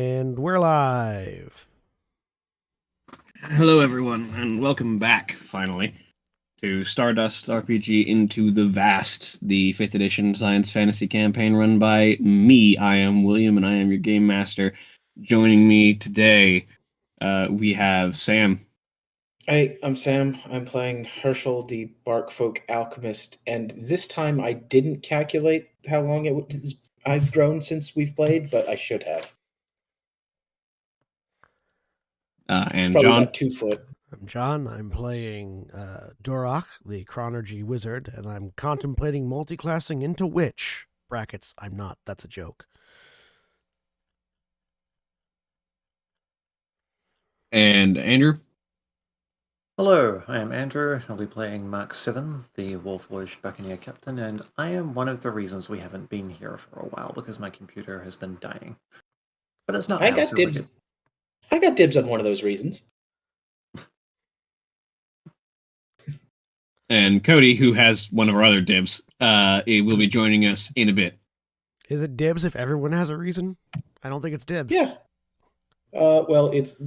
And we're live. Hello, everyone, and welcome back, finally, to Stardust RPG Into the Vast, the 5th edition science fantasy campaign run by me. I am William, and I am your game master. Joining me today, we have Sam. Hey, I'm Sam. I'm playing Herschel, the Barkfolk Alchemist, and this time I didn't calculate how long I've grown since we've played, but I should have. And probably John. about 2 foot. I'm John. I'm playing Durak, the Chronergy Wizard, and I'm contemplating multiclassing into Witch. Brackets, I'm not. That's a joke. And Andrew. Hello, I am Andrew. I'll be playing Mark 7, the Warforged Buccaneer Captain, and I am one of the reasons we haven't been here for a while because my computer has been dying. But it's not. I got dibs. I got dibs on one of those reasons. And Cody, who has one of our other dibs, will be joining us in a bit. Is it dibs if everyone has a reason? I don't think it's dibs. Yeah. Well, it's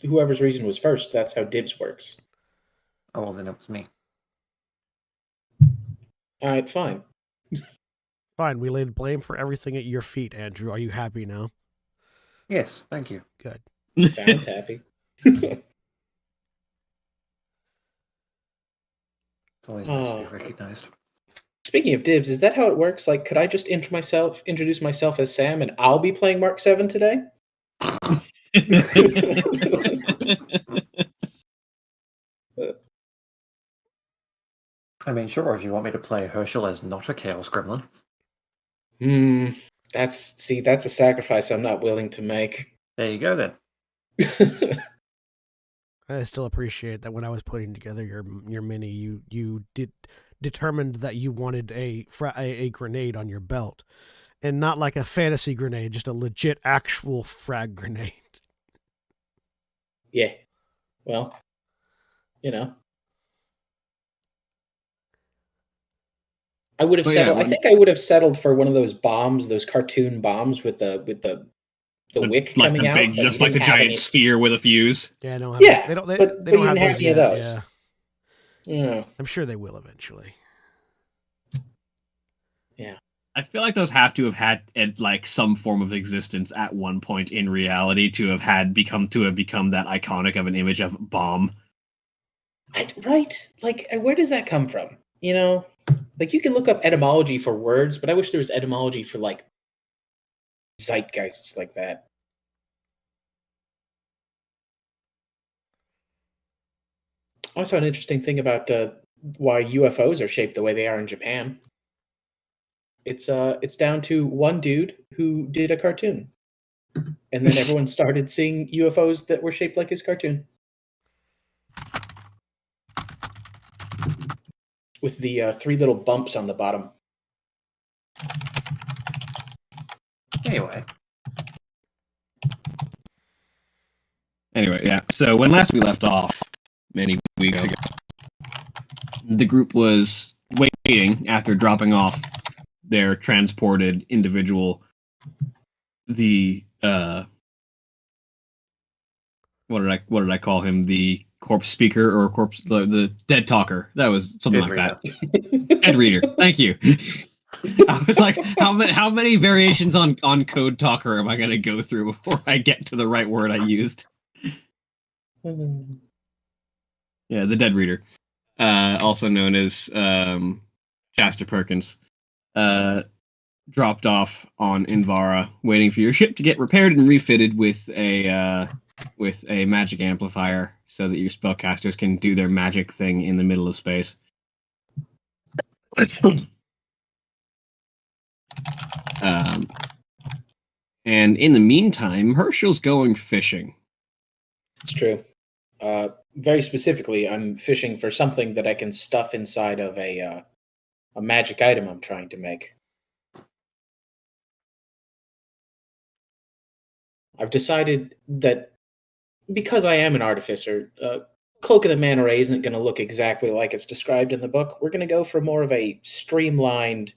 whoever's reason was first. That's how dibs works. Oh, well, then it was me. All right, fine. Fine, we laid blame for everything at your feet, Andrew. Are you happy now? Yes, thank you. Good. Sounds happy. It's always nice to be recognized. Speaking of dibs, is that how it works? Like, could I just introduce myself as Sam, and I'll be playing Mark 7 today? I mean, sure, if you want me to play Herschel as not a Chaos Gremlin. That's a sacrifice I'm not willing to make. There you go, then. I still appreciate that when I was putting together your mini, you determined that you wanted a grenade on your belt, and not like a fantasy grenade, just a legit actual frag grenade. Yeah. Well, I would have settled. I think I would have settled for one of those bombs, those cartoon bombs with the wick like coming the out. big, just like the giant sphere with a fuse. Yeah, no, yeah. They don't. They but don't you have didn't those have any yet. of those. Yeah, I'm sure they will eventually. Yeah, I feel like those have to have had like some form of existence at one point in reality to have become that iconic of an image of bomb. Right? Like, where does that come from? Like, you can look up etymology for words, but I wish there was etymology for like zeitgeists like that. Also, an interesting thing about why UFOs are shaped the way they are in Japan. It's down to one dude who did a cartoon, and then everyone started seeing UFOs that were shaped like his cartoon, with the 3 little bumps on the bottom. Anyway, yeah. So when last we left off, many weeks ago, the group was waiting after dropping off their transported individual, the what did I call him? The corpse speaker or the dead talker. That was something like that. Dead reader. Thank you. I was like, how many variations on code talker am I going to go through before I get to the right word I used? Yeah, the dead reader, also known as Shasta Perkins, dropped off on Invara, waiting for your ship to get repaired and refitted with a magic amplifier, so that your spellcasters can do their magic thing in the middle of space. And in the meantime, Herschel's going fishing. It's true. Very specifically, I'm fishing for something that I can stuff inside of a magic item I'm trying to make. I've decided that because I am an artificer, Cloak of the Manta Ray isn't going to look exactly like it's described in the book. We're going to go for more of a streamlined,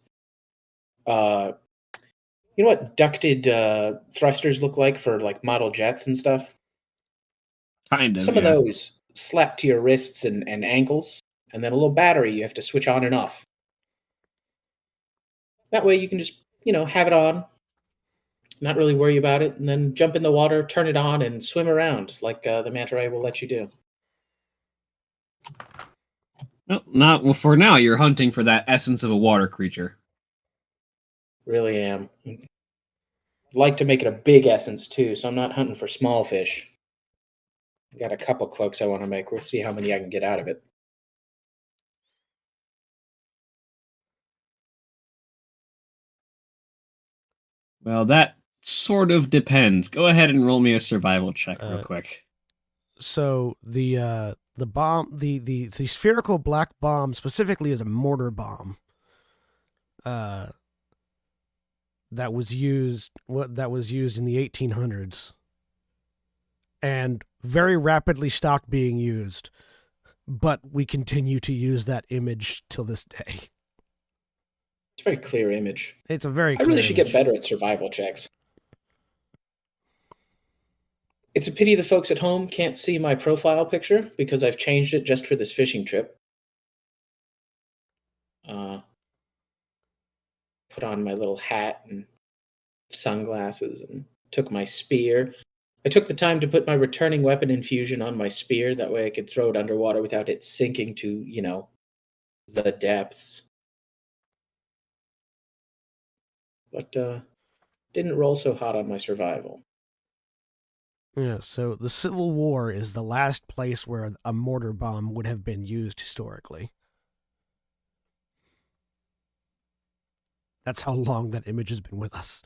You know what ducted thrusters look like for like model jets and stuff? Kind of, Some of yeah. those slap to your wrists and ankles, and then a little battery you have to switch on and off. That way you can just, have it on, not really worry about it, and then jump in the water, turn it on, and swim around like the manta ray will let you do. Well, not well. For now, you're hunting for that essence of a water creature. Really am. Like to make it a big essence too, so I'm not hunting for small fish. I got a couple cloaks I want to make. We'll see how many I can get out of it. Well, that sort of depends. Go ahead and roll me a survival check real quick. So the bomb, the spherical black bomb specifically is a mortar bomb. That was used in the 1800s, and very rapidly stopped being used. But we continue to use that image till this day. It's a very clear image. It's a very. I really should get image. better at survival checks. It's a pity the folks at home can't see my profile picture because I've changed it just for this fishing trip. Put on my little hat and sunglasses and took my spear. I took the time to put my returning weapon infusion on my spear. That way I could throw it underwater without it sinking to, the depths. But didn't roll so hot on my survival. Yeah, so the Civil War is the last place where a mortar bomb would have been used historically. That's how long that image has been with us.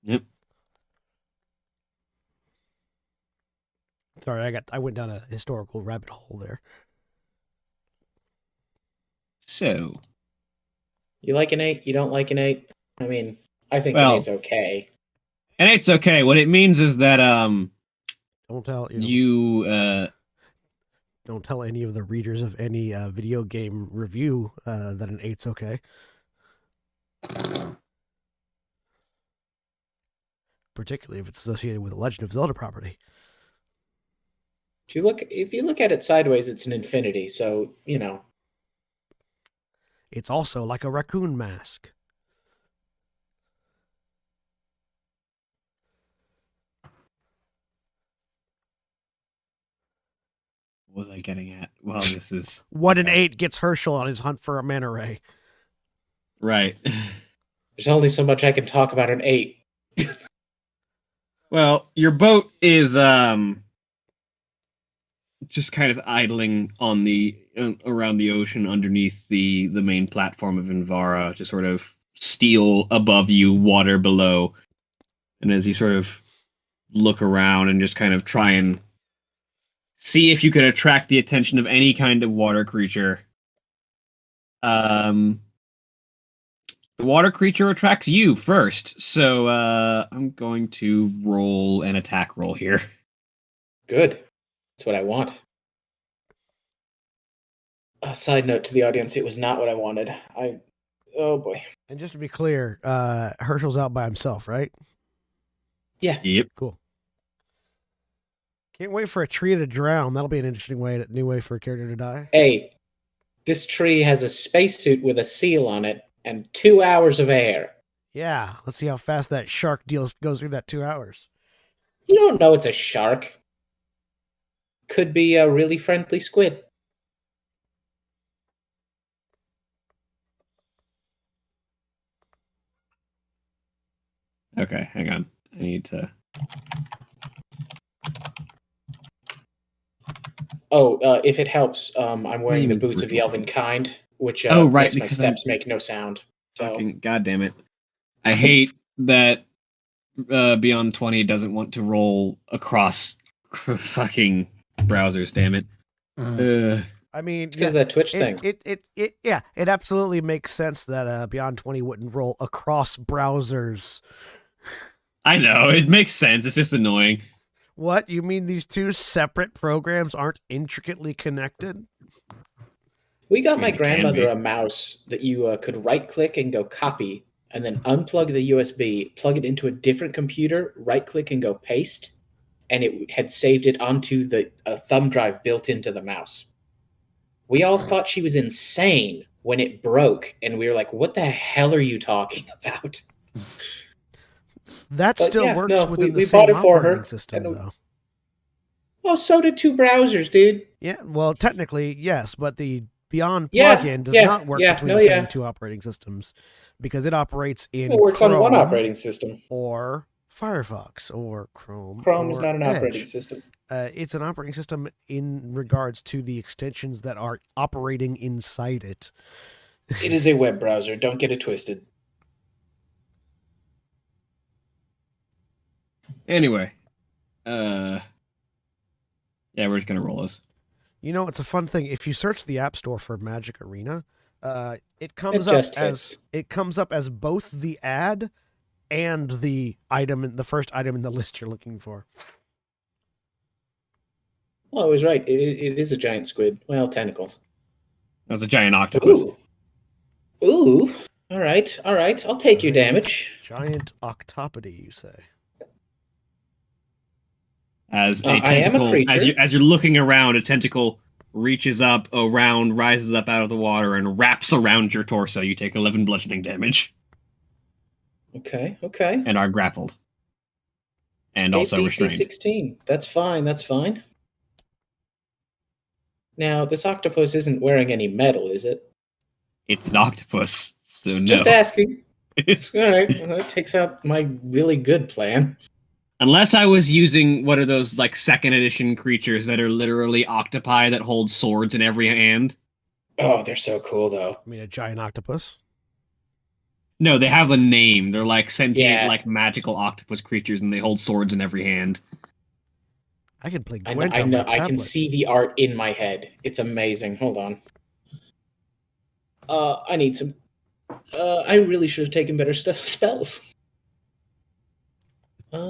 Yep. Sorry, I went down a historical rabbit hole there. So, you like an 8? You don't like an 8? I mean, I think well, an 8's okay. And it's okay. What it means is that don't tell don't tell any of the readers of any video game review that an 8's okay. Particularly if it's associated with a Legend of Zelda property. If you look at it sideways, it's an infinity. So it's also like a raccoon mask. What was I getting at? Well, this is what an 8 gets Herschel on his hunt for a manta ray. Right. There's only so much I can talk about an 8. Well, your boat is just kind of idling on the around the ocean underneath the main platform of Invara, just sort of steel above you, water below. And as you sort of look around and just kind of try and see if you could attract the attention of any kind of water creature, the water creature attracts you first. So I'm going to roll an attack roll here. Good. That's what I want. A side note to the audience, it was not what I wanted. Oh boy. And just to be clear, Herschel's out by himself, right? Yeah. Yep. Cool. Can't wait for a tree to drown. That'll be an interesting new way for a character to die. Hey, this tree has a spacesuit with a seal on it and 2 hours of air. Yeah, let's see how fast that shark goes through that 2 hours. You don't know it's a shark. Could be a really friendly squid. Okay, hang on. I need to... Oh, if it helps, I'm wearing the boots of the elven kind, which makes my steps make no sound. So, God damn it. I hate that Beyond 20 doesn't want to roll across fucking browsers, damn it. I mean, because of that Twitch thing. It absolutely makes sense that Beyond 20 wouldn't roll across browsers. I know, it makes sense. It's just annoying. What? You mean these two separate programs aren't intricately connected? We got my I mean, it can grandmother be. a mouse that you could right click and go copy, and then unplug the USB, plug it into a different computer, right click and go paste, and it had saved it onto the thumb drive built into the mouse. We all thought she was insane when it broke, and we were like, "What the hell are you talking about?" That But still yeah, works no, within the we bought same it for operating her. system, And though. well, so did two browsers, dude. Yeah, well, technically, yes, but the Beyond Yeah, plugin does yeah, not work yeah. between No, the same yeah. two operating systems because it operates It in works on one Chrome operating system. or Firefox or Chrome Chrome is or not an operating Edge. system. It's an operating system in regards to the extensions that are operating inside it. It is a web browser. Don't get it twisted. Anyway, yeah, we're just gonna roll this. You know, it's a fun thing. If you search the App Store for Magic Arena, it It comes up just as hits. it comes up as both the ad and the item, the first item in the list you're looking for. Well, I was right. It is a giant squid. Well, tentacles. That was a giant octopus. Ooh. Ooh. All right. All right. I'll take your damage. Giant octopody, you say? As a I am a tentacle, creature. as you're looking around, a tentacle reaches up around, rises up out of the water, and wraps around your torso. You take 11 bludgeoning damage Okay. Okay. and are grappled, and Escape also DC restrained. 16. That's fine. That's fine. Now, this octopus isn't wearing any metal, is it? It's an octopus, so no. Just asking. All right. Well, that takes out my really good plan. Unless I was using what are those like second edition creatures that are literally octopi that hold swords in every hand. Oh, they're so cool, though. I mean, a giant octopus? No, they have a name. They're like sentient, Yeah. like magical octopus creatures, and they hold swords in every hand. I can play I Gwent know. on my I can tablet. see the art in my head. It's amazing. Hold on. I need some. I really should have taken better spells. Yeah.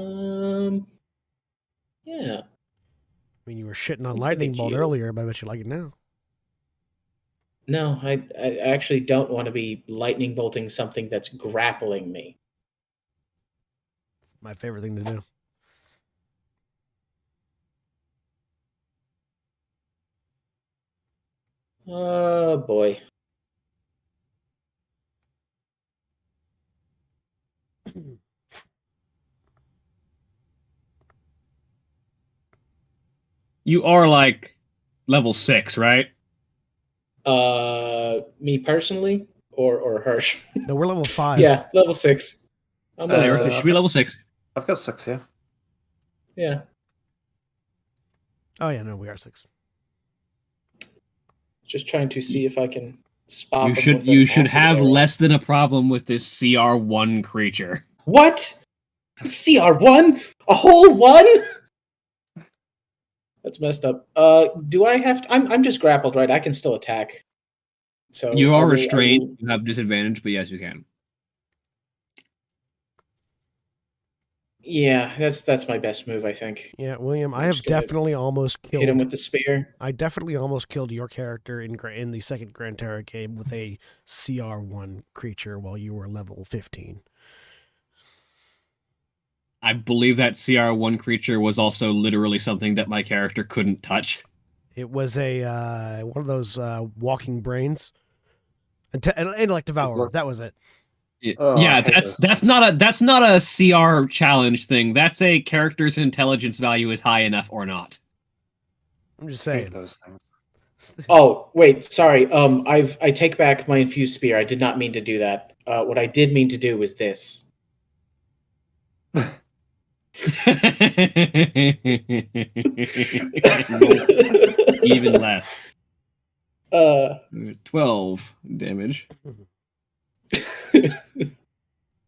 I mean, you were shitting on Let's lightning look at bolt you. earlier, but I bet you like it now. No, I actually don't want to be lightning bolting something that's grappling me. My favorite thing to do. Oh boy. You are like level 6, right? Me personally, or Hirsch? No, we're level 5. Yeah, level 6. I'm level There, it 6. should be level 6. I've got 6 here. Yeah. Oh, yeah, no, we are 6. Just trying to see if I can spot You them should with an you should acid have arrow. less than a problem with this CR1 creature. What? CR1? A whole 1? That's messed up. Do I have to, I'm just grappled, right? I can still attack. So You I are will- restrained. You have disadvantage, but yes, you can. Yeah, that's my best move, I think. Yeah, William, I I'm have just gonna definitely almost Hit him killed. with the spear. I definitely almost killed your character in the second Grand Terra game with a CR1 creature while you were level 15. I believe that CR1 creature was also literally something that my character couldn't touch. It was a one of those walking brains. Intellect Devourer. Look. That was it. Oh, I Yeah, hate that's those things. that's not a CR challenge thing. That's a character's intelligence value is high enough or not. I'm just I hate saying. those things. Oh, wait, sorry. I take back my infused spear. I did not mean to do that. What I did mean to do was this. Even less. 12 damage.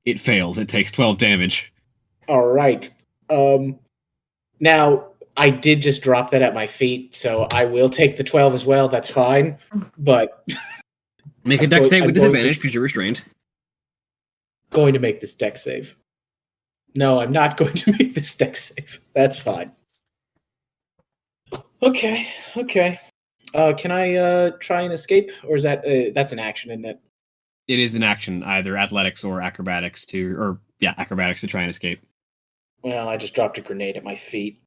It fails. It takes 12 damage. All right. Now I did just drop that at my feet, so I will take the 12 as well. That's fine. But Make a I'm dex going- save with I'm going disadvantage to- because you're restrained. going to make this deck save. No, I'm not going to make this deck save. That's fine. Okay. Can I try and escape, or is that's an action, isn't it? It is an action, either athletics or acrobatics acrobatics to try and escape. Well, I just dropped a grenade at my feet.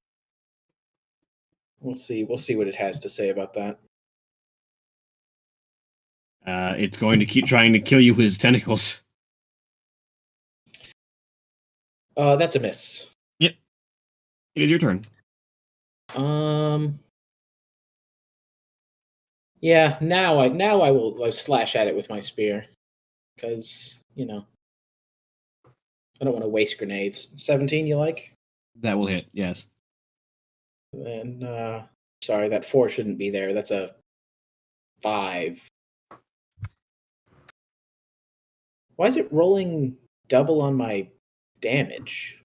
We'll see what it has to say about that. It's going to keep trying to kill you with its tentacles. That's a miss. Yep. It is your turn. Yeah. Now I will slash at it with my spear, because I don't want to waste grenades. 17, you like? That will hit. Yes. And sorry, that 4 shouldn't be there. That's a 5. Why is it rolling double on my damage?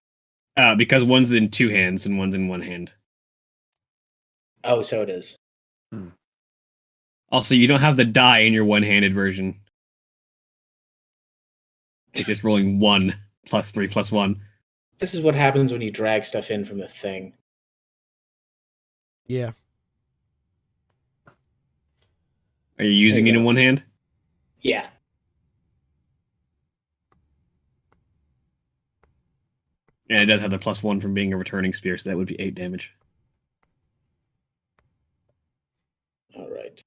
Because one's in 2 hands and one's in 1 hand. Oh, so it is. Also, you don't have the die in your one-handed version. It's just rolling 1 plus 3 plus 1. This is what happens when you drag stuff in from the thing. Yeah. Are you using it in 1 hand? Yeah. And it does have the +1 from being a returning spear, so that would be 8 damage. All right.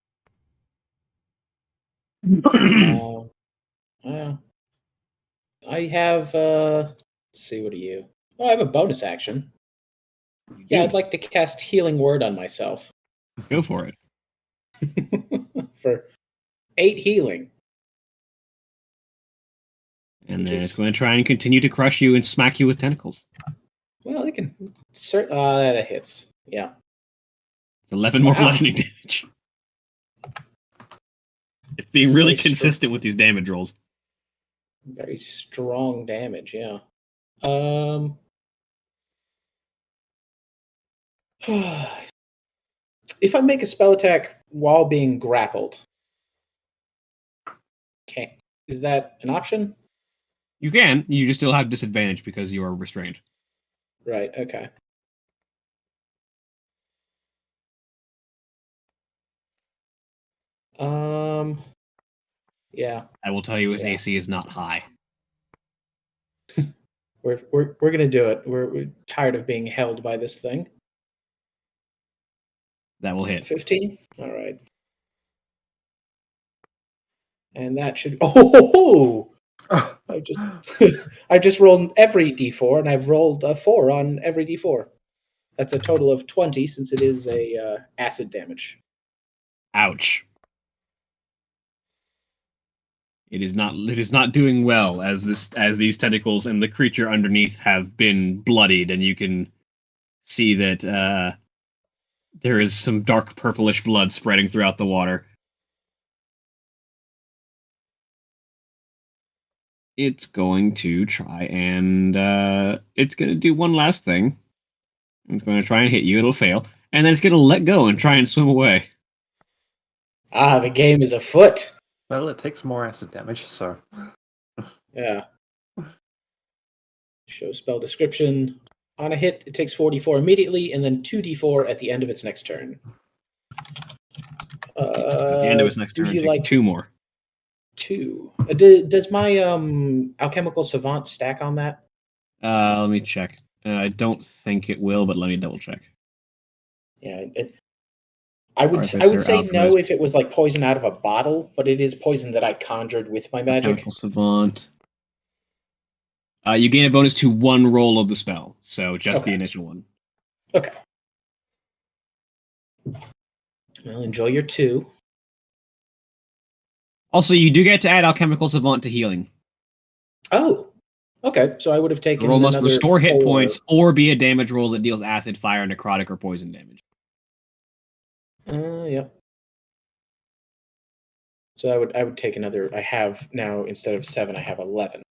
I have. Let's see. What are you? Oh, I have a bonus action. Yeah, I'd like to cast Healing Word on myself. Go for it. For 8 healing. And then it's going to try and continue to crush you and smack you with tentacles. Well, it can. That hits. Yeah. It's 11 more bludgeoning damage. It's being really consistent with these damage rolls. Very strong damage, yeah. If I make a spell attack while being grappled, is that an option? You can. You just still have disadvantage because you are restrained. Right, okay. Yeah. I will tell you his AC is not high. We're gonna do it. We're tired of being held by this thing. That will hit. 15? All right. And that should I just rolled every d4, and I've rolled a 4 on every d4. That's a total of 20, since it is a acid damage. Ouch. It is not doing well as these tentacles and the creature underneath have been bloodied, and you can see that there is some dark purplish blood spreading throughout the water. It's going to try and it's going to do one last thing. It's going to try and hit you. It'll fail. And then it's going to let go and try and swim away. The game is afoot. Well, it takes more acid damage, so... Yeah. Show spell description. On a hit, it takes 4d4 immediately, and then 2d4 at the end of its next turn. At the end of its next turn, it takes 2 more. 2. Does my alchemical savant stack on that? Let me check. I don't think it will, but let me double check. Yeah, I would say no if it was like poison out of a bottle, but it is poison that I conjured with my magic. Alchemical savant. You gain a bonus to 1 roll of the spell, so just the initial one. Okay. Well, enjoy your 2. Also, you do get to add alchemical savant to healing. Oh, okay. So I would have taken. The roll must restore hit points or be a damage roll that deals acid, fire, necrotic, or poison damage. Yep. So I would take another. I have now, instead of 7, I have 11.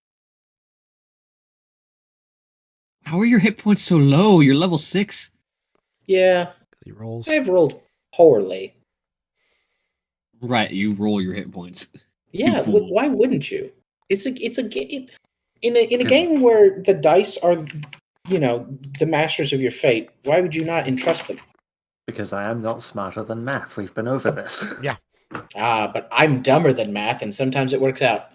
How are your hit points so low? You're level 6. Yeah. He rolls. I've rolled poorly. Right, you roll your hit points. Yeah, why wouldn't you? In a game where the dice are, the masters of your fate. Why would you not entrust them? Because I am not smarter than math. We've been over this. Yeah. But I'm dumber than math, and sometimes it works out.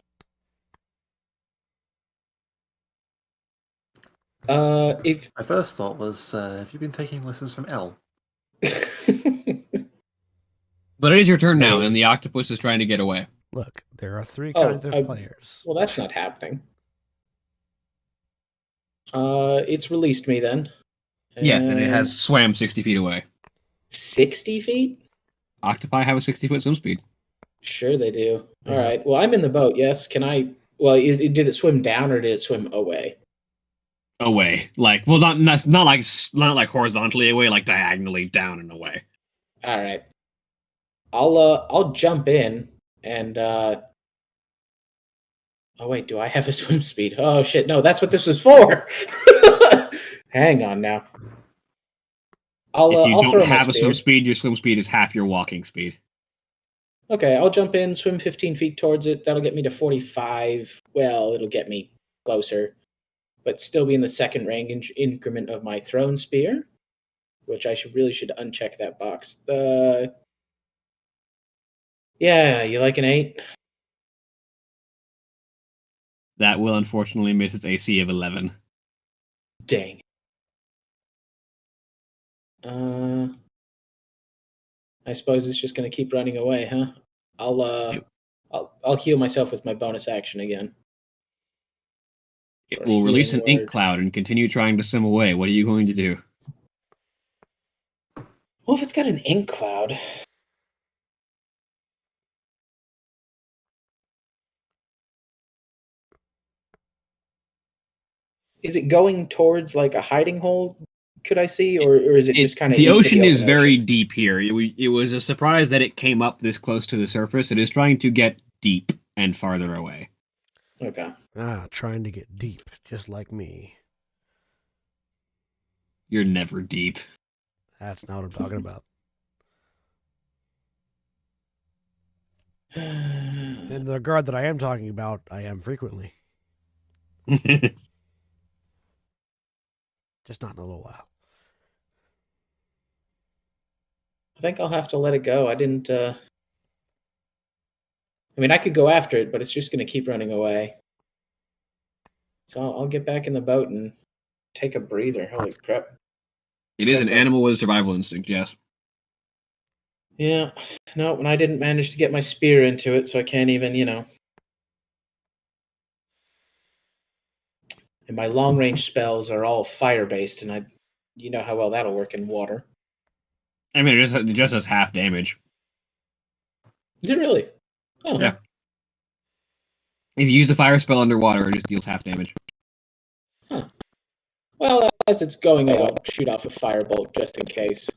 If My first thought was, have you been taking lessons from L? But it is your turn now, No. and the octopus is trying to get away. Look, there are three Oh, kinds of players. Well, that's not happening. It's released me then. Yes, and it has swam 60 feet away. 60 feet? Octopi have a 60-foot swim speed. Sure they do. All Yeah. right. Well, I'm in the boat. Yes. Can I? Well, did it swim down or did it swim away? Away, like, well, not like horizontally away, like diagonally down and away. All right. I'll jump in and oh wait, do I have a swim speed? Oh shit, no, that's what this was for. Hang on now. I'll If you I'll throw don't my have a spear. swim speed, your swim speed is half your walking speed. Okay, I'll jump in, swim 15 feet towards it. That'll get me to 45. Well, it'll get me closer, but still be in the second range increment of my thrown spear, which I should uncheck that box. Yeah, you like an 8? That will unfortunately miss its AC of 11. Dang. I suppose it's just going to keep running away, huh? I'll heal myself with my bonus action again. It Or will release an healing ink word. cloud and continue trying to swim away. What are you going to do? Well, if it's got an ink cloud. Is it going towards like a hiding hole? Could I see, or is it just kind of the ocean is very deep here. It was a surprise that it came up this close to the surface. It is trying to get deep and farther away. Okay. Trying to get deep, just like me. You're never deep. That's not what I'm talking about. In the regard that I am talking about, I am frequently. Just not in a little while. I think I'll have to let it go. I didn't. I mean, I could go after it, but it's just going to keep running away. So I'll get back in the boat and take a breather. Holy crap! It is an animal with survival instinct, yes. Yeah. No, and I didn't manage to get my spear into it, so I can't even, And my long range spells are all fire based, and you know how well that'll work in water. I mean, it just does half damage. Is it really? Oh. Yeah. If you use a fire spell underwater, it just deals half damage. Huh. Well, as it's going, I'll shoot off a firebolt just in case.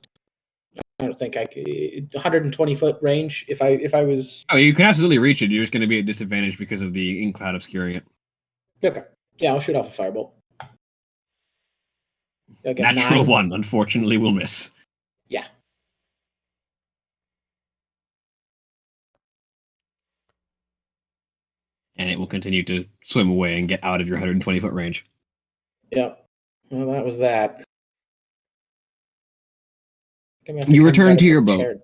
I don't think I could. 120-foot range. If I was. Oh, you can absolutely reach it. You're just going to be at disadvantage because of the ink cloud obscuring it. Okay. Yeah, I'll shoot off a firebolt. Like Natural 9. 1, unfortunately, will miss. Yeah. And it will continue to swim away and get out of your 120-foot range. Yep. Well, that was that. You return to your boat.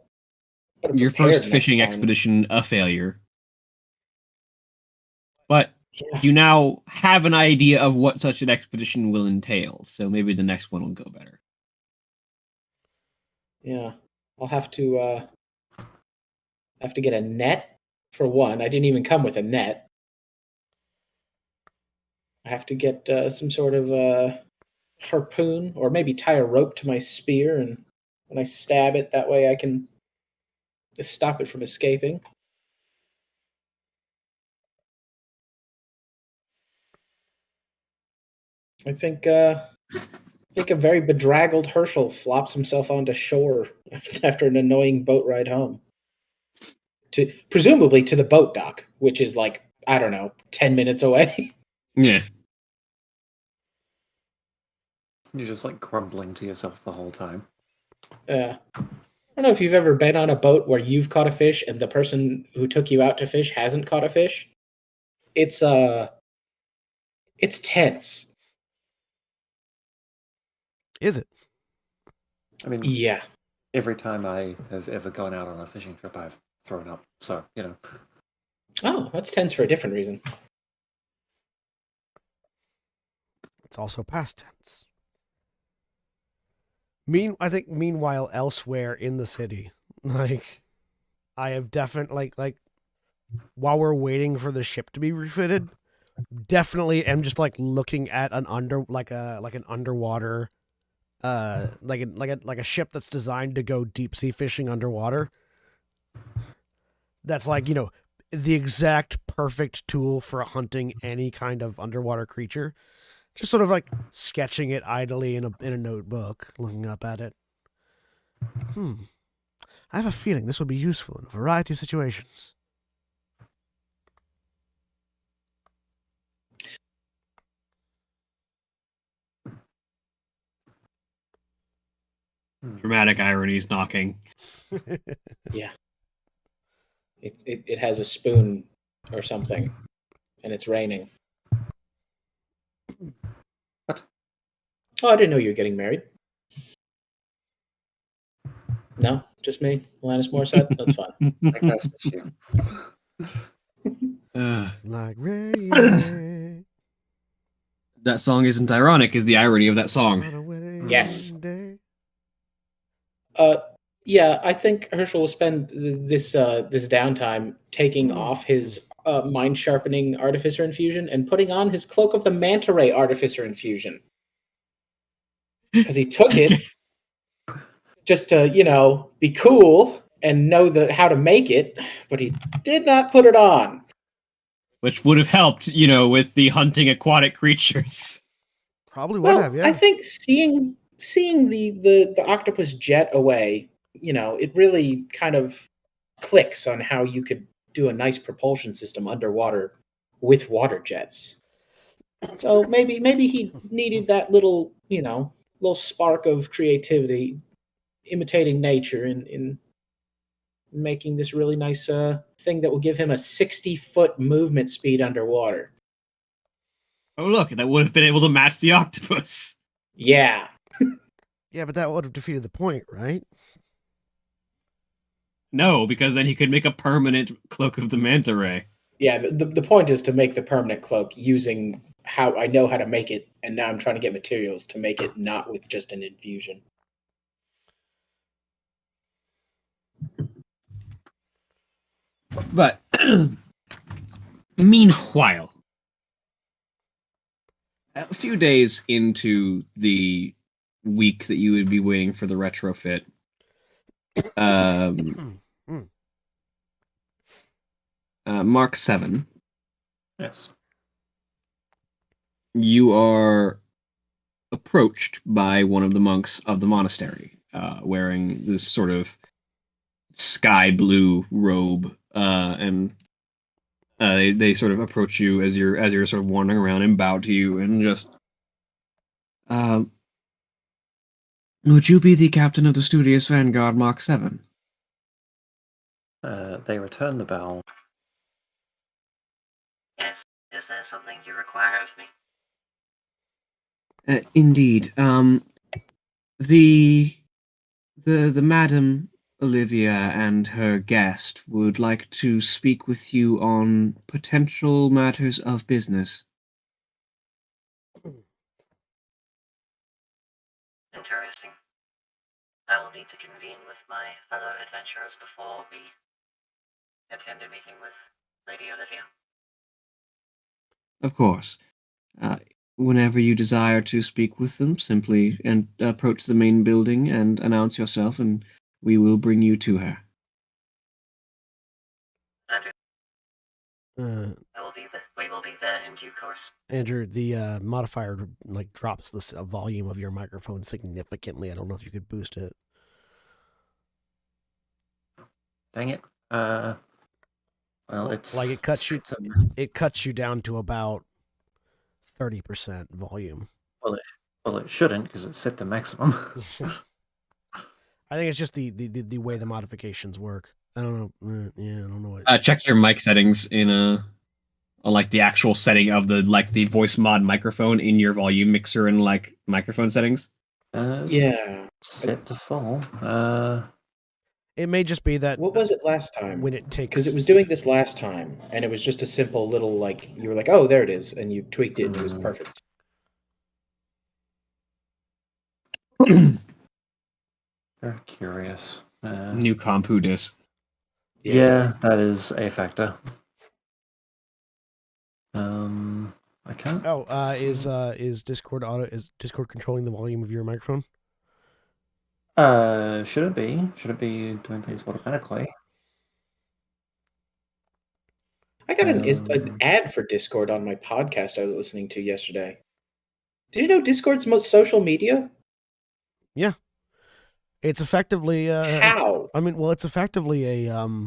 Your first fishing expedition, a failure. But you now have an idea of what such an expedition will entail, so maybe the next one will go better. Yeah. I'll have to get a net for one. I didn't even come with a net. I have to get some sort of harpoon, or maybe tie a rope to my spear, and when I stab it, that way I can stop it from escaping. I think a very bedraggled Herschel flops himself onto shore after an annoying boat ride home. Presumably to the boat dock, which is like, I don't know, 10 minutes away. Yeah. You're just like grumbling to yourself the whole time. I don't know if you've ever been on a boat where you've caught a fish and the person who took you out to fish hasn't caught a fish. It's tense. Is it? I mean, Yeah. every time I have ever gone out on a fishing trip, I've thrown up. So, Oh, that's tense for a different reason. It's also past tense. I think meanwhile elsewhere in the city, like I have definitely like while we're waiting for the ship to be refitted, definitely am just like looking at an an underwater like a ship that's designed to go deep sea fishing underwater. That's like, the exact perfect tool for hunting any kind of underwater creature. Just sort of like sketching it idly in a notebook, looking up at it. I have a feeling this will be useful in a variety of situations. Dramatic ironies knocking. Yeah. It has a spoon or something, and it's raining. What? Oh, I didn't know you were getting married. No, just me, Alanis Morissette. That's fine. I think that's just you. Like rain. That song isn't ironic, is the irony of that song. On a wedding Yes. day. Yeah, I think Herschel will spend this downtime taking off his mind sharpening artificer infusion and putting on his cloak of the manta ray artificer infusion, because he took it just to be cool and know how to make it, but he did not put it on. Which would have helped, with the hunting aquatic creatures. Probably would have, yeah. I think seeing the octopus jet away, it really kind of clicks on how you could do a nice propulsion system underwater with water jets. So maybe he needed that little spark of creativity, imitating nature in making this really nice thing that will give him a 60-foot movement speed underwater. Oh, look, that would have been able to match the octopus. Yeah. Yeah, but that would have defeated the point, right? No, because then he could make a permanent cloak of the manta ray. Yeah, the point is to make the permanent cloak using how I know how to make it, and now I'm trying to get materials to make it not with just an infusion. But meanwhile, a few days into the week that you would be waiting for the retrofit, Mark 7. Yes. You are approached by one of the monks of the monastery, wearing this sort of sky blue robe, and they sort of approach you as you're sort of wandering around and bow to you and just, would you be the captain of the Studious Vanguard Mark 7? They return the bow. Yes. Is there something you require of me? Indeed. The Madam Olivia and her guest would like to speak with you on potential matters of business. Interesting. I will need to convene with my fellow adventurers before we attend a meeting with Lady Olivia. Of course. Whenever you desire to speak with them, simply approach the main building and announce yourself, and we will bring you to her. We will be there in due course. Andrew, the modifier drops the volume of your microphone significantly. I don't know if you could boost it. Dang it. Well, it's like it cuts you down to about 30% volume. Well, it shouldn't, because it's set to maximum. I think it's just the way the modifications work. I don't know. Yeah, I don't know what. Check your mic settings on like the actual setting of the voice mod microphone in your volume mixer and like microphone settings. Yeah. Set to fall. It may just be that What was it last time? when it takes Because it was doing this last time, and it was just a simple little, like, you were like, oh, there it is, and you tweaked it, and it was perfect. Very curious. New compu disc. Yeah, that is a factor. I can't. Oh, see- is Discord controlling the volume of your microphone? Should it be? Should it be doing things automatically? I got an ad for Discord on my podcast I was listening to yesterday. Did you know Discord's most social media? Yeah. It's effectively How? I mean, well, it's effectively a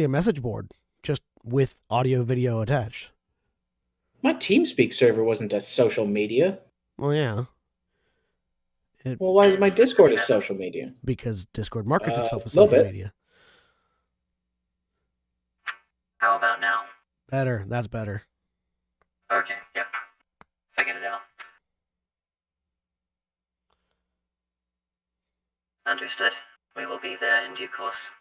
message board just with audio video attached. My TeamSpeak server wasn't a social media. Well, yeah. Well, why is my Discord a social media? Because Discord markets itself as little social bit. media. How about now? Better. That's better. Okay, yep. Figured it out. Understood. We will be there in due course.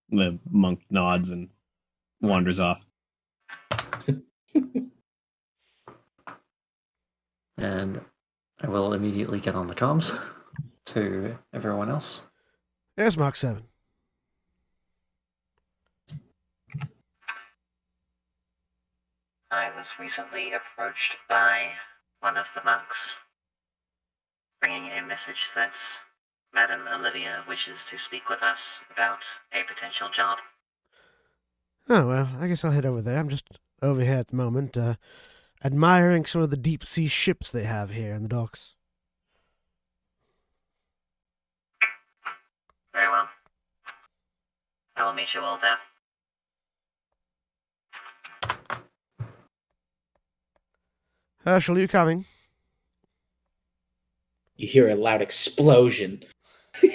The monk nods and wanders off. And I will immediately get on the comms to everyone else. There's Mach 7. I was recently approached by one of the monks, bringing a message that Madame Olivia wishes to speak with us about a potential job. Oh, well, I guess I'll head over there. I'm just over here at the moment, admiring sort of the deep sea ships they have here in the docks. Very well. I will meet you all there. Herschel, you coming? You hear a loud explosion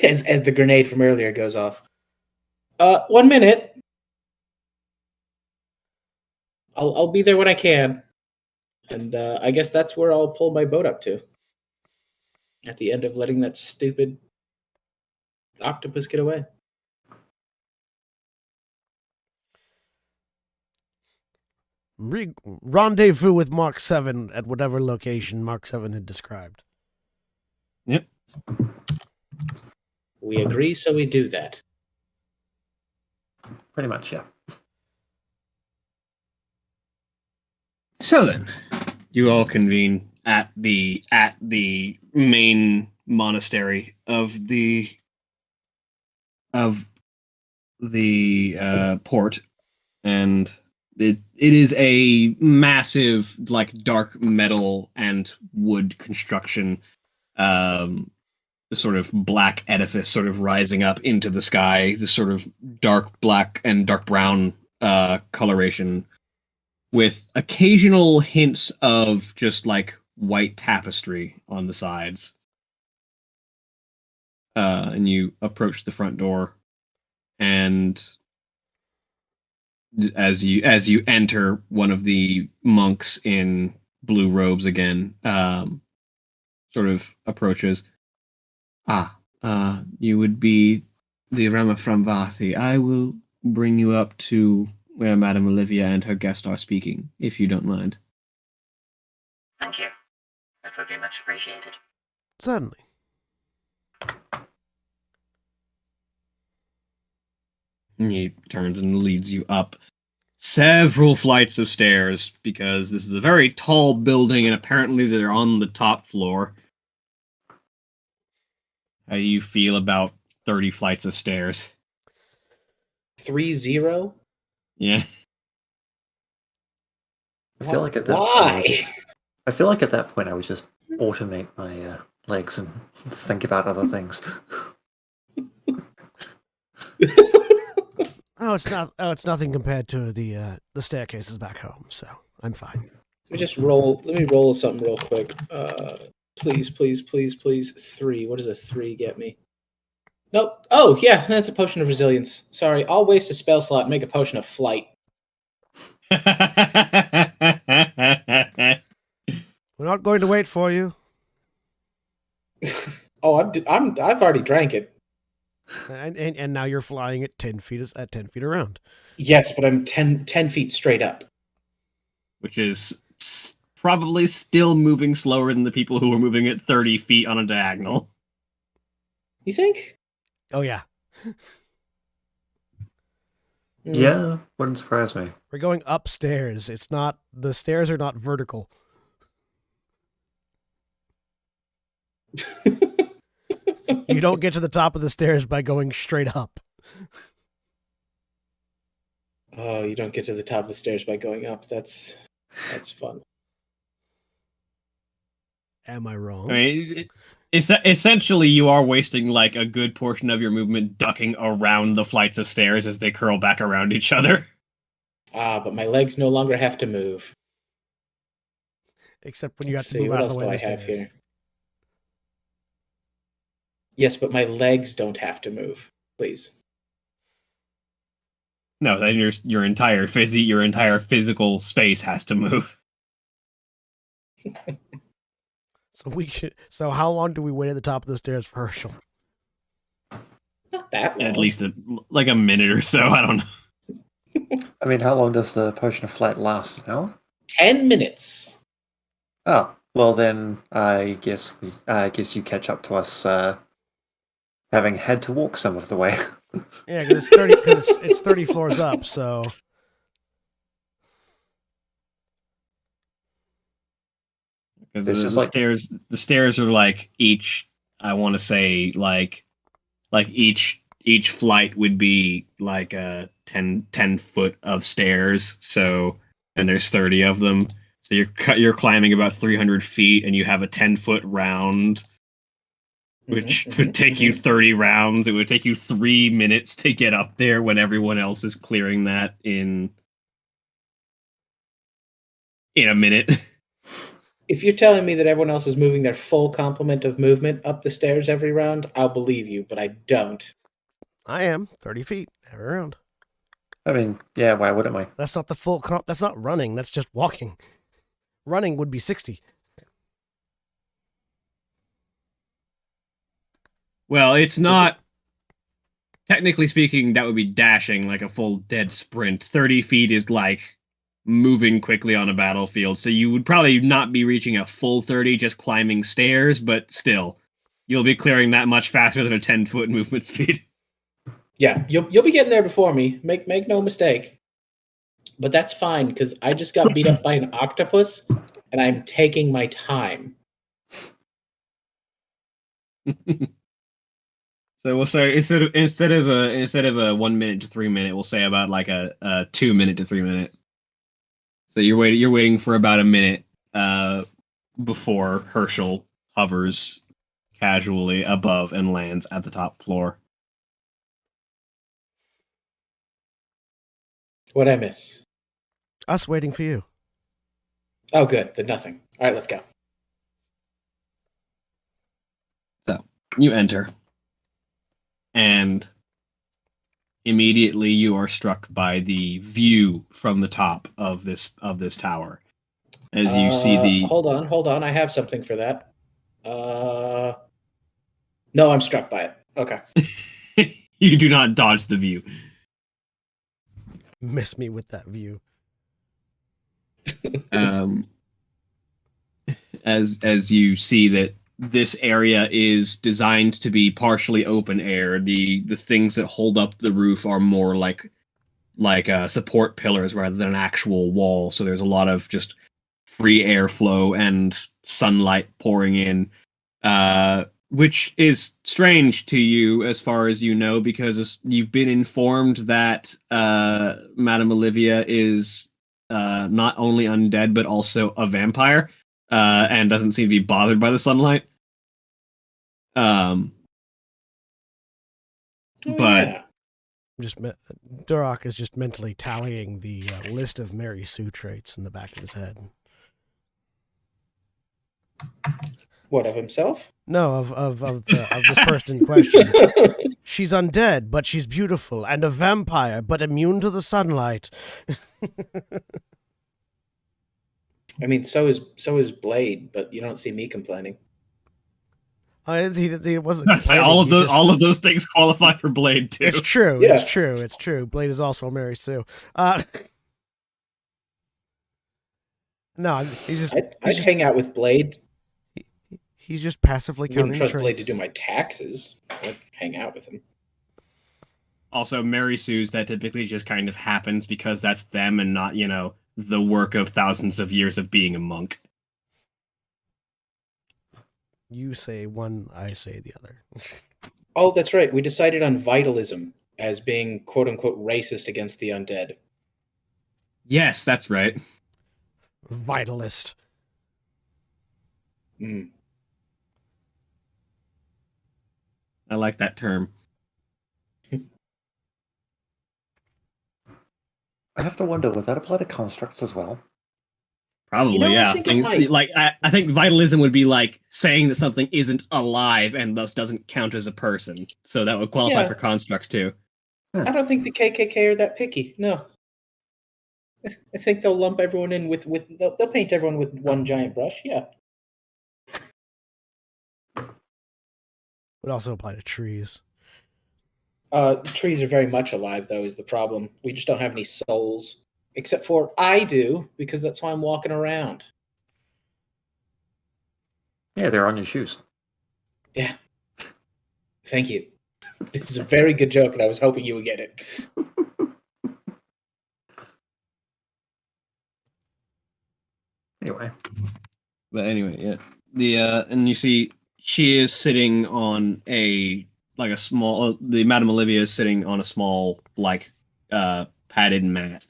as the grenade from earlier goes off. 1 minute. I'll be there when I can. And I guess that's where I'll pull my boat up to. At the end of letting that stupid octopus get away. Rendezvous with Mark 7 at whatever location Mark 7 had described. Yep. We agree, so we do that. Pretty much, yeah. So then, you all convene at the main monastery of the port, and it is a massive, like, dark metal and wood construction, sort of black edifice, sort of rising up into the sky. This sort of dark black and dark brown coloration, with occasional hints of just like white tapestry on the sides. And you approach the front door, and as you enter, one of the monks in blue robes again sort of approaches. You would be the Rama from Vathi. I will bring you up to where Madame Olivia and her guest are speaking, if you don't mind. Thank you. That would be much appreciated. Certainly. He turns and leads you up several flights of stairs, because this is a very tall building, and apparently they're on the top floor. How do you feel about 30 flights of stairs? 3-0? Yeah. I feel like at that Why? point, I feel like at that point I would just automate my legs and think about other things. It's nothing compared to the staircases back home, so I'm fine. Let me roll something real quick. Please. 3. What does a 3 get me? Nope. Oh, yeah, that's a potion of resilience. Sorry, I'll waste a spell slot and make a potion of flight. We're not going to wait for you. Oh, I've already drank it. And now you're flying at 10 feet around. Yes, but I'm 10 feet straight up. Which is probably still moving slower than the people who are moving at 30 feet on a diagonal. You think? Oh yeah, Yeah, wouldn't surprise me. we're going upstairs. The stairs are not vertical. You don't get to the top of the stairs by going straight up. Oh, you don't get to the top of the stairs by going up. That's fun. Am I wrong? I mean, essentially, you are wasting like a good portion of your movement ducking around the flights of stairs as they curl back around each other. But my legs no longer have to move. Except when you Let's have to see, move what out of else the way do I of the have stairs. here? Yes, but my legs don't have to move. Please. No, then your entire physical space has to move. So how long do we wait at the top of the stairs for Herschel? Not that long. At least like a minute or so. I don't know. I mean, how long does the potion of flight last? An hour? 10 minutes. Oh, well then, I guess you catch up to us, having had to walk some of the way. Yeah, because it's 30 floors up, so Because It's the, just the like- stairs are like each. I want to say like each flight would be like a 10 foot of stairs. So and there's 30 of them. So you're climbing about 300 feet, and you have a 10-foot round, which would take you 30 rounds. It would take you 3 minutes to get up there when everyone else is clearing that in a minute. If you're telling me that everyone else is moving their full complement of movement up the stairs every round, I'll believe you, but I don't. I am 30 feet every round. I mean, yeah, why wouldn't we? That's not the full comp. That's not running. That's just walking. Running would be 60. Well, it's not. Technically speaking, that would be dashing like a full dead sprint. 30 feet is like moving quickly on a battlefield. So you would probably not be reaching a full 30 just climbing stairs, but still, you'll be clearing that much faster than a 10-foot movement speed. Yeah, you'll be getting there before me. Make no mistake. But that's fine, because I just got beat up by an octopus, and I'm taking my time. So we'll say instead of a 1 minute to 3 minute, we'll say about like a 2 minute to 3 minute. So you're waiting for about a minute before Herschel hovers casually above and lands at the top floor. What'd I miss? Us waiting for you. Oh, good. Then nothing. All right, let's go. So you enter, and immediately you are struck by the view from the top of this tower. As you see the Hold on. I have something for that. No, I'm struck by it. Okay. you do not dodge the view. Miss me with that view. As you see that this area is designed to be partially open air. The things that hold up the roof are more like support pillars rather than an actual wall. So there's a lot of just free airflow and sunlight pouring in, which is strange to you as far as you know, because you've been informed that Madame Olivia is not only undead but also a vampire, and doesn't seem to be bothered by the sunlight. But Yeah. Duroc is just mentally tallying the list of Mary Sue traits in the back of his head. What, of himself? No, of this person in question. She's undead, but she's beautiful, and a vampire, but immune to the sunlight. I mean, so is Blade, but you don't see me complaining. He wasn't. I say complaining, he's just- all of those things qualify for Blade too. It's true. Yeah. It's true. It's true. Blade is also Mary Sue. No, he's just. I'd he's just, hang out with Blade. he's just passively I wouldn't counting trust the Blade to traits. do my taxes. I'd hang out with him. Also, Mary Sue's that typically just kind of happens because that's them and not, the work of thousands of years of being a monk. You say one, I say the other. Oh, that's right. We decided on vitalism as being quote unquote racist against the undead. Yes, that's right. Vitalist. Mm. I like that term. I have to wonder, would that apply to constructs as well? Probably, I yeah. think it Things might. like I think vitalism would be like saying that something isn't alive and thus doesn't count as a person. So that would qualify Yeah. for constructs too. I don't think the KKK are that picky. No. I think they'll lump everyone in with they'll paint everyone with one giant brush. Yeah. Would also apply to trees. Trees are very much alive, though, is the problem. We just don't have any souls. Except for I do, because that's why I'm walking around. Yeah, they're on your shoes. Yeah. Thank you. This is a very good joke, and I was hoping you would get it. Anyway. But anyway, yeah. And you see she is sitting on the Madame Olivia is sitting on a small padded mat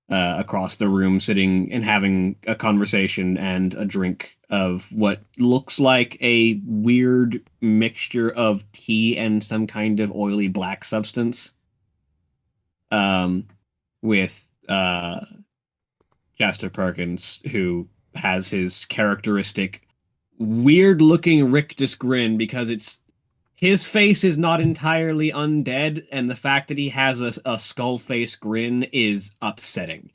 across the room, sitting and having a conversation and a drink of what looks like a weird mixture of tea and some kind of oily black substance. With Chester Perkins, who has his characteristic weird-looking rictus grin because his face is not entirely undead, and the fact that he has a skull face grin is upsetting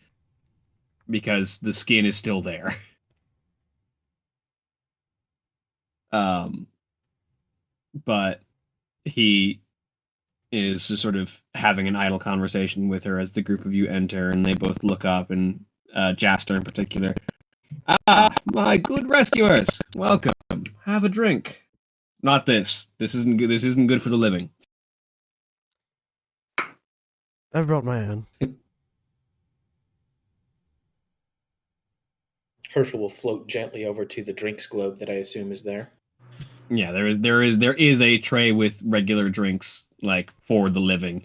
because the skin is still there. But he is just sort of having an idle conversation with her as the group of you enter, and they both look up, and Jaster in particular. Ah, my good rescuers! Welcome. Have a drink. Not this. This isn't good. This isn't good for the living. I've brought my own. Herschel will float gently over to the drinks globe that I assume is there. Yeah, there is a tray with regular drinks for the living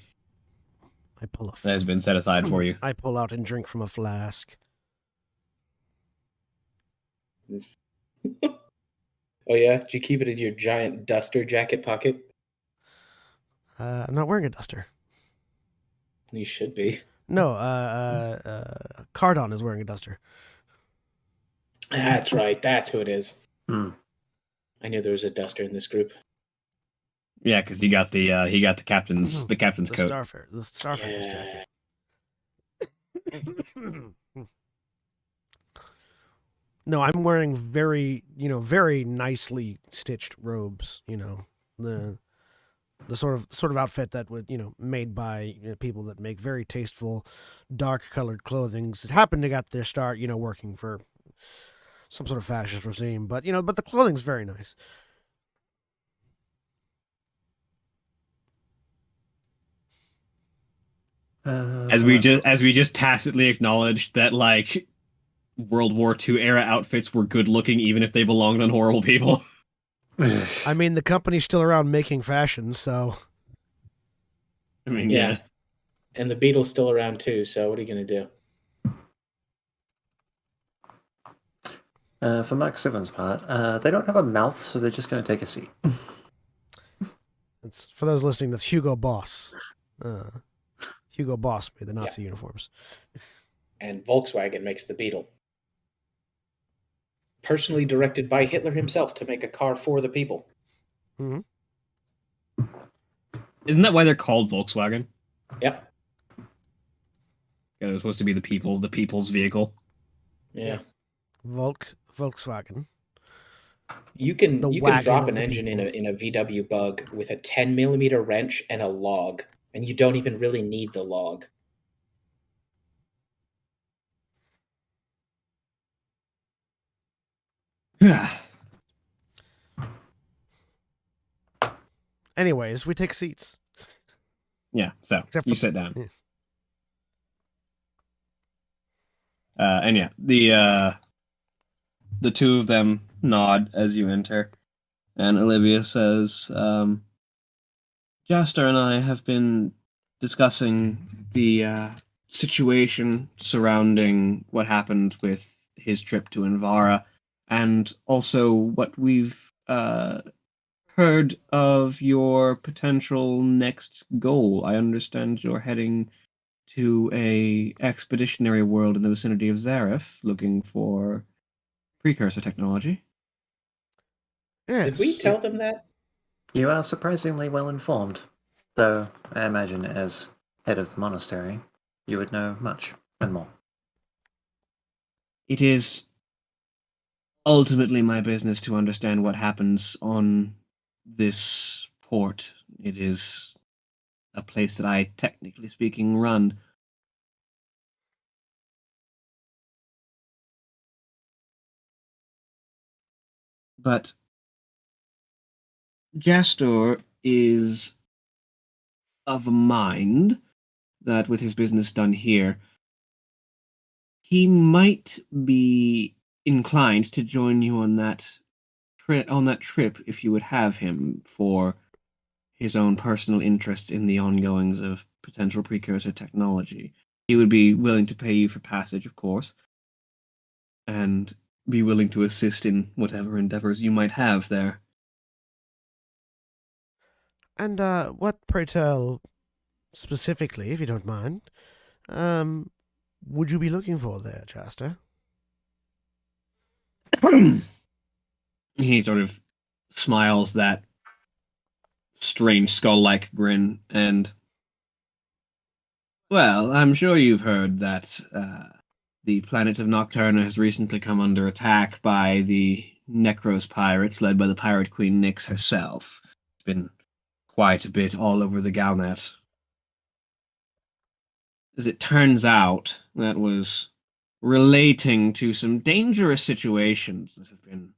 I pull that has been set aside for you. I pull out and drink from a flask. Oh yeah? Did you keep it in your giant duster jacket pocket? I'm not wearing a duster. You should be. No, Cardon is wearing a duster. That's right. That's who it is. Hmm. I knew there was a duster in this group. Yeah, because he got the captain's coat. The Starfarer's jacket. No, I'm wearing very nicely stitched robes. The sort of outfit that would made by people that make very tasteful, dark colored clothing. It happened to got their start working for some sort of fascist regime, but the clothing's very nice. As we just tacitly acknowledged that World War II era outfits were good looking even if they belonged on horrible people. I mean, the company's still around making fashion, so. I mean, Yeah. yeah. And the Beatles still around too, so what are you going to do? For Max Simmons' part, they don't have a mouth, so they're just going to take a seat. It's, for those listening, that's Hugo Boss. Hugo Boss made the Nazi uniforms. And Volkswagen makes the Beetle. Personally directed by Hitler himself to make a car for the people. Mm-hmm. Isn't that why they're called Volkswagen? Yep. Yeah, they're supposed to be the people's vehicle. Yeah. Volkswagen. You can The you can wagon drop of an the engine people. in a VW bug with a 10 millimeter wrench and a log, and you don't even really need the log. Anyways, we take seats. Yeah, so Except you for sit down. yeah. And yeah, the two of them nod as you enter, and Olivia says, Jaster and I have been discussing the situation surrounding what happened with his trip to Envara, and also what we've heard of your potential next goal. I understand you're heading to a expeditionary world in the vicinity of Zareth, looking for precursor technology. Yes. Did we tell them that? You are surprisingly well informed, though I imagine as head of the monastery, you would know much and more. It is ultimately my business to understand what happens on this port. It is a place that I, technically speaking, run. But Jastor is of a mind that with his business done here, he might be inclined to join you on that trip if you would have him for his own personal interest in the ongoings of potential precursor technology. He would be willing to pay you for passage, of course, and be willing to assist in whatever endeavors you might have there. And what, pray tell, specifically, if you don't mind, would you be looking for there, Chester? He sort of smiles that strange skull-like grin, and well, I'm sure you've heard that the planet of Nocturna has recently come under attack by the Necros pirates, led by the pirate queen Nyx herself. It's been quite a bit all over the Galnet. As it turns out, that was relating to some dangerous situations that have been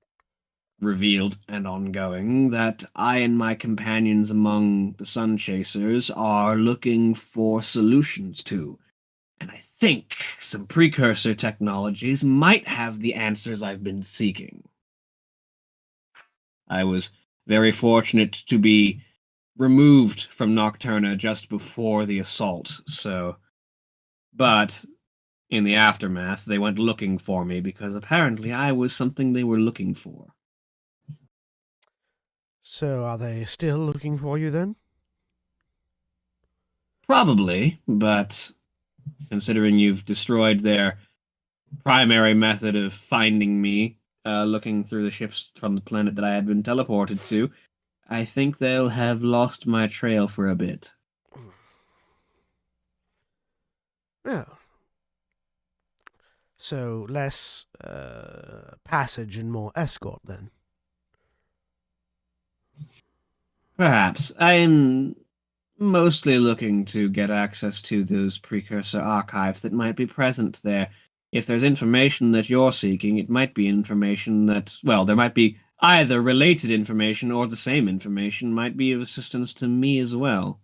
revealed and ongoing that I and my companions among the Sun Chasers are looking for solutions to. And I think some precursor technologies might have the answers I've been seeking. I was very fortunate to be removed from Nocturna just before the assault, but in the aftermath, they went looking for me because apparently I was something they were looking for. So are they still looking for you then? Probably, but considering you've destroyed their primary method of finding me, looking through the ships from the planet that I had been teleported to, I think they'll have lost my trail for a bit. Well, so less passage and more escort then. Perhaps. I'm mostly looking to get access to those precursor archives that might be present there. If there's information that you're seeking, it might be information that, well, there might be either related information or the same information might be of assistance to me as well.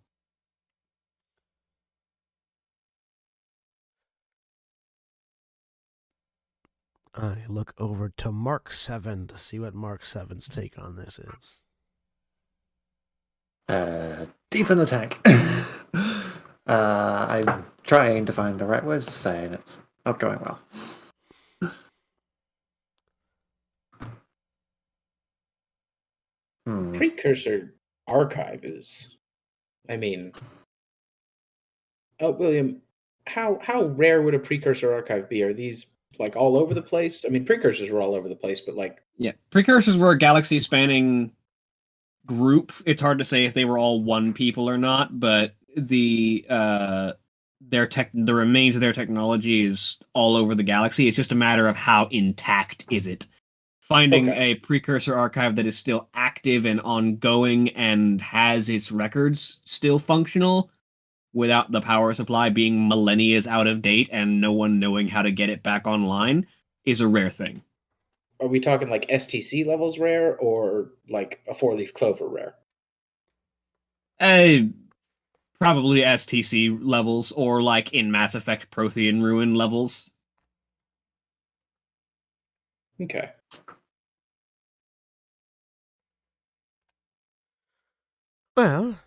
I look over to Mark 7 to see what Mark 7's take on this is. Deep in the tank. I'm trying to find the right words to say, and it's not going well. Precursor archive is, I mean, William, how rare would a precursor archive be? Are these like all over the place? I mean, precursors were all over the place, but like, Yeah, precursors were a galaxy-spanning group. It's hard to say if they were all one people or not, but the remains of their technology is all over the galaxy. It's just a matter of how intact is it Finding Okay. a precursor archive that is still active and ongoing and has its records still functional without the power supply being millennia out of date and no one knowing how to get it back online is a rare thing. Are we talking like STC levels rare or like a 4-leaf clover rare? Probably STC levels or like in Mass Effect Prothean Ruin levels. Okay. Well,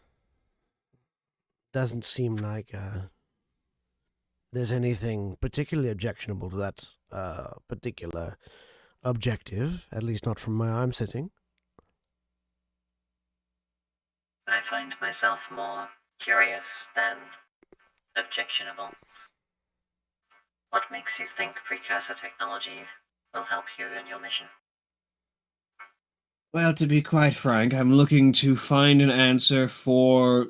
doesn't seem like there's anything particularly objectionable to that particular objective, at least not from where I'm sitting. I find myself more curious than objectionable. What makes you think precursor technology will help you in your mission? Well, to be quite frank, I'm looking to find an answer for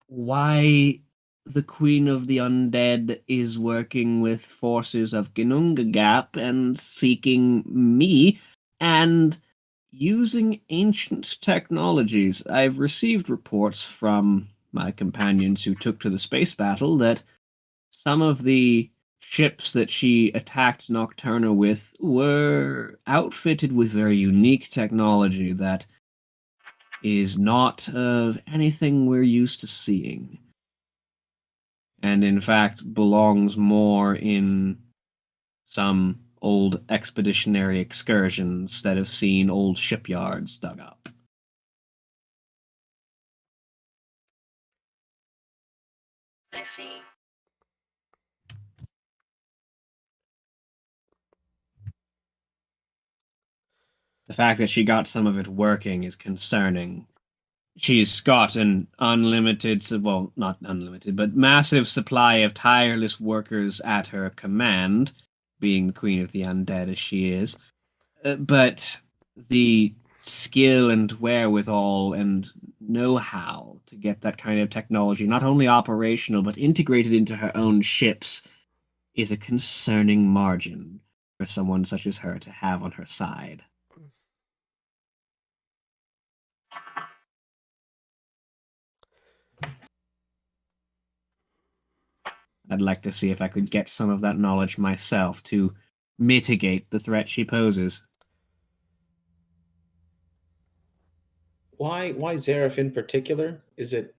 why the Queen of the Undead is working with forces of Ginunga Gap and seeking me and using ancient technologies. I've received reports from my companions who took to the space battle that some of the ships that she attacked Nocturna with were outfitted with very unique technology that is not of anything we're used to seeing. And in fact belongs more in some old expeditionary excursions instead of seeing old shipyards dug up. I see. The fact that she got some of it working is concerning. She's got an unlimited, well, not unlimited, but massive supply of tireless workers at her command, being the Queen of the Undead as she is. But the skill and wherewithal and know-how to get that kind of technology not only operational but integrated into her own ships is a concerning margin for someone such as her to have on her side. I'd like to see if I could get some of that knowledge myself to mitigate the threat she poses. Why Zareth in particular? Is it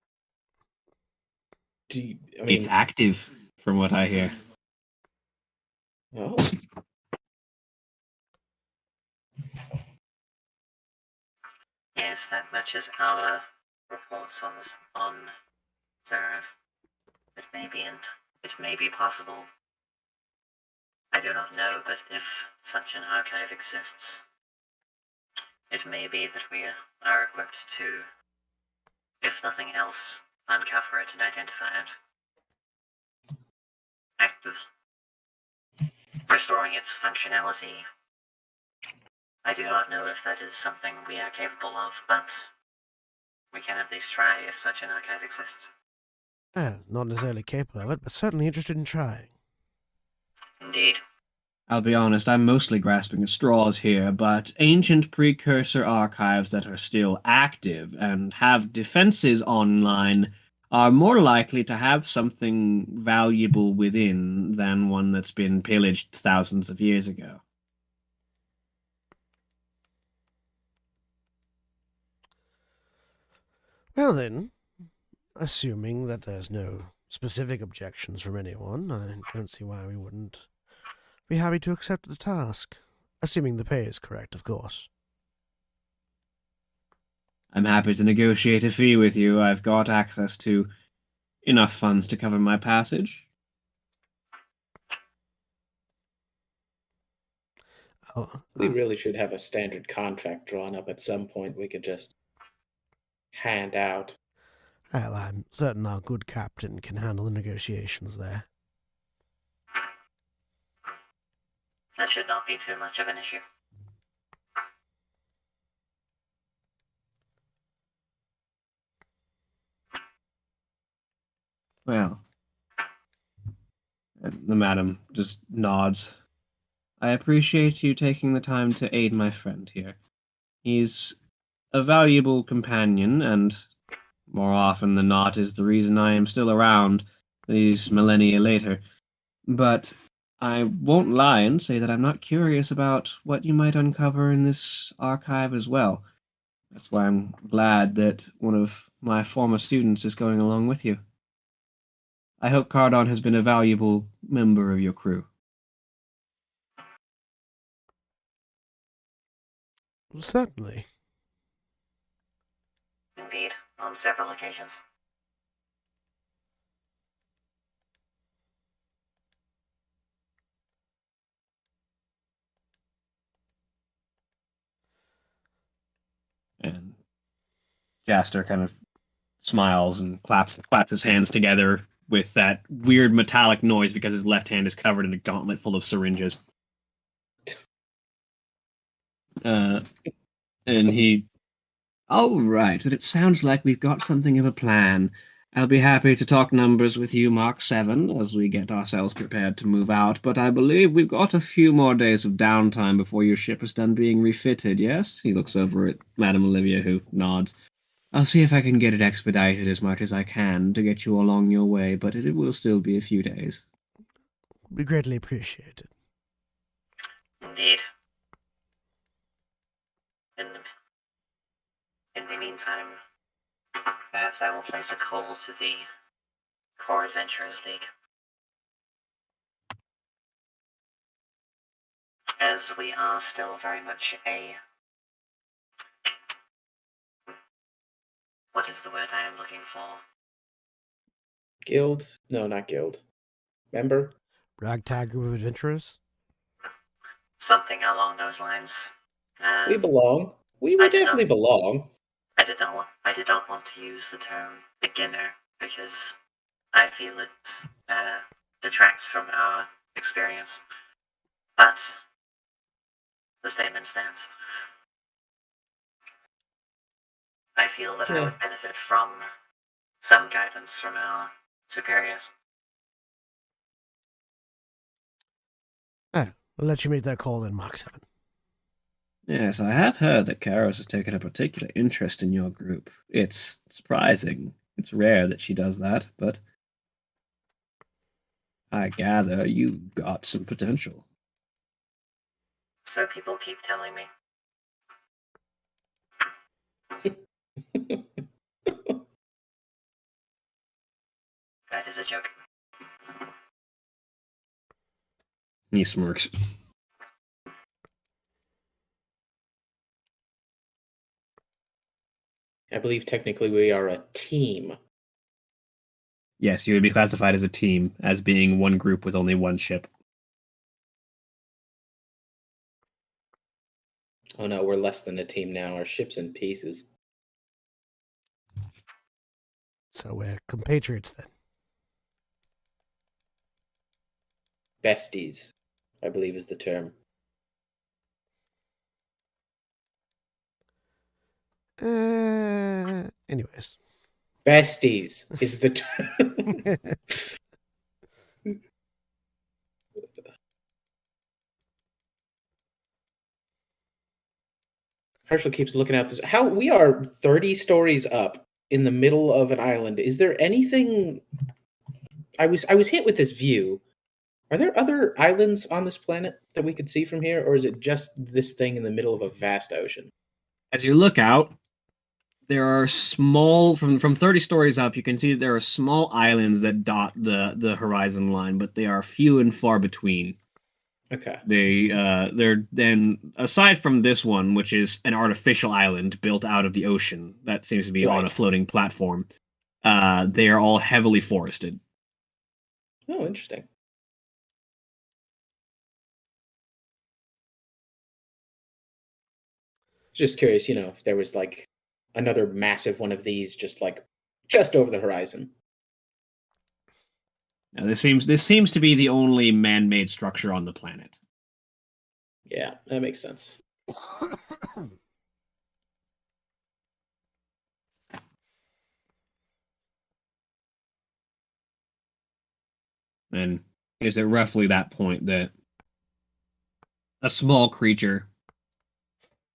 I mean, It's active, from what I hear. oh, Yes, that matches our reports on Zareth. It may be possible. I do not know, but if such an archive exists, it may be that we are equipped to, if nothing else, uncover it and identify it. Active. Restoring its functionality. I do not know if that is something we are capable of, but we can at least try if such an archive exists. Not necessarily capable of it, but certainly interested in trying. Indeed. I'll be honest, I'm mostly grasping at straws here, but ancient precursor archives that are still active and have defenses online are more likely to have something valuable within than one that's been pillaged thousands of years ago. Well then, assuming that there's no specific objections from anyone, I don't see why we wouldn't be happy to accept the task. Assuming the pay is correct, of course. I'm happy to negotiate a fee with you. I've got access to enough funds to cover my passage. Oh, we really should have a standard contract drawn up at some point we could just hand out. well, I'm certain our good captain can handle the negotiations there. That should not be too much of an issue. Well, the madam just nods. I appreciate you taking the time to aid my friend here. He's a valuable companion, and more often than not is the reason I am still around these millennia later. But I won't lie and say that I'm not curious about what you might uncover in this archive as well. That's why I'm glad that one of my former students is going along with you. I hope Cardon has been a valuable member of your crew. Certainly. Indeed, on several occasions. And Jaster kind of smiles and claps his hands together with that weird metallic noise because his left hand is covered in a gauntlet full of syringes. And he, all right, then it sounds like we've got something of a plan. I'll be happy to talk numbers with you, Mark 7, as we get ourselves prepared to move out, but I believe we've got a few more days of downtime before your ship is done being refitted, yes? He looks over at Madame Olivia, who nods. I'll see if I can get it expedited as much as I can to get you along your way, but it will still be a few days. We greatly appreciate it. Indeed. In the meantime, perhaps I will place a call to the Core Adventurers League. As we are still very much what is the word I am looking for? Guild? No, not guild. Member? Ragtag group of adventurers? Something along those lines. We belong. We definitely belong. I did not want to use the term beginner because I feel it detracts from our experience. But the statement stands. I feel that I would benefit from some guidance from our superiors. I'll let you make that call then, Mach 7. Yes, I have heard that Karos has taken a particular interest in your group. It's surprising. It's rare that she does that, but I gather you've got some potential. So people keep telling me. That is a joke. He smirks. I believe technically we are a team. Yes, you would be classified as a team, as being one group with only one ship. Oh no, we're less than a team now. Our ship's in pieces. So we're compatriots then. Besties, I believe is the term. Anyways. Besties is the term. Herschel keeps looking out this. How we are 30 stories up in the middle of an island. Is there anything? I was hit with this view. Are there other islands on this planet that we could see from here, or is it just this thing in the middle of a vast ocean? As you look out, there are small from 30 stories up. You can see that there are small islands that dot the horizon line, but they are few and far between. Okay. They're then aside from this one, which is an artificial island built out of the ocean that seems to be on a floating platform. They are all heavily forested. Oh, interesting. Just curious, if there was like another massive one of these just over the horizon. Now, this seems to be the only man-made structure on the planet. Yeah, that makes sense. And is it roughly that point that a small creature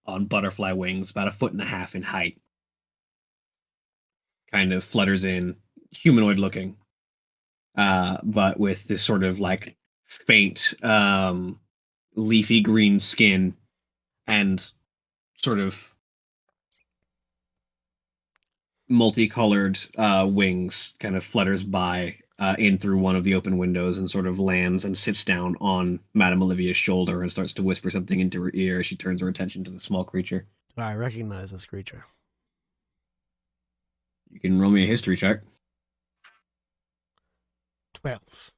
on butterfly wings, about 1.5 feet in height, kind of flutters in, humanoid looking, but with this sort of like faint leafy green skin and sort of multicolored wings, kind of flutters by in through one of the open windows and sort of lands and sits down on Madame Olivia's shoulder and starts to whisper something into her ear as she turns her attention to the small creature. I recognize this creature. You can roll me a history check. 12.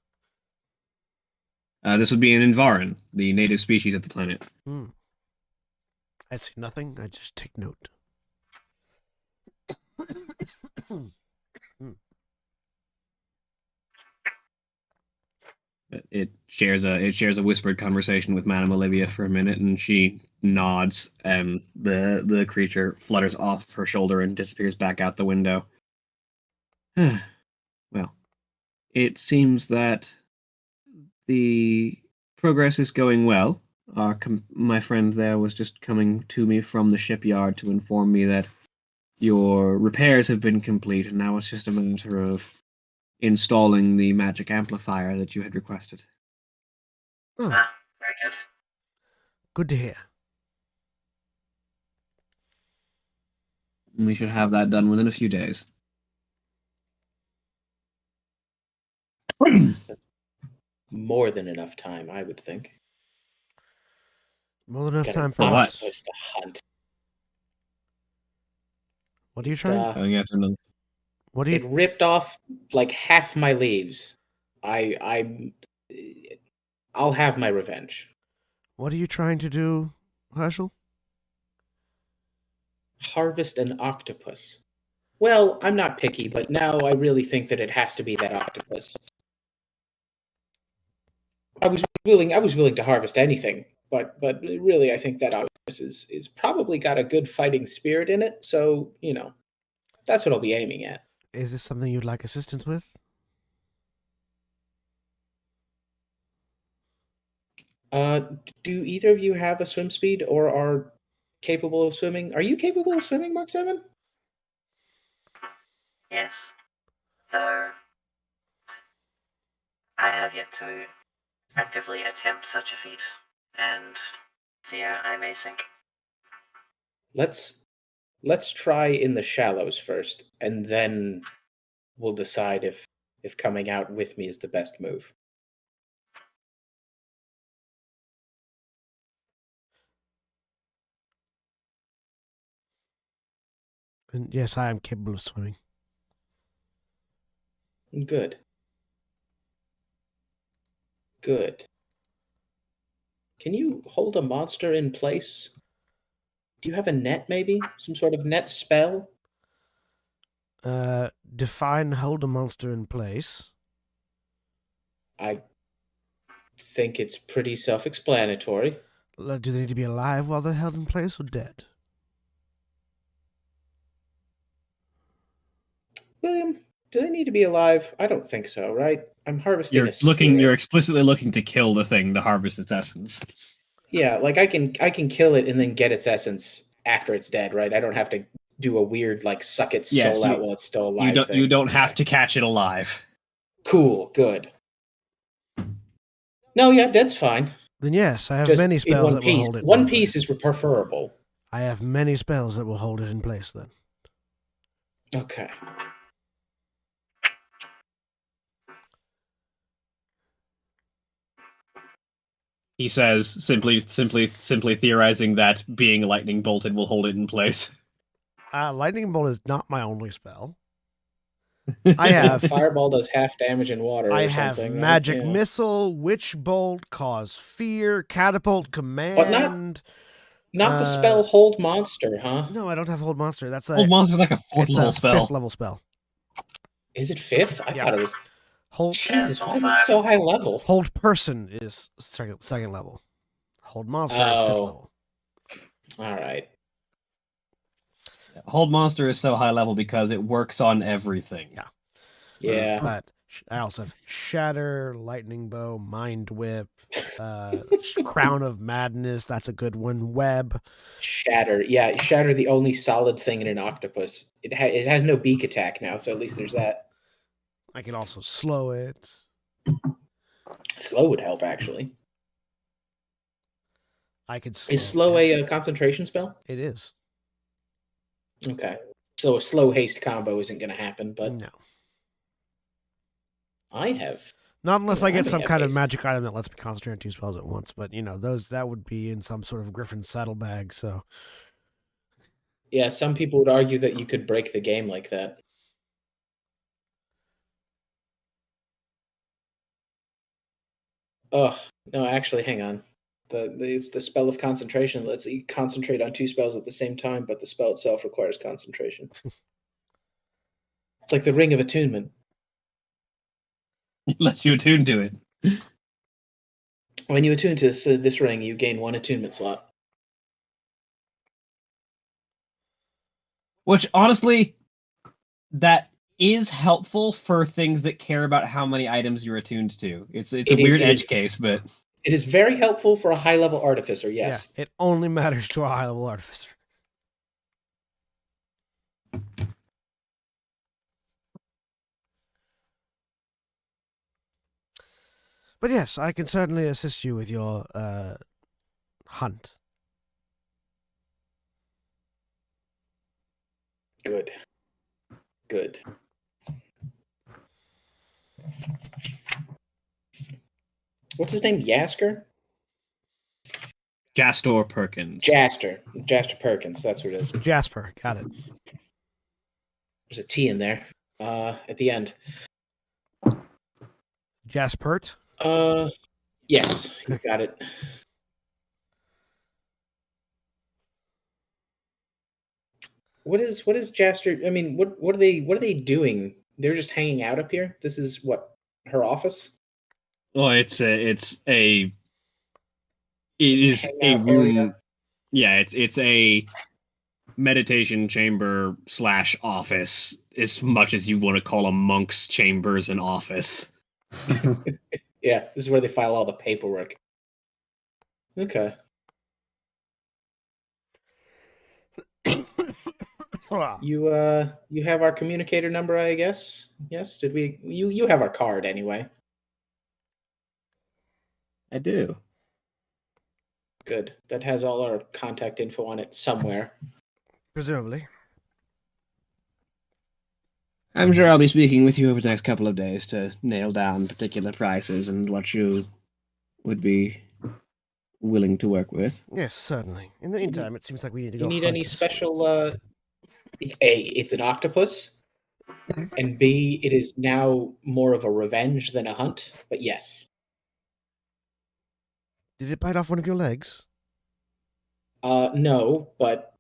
This would be an Invaran, the native species of the planet. I see nothing. I just take note. It shares a whispered conversation with Madame Olivia for a minute, and she nods, and the creature flutters off her shoulder and disappears back out the window. Well, it seems that the progress is going well. My friend there was just coming to me from the shipyard to inform me that your repairs have been complete, and now it's just a matter of installing the magic amplifier that you had requested. Oh, Very good. good to hear. We should have that done within a few days. More than enough time, I would think. More than enough Got time an for what? octopus to hunt. What are you trying? Going after another. What do you? It ripped off like half my leaves. I'll have my revenge. What are you trying to do, Herschel? Harvest an octopus. Well, I'm not picky, but now I really think that it has to be that octopus. I was willing to harvest anything, but really I think that octopus is probably got a good fighting spirit in it, so, that's what I'll be aiming at. Is this something you'd like assistance with? Do either of you have a swim speed or are capable of swimming? Are you capable of swimming, Mark 7? Yes. Though I have yet to actively attempt such a feat, and fear I may sink. Let's try in the shallows first, and then we'll decide if coming out with me is the best move. And yes, I am capable of swimming. Good. Good. Can you hold a monster in place? Do you have a net, maybe? Some sort of net spell? Define hold a monster in place. I think it's pretty self-explanatory. Do they need to be alive while they're held in place or dead? William, do they need to be alive? I don't think so, right? I'm harvesting You're a spirit. You're explicitly looking to kill the thing to harvest its essence. Yeah, like I can kill it and then get its essence after it's dead, right? I don't have to do a weird like suck its soul out while it's still alive. You don't have to catch it alive. Cool, good. No, yeah, that's fine. Then yes, I have Just many in spells one that will piece. hold it. One piece is preferable. I have many spells that will hold it in place then. Okay. He says, simply theorizing that being lightning bolted will hold it in place. Lightning bolt is not my only spell. I have Fireball does half damage in water. I or have something, magic right? Yeah. missile, witch bolt, cause fear, catapult, command. Not the spell hold monster, huh? No, I don't have hold monster. That's a Hold monster's like a fourth it's level a spell. 5th level spell. Is it 5th? I Yeah. thought it was. Hold Jesus, why is it so high level? hold person is second level. Hold monster is 5th level. All right. Hold monster is so high level because it works on everything. Yeah. Yeah. But I also have Shatter, Lightning Bow, Mind Whip, Crown of Madness. That's a good one. Web. Shatter. Yeah, shatter, the only solid thing in an octopus. It has no beak attack now, so at least there's that. I can also slow it. Slow would help, actually. I could slow. Is slow a concentration spell? It is. Okay. So a slow haste combo isn't going to happen, but No. I have. Not unless I get may some have kind of haste. magic item that lets me concentrate on 2 spells at once. But that would be in some sort of Griffin's saddlebag. So Yeah, some people would argue that you could break the game like that. Oh, no, actually, hang on. It's the spell of concentration. Lets you concentrate on 2 spells at the same time, but the spell itself requires concentration. It's like the Ring of Attunement. It lets you attune to it. When you attune to this ring, you gain 1 attunement slot. Which honestly, that is helpful for things that care about how many items you're attuned to. It's a weird edge case, but it is very helpful for a high-level artificer, yes. yeah, it only matters to a high-level artificer. But yes, I can certainly assist you with your hunt. Good. What's his name? Yasker? Jastor Perkins. Jaster Perkins, that's what it is. Jasper, got it. There's a T in there at the end. Jaspert? Yes, you got it. What is Jaster? I mean, what are they doing? They're just hanging out up here. This is what, her office? Well, it is a room. Area? Yeah, it's a meditation chamber / office, as much as you want to call a monk's chambers an office. Yeah, this is where they file all the paperwork. Okay. You have our communicator number, I guess? Yes? Did we you have our card anyway. I do. Good. That has all our contact info on it somewhere. Presumably. I'm sure I'll be speaking with you over the next couple of days to nail down particular prices and what you would be willing to work with. Yes, certainly. In the meantime, it seems like we need to go. You need hunt any this- special A, it's an octopus, and B, it is now more of a revenge than a hunt, but yes. Did it bite off one of your legs? No, but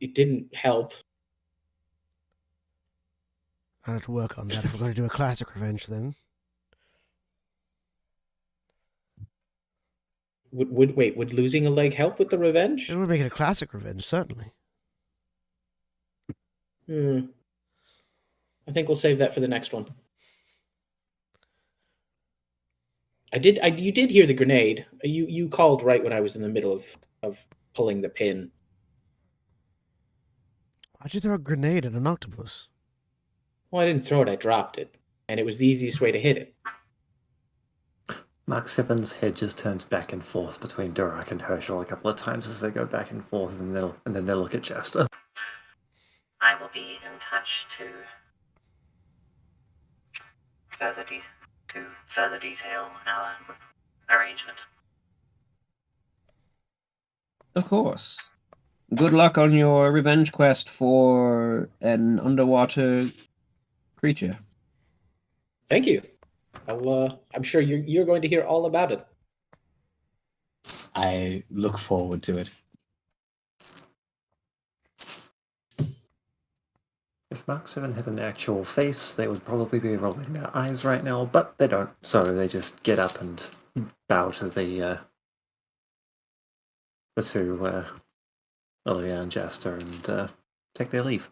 it didn't help. I'll have to work on that if we're going to do a classic revenge then. Would losing a leg help with the revenge? It would make it a classic revenge, certainly. I think we'll save that for the next one. You did hear the grenade. You called right when I was in the middle of pulling the pin. Why'd you throw a grenade at an octopus? Well, I didn't throw it, I dropped it. And it was the easiest way to hit it. Mark 7's head just turns back and forth between Durak and Herschel a couple of times as they go back and forth, and then they'll look at Jester. I will be in touch to further detail our arrangement. Of course. Good luck on your revenge quest for an underwater creature. Thank you. I'm sure you're going to hear all about it. I look forward to it. If Mark 7 had an actual face, they would probably be rolling their eyes right now, but they don't, so they just get up and bow to the two Olivia and Jester and take their leave.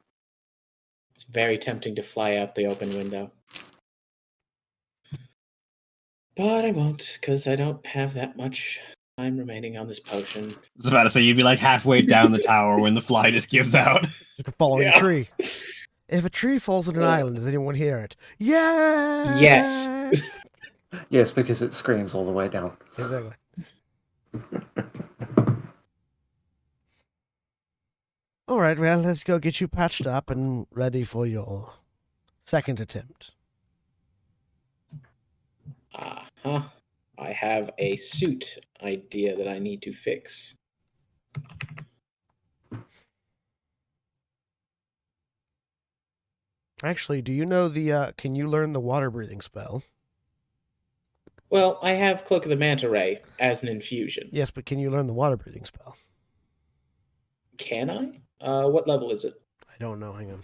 It's very tempting to fly out the open window. But I won't, because I don't have that much time remaining on this potion. I was about to say, you'd be like halfway down the tower when the fly just gives out. Just a falling Yeah. tree. If a tree falls on an island, does anyone hear it? Yeah. Yes. Yes, because it screams all the way down. Exactly. All right, well, let's go get you patched up and ready for your second attempt. Uh-huh. I have a suit idea that I need to fix. Actually, do you know the, can you learn the water breathing spell? Well, I have Cloak of the Manta Ray as an infusion. Yes, but can you learn the water breathing spell? Can I? What level is it? I don't know, hang on.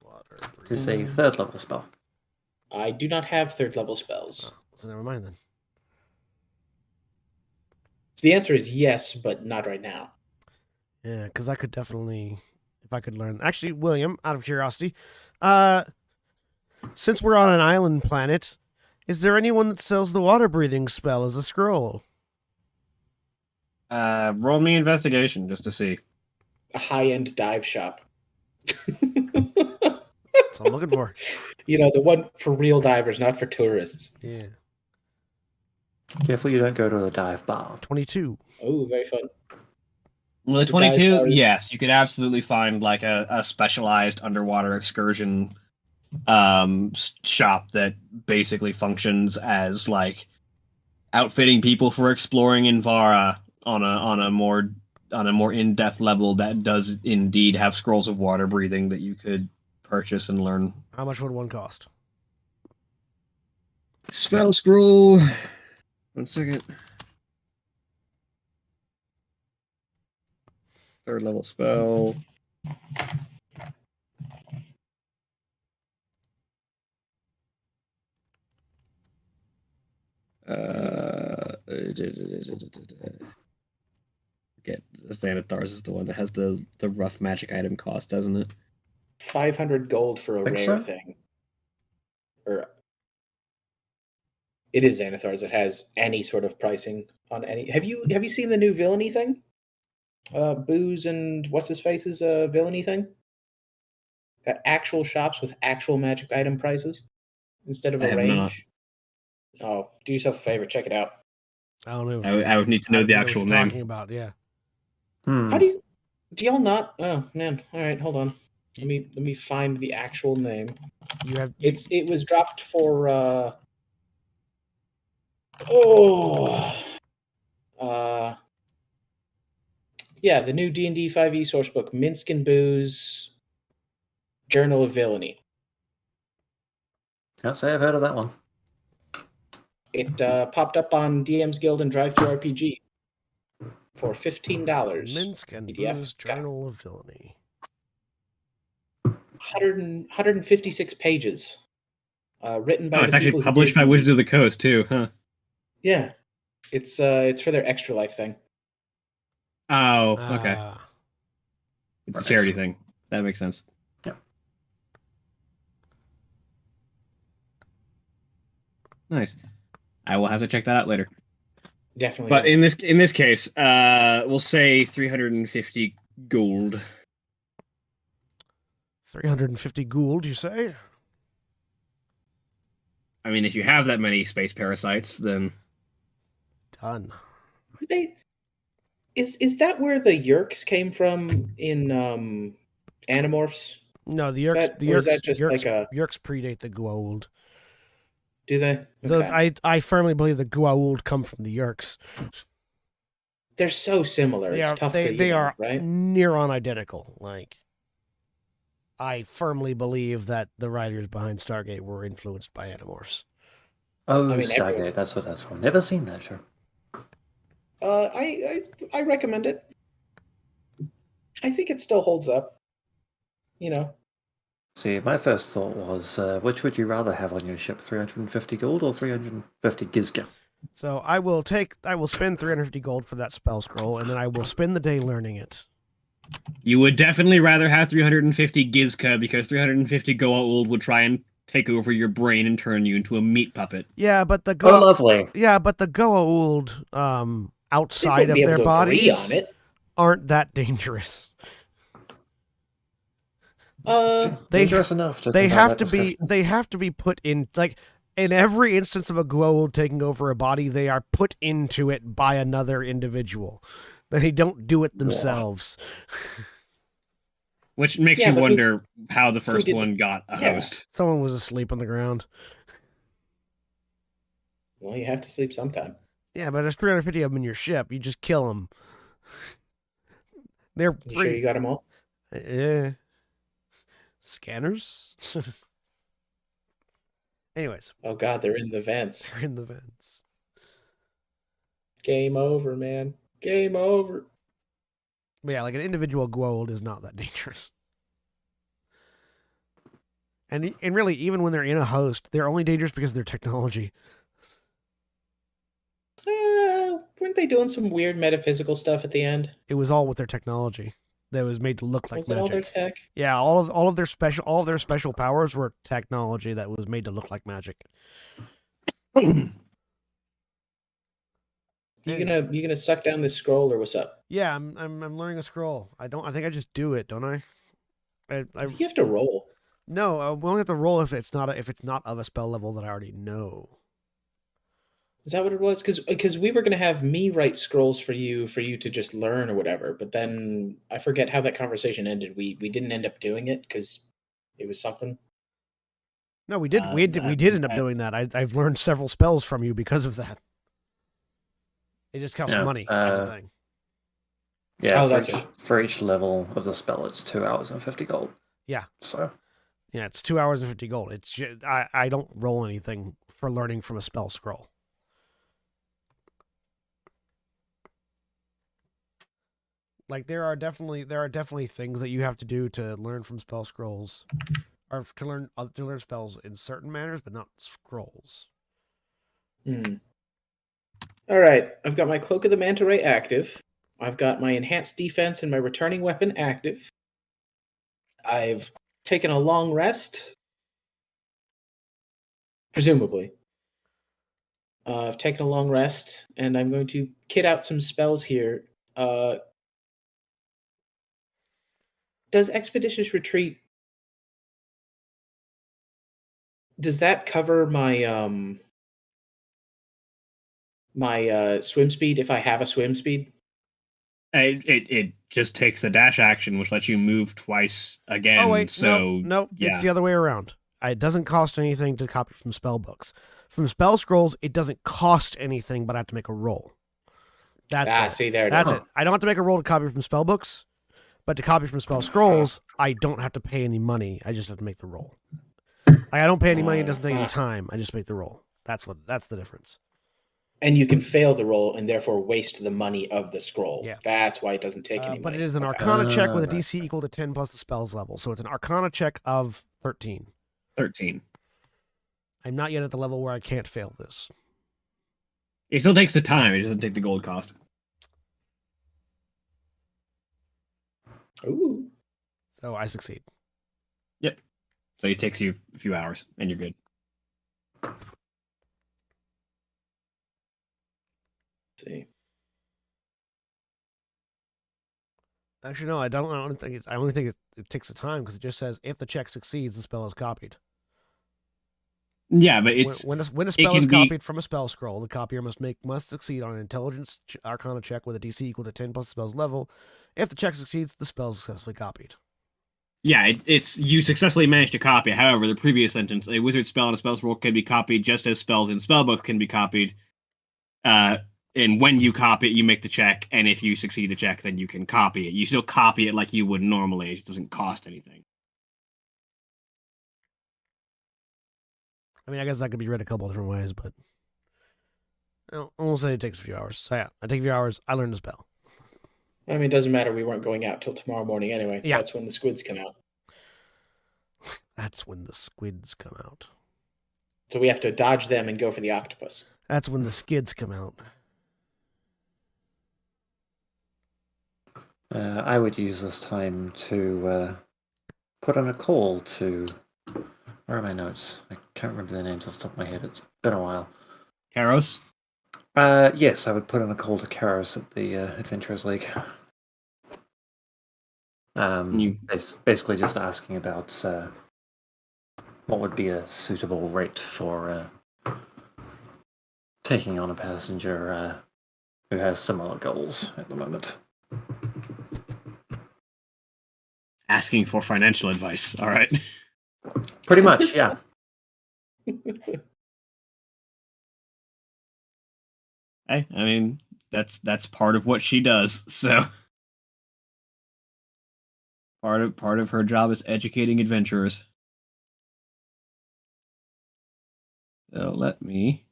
Water It's a breathing. 3rd level spell. I do not have 3rd level spells. Oh, so never mind then. So the answer is yes, but not right now. Yeah, because I could definitely, if I could learn. Actually, William, out of curiosity, since we're on an island planet, is there anyone that sells the water breathing spell as a scroll? Roll me investigation just to see. A high-end dive shop. That's all I'm looking for. You know, the one for real divers, not for tourists. Yeah. Careful you don't go to a dive bar. 22. Oh, very fun. Well, the The dive 22, bars. yes, you could absolutely find like a specialized underwater excursion shop that basically functions as like outfitting people for exploring Invara on a more in-depth level that does indeed have scrolls of water breathing that you could purchase and learn. How much would one cost? Spell scroll. 1 second. 3rd level spell. Get Xanathar's is the one that has the rough magic item cost, doesn't it? 500 gold for a Think rare so? thing. Or it is Xanathar's. It has any sort of pricing on any. Have you seen the new villainy thing? Booze and what's his face's villainy thing? Got actual shops with actual magic item prices instead of I a have range. Oh, do yourself a favor, check it out. I don't know. I would need to know the actual what you're name. talking about, yeah. How do y'all not? Oh man! All right, hold on. Let me find the actual name. You have It was dropped for yeah, the new D&D 5e sourcebook, Minsk and Booze, Journal of Villainy. Can't say I've heard of that one. It popped up on DM's Guild and Drive-Thru RPG for $15. Minsk and PDF. Booze Journal of Villainy. 156 pages. Written by Oh, it's the actually people who published did- by Wizards of the Coast too, huh? Yeah, it's for their Extra Life thing. Oh, okay. It's a Right. charity thing. That makes sense. Yeah. Nice. I will have to check that out later. Definitely. But in this case, we'll say 350 gold. 350 gould, you say? I mean, if you have that many space parasites, then Done. Are they? Is that where the Yerks came from in Animorphs? No, the Is Yerks, that- or is that just like a- Yerks predate the Goa'uld. Do they? Okay. I firmly believe the Goa'uld come from the Yerks. They're so similar. They It's are tough they, to they you know, are right. near on identical. Like, I firmly believe that the writers behind Stargate were influenced by Animorphs. Oh, I mean, Stargate, everyone- that's what that's from. Never seen that show. I recommend it. I think it still holds up. You know, See, my first thought was, which would you rather have on your ship, 350 gold or 350 gizga? So I will spend 350 gold for that spell scroll, and then I will spend the day learning it. You would definitely rather have 350 Gizka because 350 Goa'uld would try and take over your brain and turn you into a meat puppet. Yeah, but the Oh, lovely. Goa'uld, They outside wouldn't of be able their to agree bodies on it. aren't that dangerous. They Dangerous enough to they compare have that to be description. they have to be put in, like, in every instance of a Goa'uld taking over a body, they are put into it by another individual. They don't do it themselves. Which makes Yeah, you but wonder how the first did the- one got a Yeah. host. Someone was asleep on the ground. Well, you have to sleep sometime. Yeah, but there's 350 of them in your ship. You just kill them. They're You sure you got them all? Scanners. Anyways, Oh God, they're in the vents. they're in the vents. Game over, man. Game over. But yeah, like an individual Goa'uld is not that dangerous. And really, even when they're in a host, they're only dangerous because of their technology. Weren't they doing some weird metaphysical stuff at the end? It was all with their technology that was made to look like Was it all their magic. tech? Yeah, all of their special powers were technology that was made to look like magic. You gonna suck down this scroll or what's up? Yeah, I'm learning a scroll. I think I just do it, don't I? You have to roll. No, we only have to roll if it's not of a spell level that I already know. Is that what it was? Because we were gonna have me write scrolls for you to just learn or whatever. But then I forget how that conversation ended. We didn't end up doing it because it was something. No, we did. We did end up doing that. I've learned several spells from you because of that. It just costs money. That's the thing. Yeah, that's for each level of the spell, it's 2 hours and 50 gold. Yeah. So. Yeah, it's 2 hours and 50 gold. It's just, I don't roll anything for learning from a spell scroll. Like there are definitely things that you have to do to learn from spell scrolls, or to learn spells in certain manners, but not scrolls. All right, I've got my Cloak of the Manta Ray active. I've got my enhanced defense and my returning weapon active. I've taken a long rest, presumably. I've taken a long rest, and I'm going to kit out some spells here. Does Expeditious Retreat, does that cover my my swim speed if I have a swim speed? It just takes the dash action, which lets you move twice again. Oh wait, so no, yeah. It's the other way around. It doesn't cost anything to copy from spell books. From spell scrolls, it doesn't cost anything, but I have to make a roll. That's it. See, there That's it. I don't have to make a roll to copy from spell books, but to copy from spell scrolls, I don't have to pay any money. I just have to make the roll. I don't pay any money. It doesn't take any time. I just make the roll. That's the difference. And you can fail the roll and therefore waste the money of the scroll. Yeah. That's why it doesn't take any money. But it is an Arcana check with a DC equal to 10 plus the spell's level. So it's an Arcana check of 13. 13. I'm not yet at the level where I can't fail this. It still takes the time. It doesn't take the gold cost. Ooh. So I succeed. Yep. So it takes you a few hours, and you're good. Let's see. Actually, no, I don't think I only think it takes the time because it just says if the check succeeds, the spell is copied. Yeah, but it's when a spell is copied from a spell scroll, the copier must succeed on an intelligence Arcana check with a DC equal to 10 plus the spell's level. If the check succeeds, the spell is successfully copied. Yeah, it's you successfully managed to copy. However, the previous sentence, a wizard spell and a spell scroll can be copied just as spells in spellbook can be copied. And when you copy it, you make the check, and if you succeed the check, then you can copy it. You still copy it like you would normally. It doesn't cost anything. I mean, I guess that could be read a couple of different ways, but I won't say it takes a few hours. So yeah, I take a few hours. I learn the spell. I mean, it doesn't matter. We weren't going out till tomorrow morning anyway. Yeah. That's when the squids come out. That's when the squids come out. So we have to dodge them and go for the octopus. That's when the skids come out. I would use this time to put in a call to... Where are my notes? I can't remember the names off the top of my head. It's been a while. Karos? Yes, I would put in a call to Karos at the Adventurers League. Basically just asking about what would be a suitable rate for taking on a passenger who has similar goals at the moment. Asking for financial advice. All right. Pretty much, yeah. Hey, I mean, that's part of what she does. So part of her job is educating adventurers. So let me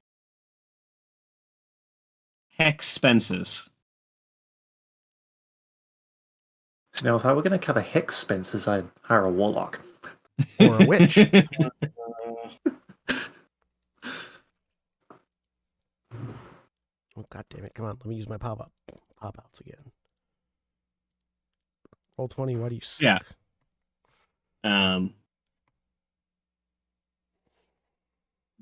expenses. So now, if I were going to cover hex expenses, I'd hire a warlock. Or a witch. Oh, god damn it. Come on, let me use my pop-outs again. Roll 20, why do you suck?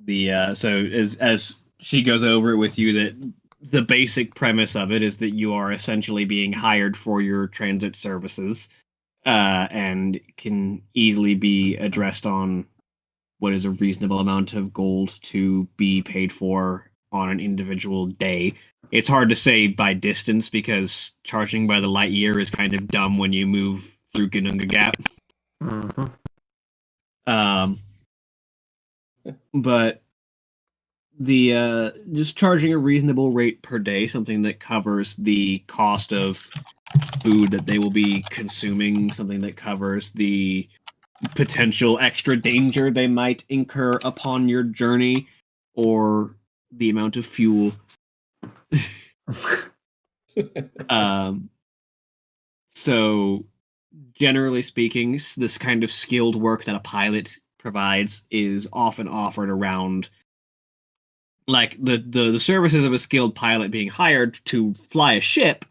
Yeah. So as she goes over it with you, that the basic premise of it is that you are essentially being hired for your transit services, and can easily be addressed on what is a reasonable amount of gold to be paid for on an individual day. It's hard to say by distance because charging by the light year is kind of dumb when you move through Gununga Gap. Mm-hmm. But the just charging a reasonable rate per day, something that covers the cost of food that they will be consuming, something that covers the potential extra danger they might incur upon your journey, or the amount of fuel. So generally speaking, this kind of skilled work that a pilot provides is often offered around, like the services of a skilled pilot being hired to fly a ship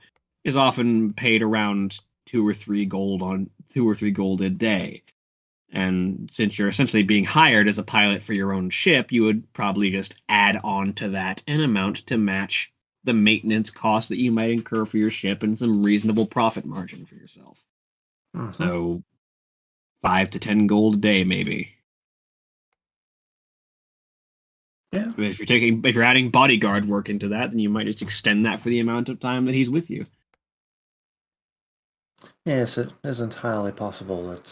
is often paid around 2 or 3 gold a day. And since you're essentially being hired as a pilot for your own ship, you would probably just add on to that an amount to match the maintenance costs that you might incur for your ship and some reasonable profit margin for yourself. Mm-hmm. So 5 to 10 gold a day, maybe. Yeah. If you're adding bodyguard work into that, then you might just extend that for the amount of time that he's with you. Yes, it is entirely possible that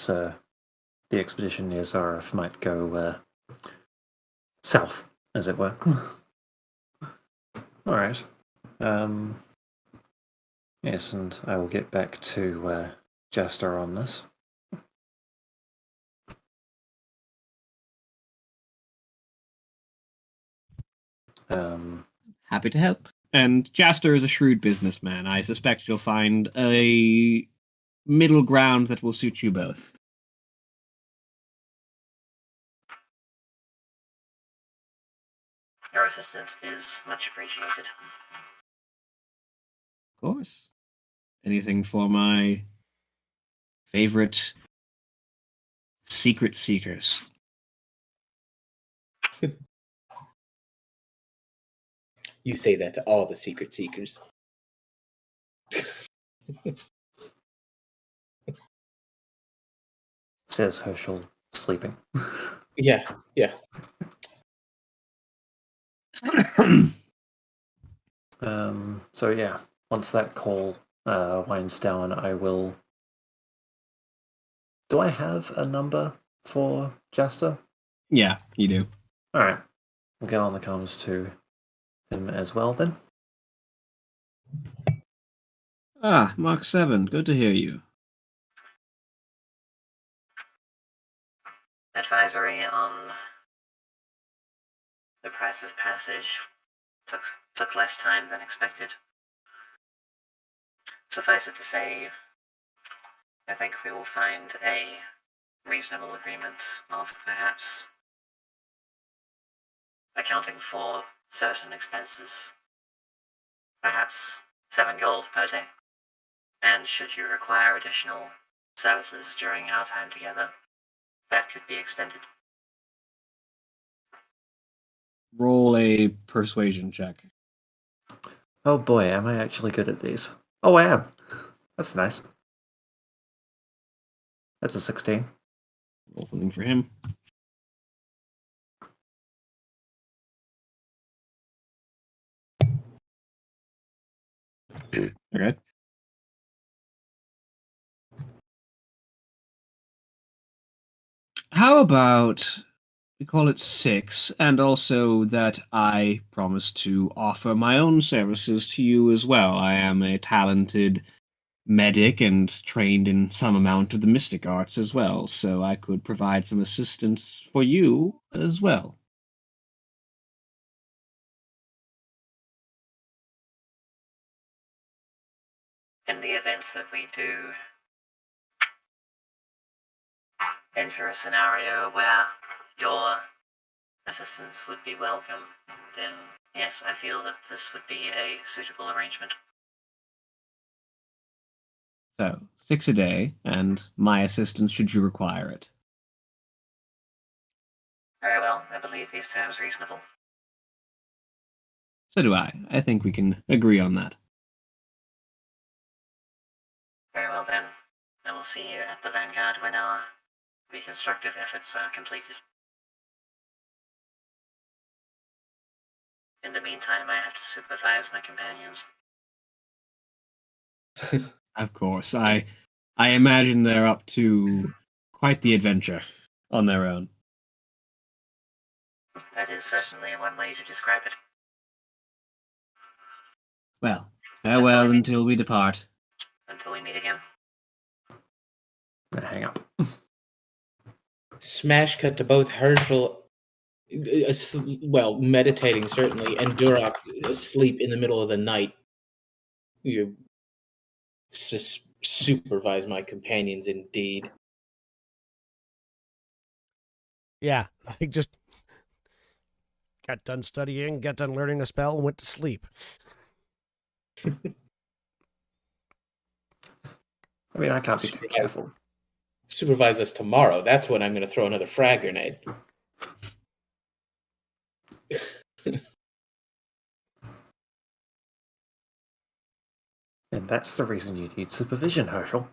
the expedition near Zareth might go south, as it were. All right. Yes, and I will get back to Jester on this. Happy to help. And Jaster is a shrewd businessman. I suspect you'll find a middle ground that will suit you both. Your assistance is much appreciated. Of course. Anything for my favorite secret seekers. You say that to all the secret seekers. Says Herschel, sleeping. Yeah, yeah. So yeah, once that call winds down, I will... Do I have a number for Jester? Yeah, you do. Alright. We'll get on the comms to him as well then. Ah, Mark 7. Good to hear you. Advisory on the price of passage took less time than expected. Suffice it to say, I think we will find a reasonable agreement of perhaps accounting for certain expenses. Perhaps 7 gold per day. And should you require additional services during our time together, that could be extended. Roll a persuasion check. Oh boy, am I actually good at these? Oh, I am. That's nice. That's a 16. Roll something for him. Okay. How about we call it 6, and also that I promise to offer my own services to you as well. I am a talented medic and trained in some amount of the mystic arts as well, so I could provide some assistance for you as well. In the event that we do enter a scenario where your assistance would be welcome, then yes, I feel that this would be a suitable arrangement. So, 6 a day, and my assistance should you require it. Very well, I believe these terms reasonable. So do I. I think we can agree on that. Very well then, I will see you at the Vanguard when our reconstructive efforts are completed. In the meantime, I have to supervise my companions. Of course, I imagine they're up to quite the adventure on their own. That is certainly one way to describe it. Well, farewell until we depart. Until we meet again. Hang up. Smash cut to both Herschel, well, meditating certainly, and Duroc asleep in the middle of the night. You supervise my companions, indeed. Yeah, I just got done studying, got done learning a spell, and went to sleep. I mean, I can't be too careful. Supervise us tomorrow. That's when I'm going to throw another frag grenade. And that's the reason you need supervision, Herschel.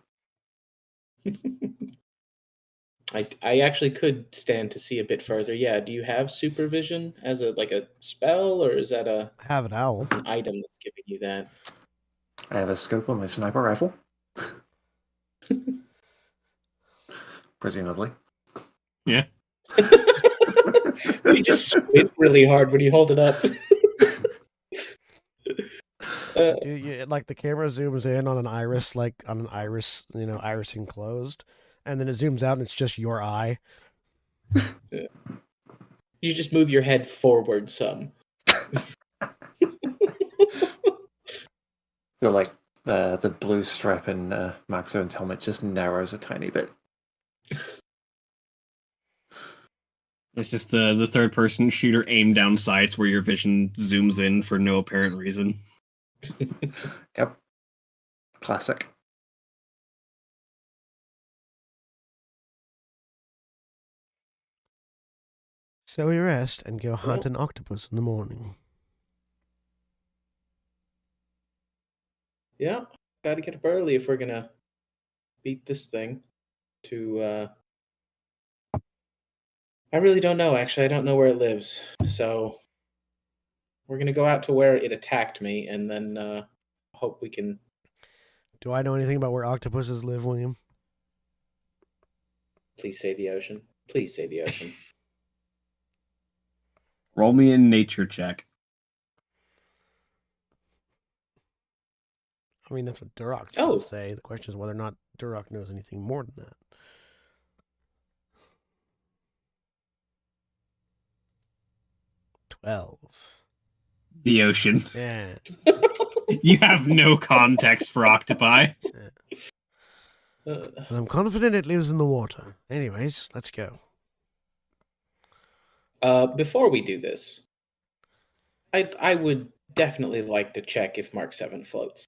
I actually could stand to see a bit further. Yeah, do you have supervision as a spell, or is that I have an owl. an item that's giving you that? I have a scope on my sniper rifle. Presumably. Yeah. You just squint really hard when you hold it up. Like the camera zooms in on an iris, irising closed, and then it zooms out and it's just your eye. You just move your head forward some. So, like, the blue stripe in Mark 7's helmet just narrows a tiny bit. It's just the third person shooter aim down sights where your vision zooms in for no apparent reason. Yep. Classic. So we rest and go hunt an octopus in the morning. Yeah, got to get up early if we're gonna beat this thing. I really don't know. Actually, I don't know where it lives. So we're gonna go out to where it attacked me, and then hope we can. Do I know anything about where octopuses live, William? Please say the ocean. Please say the ocean. Roll me a nature check. I mean, that's what Duroc Oh. would say. The question is whether or not Duroc knows anything more than that. The ocean. Yeah. You have no context for octopi. And I'm confident it lives in the water. Anyways, let's go. Before we do this, I would definitely like to check if Mark 7 floats.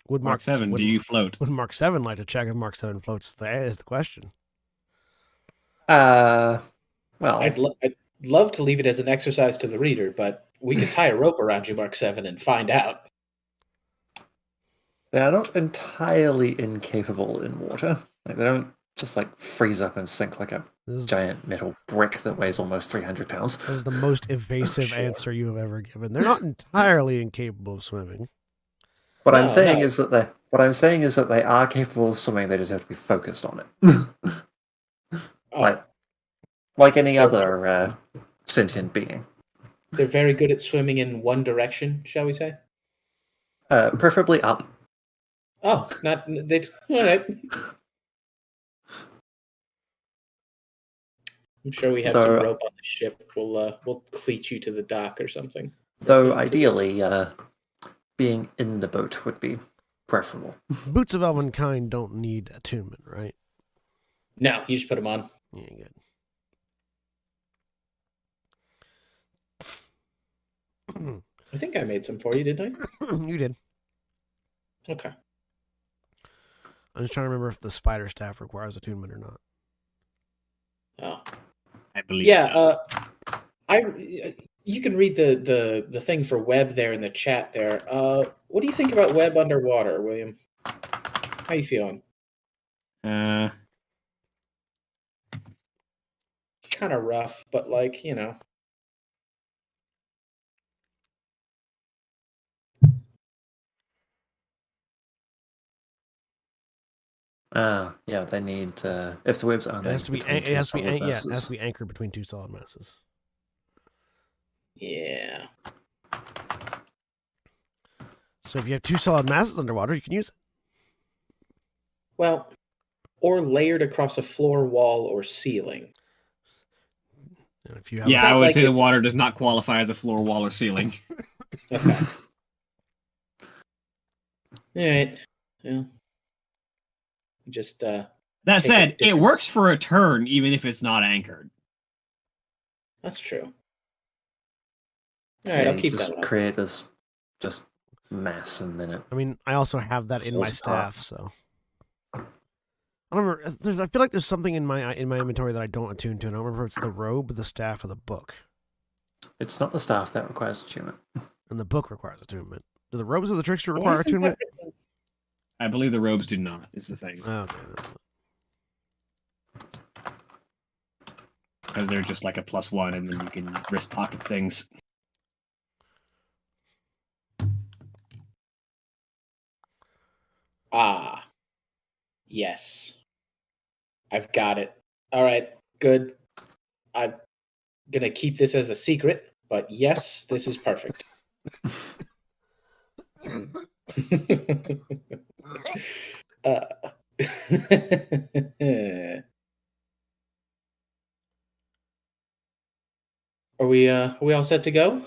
Would Mark 7, do you float? Would Mark 7 like to check if Mark 7 floats? Is the question. Well, I'd love to leave it as an exercise to the reader, but we could tie a rope around you, Mark 7, and find out. they are not entirely incapable in water. Like, they don't just like freeze up and sink like a giant metal brick that weighs almost 300 pounds. This is the most evasive Sure. answer you have ever given. They're not entirely incapable of swimming. What I'm saying is that they are capable of swimming. They just have to be focused on it. Like any other sentient being. They're very good at swimming in one direction, shall we say? Preferably up. Oh, not they. All right. I'm sure we have some rope on the ship. We'll cleat you to the dock or something. Though ideally, being in the boat would be preferable. Boots of Elvenkind don't need attunement, right? No, you just put them on. Yeah, good. I think I made some for you, didn't I? You did. Okay. I'm just trying to remember if the spider staff requires attunement or not. Oh, I believe. Yeah. You can read the thing for web there in the chat there. What do you think about web underwater, William? How you feeling? It's kind of rough, but like, you know. Yeah, they need if the webs are It has to be. It has to be anchored between two solid masses. Yeah. So if you have two solid masses underwater, you can use it. Well, or layered across a floor, wall, or ceiling. And if you have I would say the water does not qualify as a floor, wall, or ceiling. Okay. All right. Yeah. Just that said, it works for a turn even if it's not anchored. That's true. All right, I'll keep just that. Create this just mass, and then it. I mean, I also have that in my staff, so I don't remember. I feel like there's something in my inventory that I don't attune to. And I don't remember if it's the robe, the staff, or the book. It's not the staff that requires attunement. And the book requires attunement. Do the robes of the trickster require attunement? I believe the robes do not, is the thing. Okay. Because they're just like a +1, and then you can wrist pocket things. Ah. Yes. I've got it. All right, good. I'm going to keep this as a secret, but yes, this is perfect. Are we all set to go?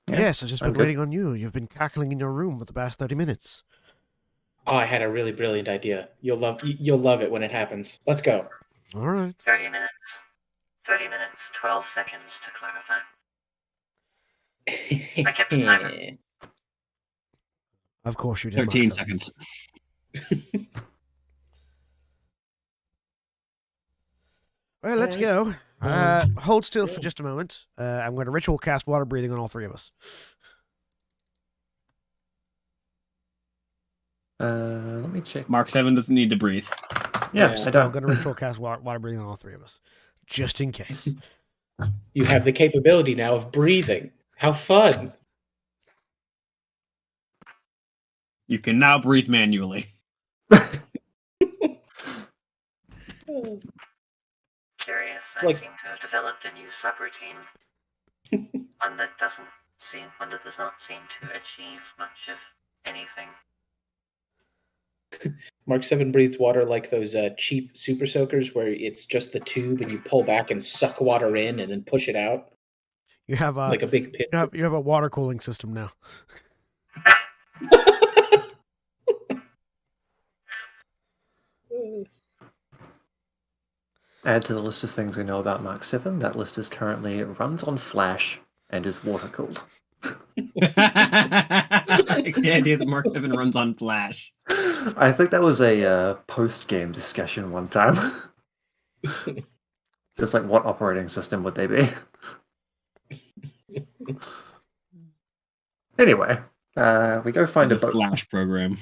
Yeah, yes, I've just been waiting on you. You've been cackling in your room for the past 30 minutes. Oh, I had a really brilliant idea. You'll love it when it happens. Let's go. All right. 30 minutes. 30 minutes, 12 seconds to clarify. I kept the timer. Of course you did. 13 seconds. Well, let's go. Hold still for just a moment. I'm going to ritual cast water breathing on all three of us. Let me check. Mark 7 doesn't need to breathe. Yeah, I don't. I'm going to ritual cast water breathing on all three of us, just in case. You have the capability now of breathing. How fun! You can now breathe manually. Curious, I seem to have developed a new subroutine. One that does not seem to achieve much of anything. Mark 7 breathes water like those cheap super soakers where it's just the tube and you pull back and suck water in and then push it out. You have like a big pit. You have a water cooling system now. Add to the list of things we know about Mark 7. That list is currently runs on Flash and is water cooled. like the idea that Mark 7 runs on Flash. I think that was a post-game discussion one time. Just like, what operating system would they be? Anyway, we go find a boat. Flash program.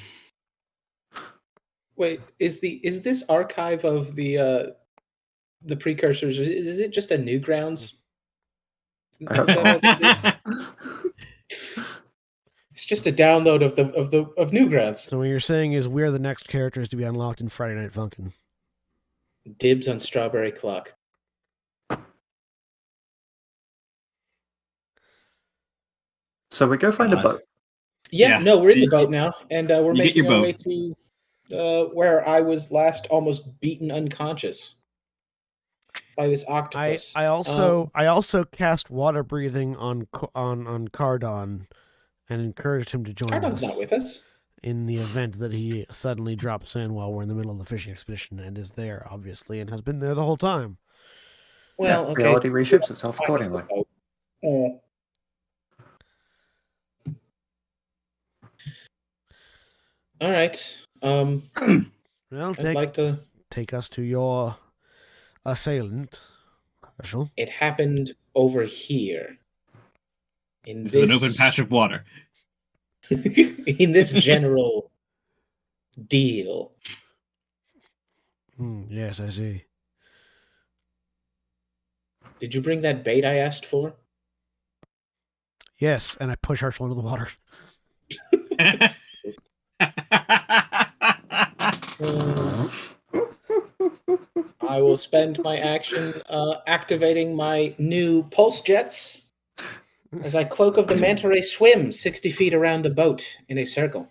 Wait, is this archive of the precursors? Is it just a Newgrounds? Is that what it is? It's just a download of Newgrounds. So what you're saying is we're the next characters to be unlocked in Friday Night Funkin'. Dibs on Strawberry Clock. So we go find a boat. Yeah, Yeah. no, we're in the boat now, and we're You get making your our boat. way to where I was last almost beaten unconscious by this octopus. I also cast water breathing on Cardon and encouraged him to join Cardon's us not with us. in the event that he suddenly drops in while we're in the middle of the fishing expedition and is there, obviously, and has been there the whole time. Well, Yeah, okay. reality reshapes itself accordingly. Oh. All right. Well, I'd like to. take us to your assailant, Herschel. It happened over here. In This is an open patch of water. in this general deal. Yes, I see. Did you bring that bait I asked for? Yes, and I push Herschel into the water. I will spend my action activating my new pulse jets as I Cloak of the Manta Ray swim 60 feet around the boat in a circle.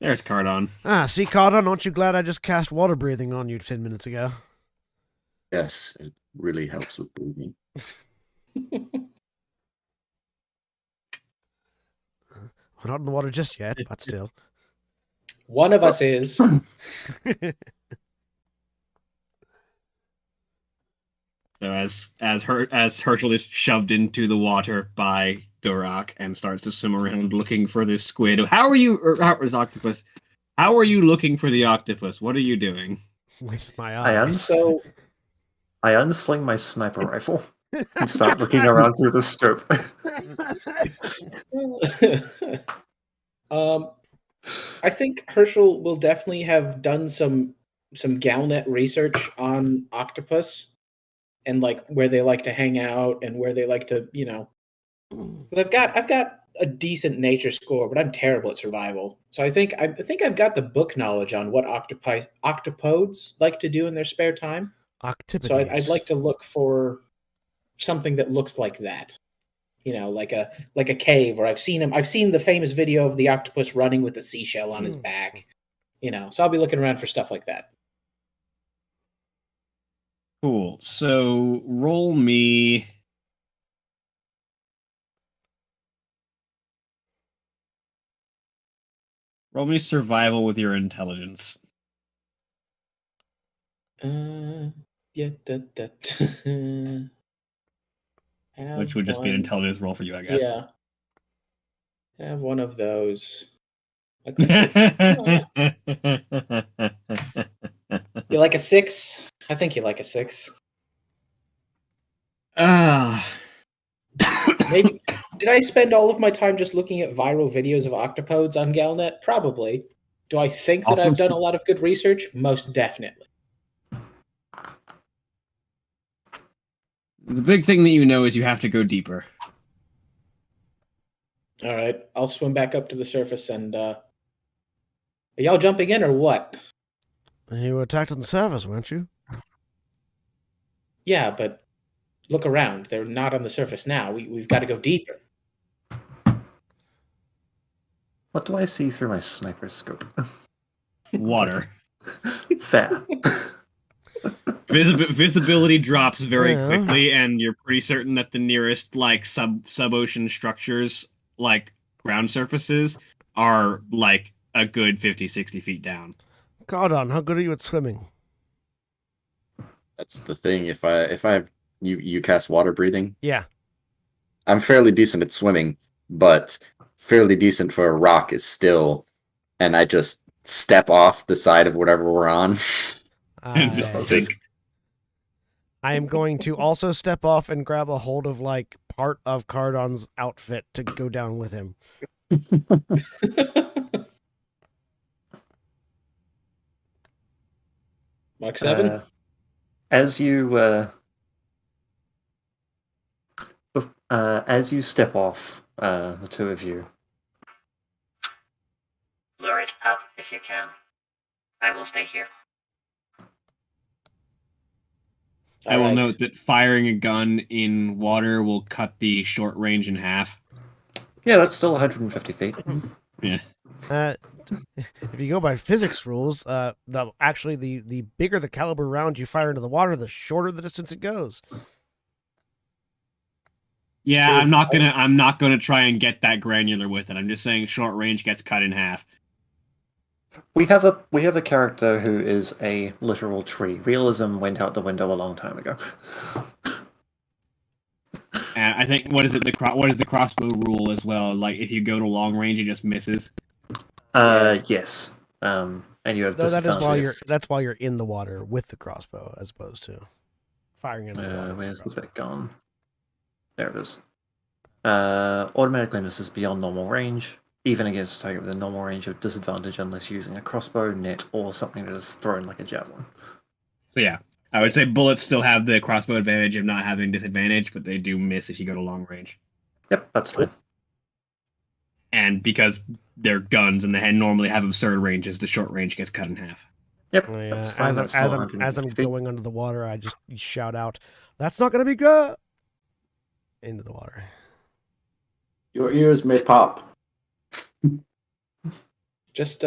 There's Cardon. See, Cardon, aren't you glad I just cast water breathing on you 10 minutes ago? Yes, it really helps with breathing. We're not in the water just yet, but still. One of us is. So as Herschel is shoved into the water by Durak and starts to swim around looking for this squid. How are you octopus? How are you looking for the octopus? What are you doing? With my I eyes. I unsling my sniper rifle and start looking around through the scope. I think Herschel will definitely have done some Galnet research on octopus and like where they like to hang out and where they like to, because I've got a decent nature score, but I'm terrible at survival. So I think I've got the book knowledge on what octopodes like to do in their spare time. Octopodes. So I'd like to look for something that looks like that. Like a cave, or I've seen the famous video of the octopus running with the seashell on his back. So I'll be looking around for stuff like that. Cool. So roll me survival with your intelligence. Yeah. Which would just be an intelligence roll for you, I guess. Yeah. Have one of those. You like a 6? I think you like a 6. Maybe. Did I spend all of my time just looking at viral videos of octopodes on Galnet? Probably. Do I think that I've done a lot of good research? Most definitely. The big thing that you know is you have to go deeper. All right. I'll swim back up to the surface and are y'all jumping in or what? You were attacked on the surface, weren't you? Yeah, but look around. They're not on the surface now. We've got to go deeper. What do I see through my sniper scope? Water. Fair. Visibility drops very Yeah. quickly, and you're pretty certain that the nearest like sub-ocean structures, like ground surfaces, are like a good 50-60 feet down. Cardon, how good are you at swimming? That's the thing. If I have you cast water breathing, Yeah. I'm fairly decent at swimming, but fairly decent for a rock is still, and I just step off the side of whatever we're on. And just I, sink. I am going to also step off and grab a hold of like part of Cardon's outfit to go down with him. Mark 7? As you step off, the two of you, Lure it up if you can. I will stay here. I will Alright. note that firing a gun in water will cut the short range in half. yeah, that's still 150 feet. Yeah. If you go by physics rules, the bigger the caliber round you fire into the water, the shorter the distance it goes. Yeah, True. I'm not gonna try and get that granular with it. I'm just saying short range gets cut in half. We have a character who is a literal tree. Realism went out the window a long time ago. And I think what is the crossbow rule as well? Like if you go to long range, it just misses. Yes. And you have Though that is disadvantage. while you're in the water with the crossbow, as opposed to firing into the water. Where's the bit gone? There it is. Automatically misses beyond normal range. Even against a target with a normal range of disadvantage unless using a crossbow, net, or something that is thrown like a javelin. So yeah, I would say bullets still have the crossbow advantage of not having disadvantage, but they do miss if you go to long range. Yep, that's fine. And because they're guns and they normally have absurd ranges, the short range gets cut in half. Yep, Oh, yeah. that's fine. As That's I'm still 150 feet. going under the water, I just shout out, "That's not going to be good!" Into the water. Your ears may pop. Just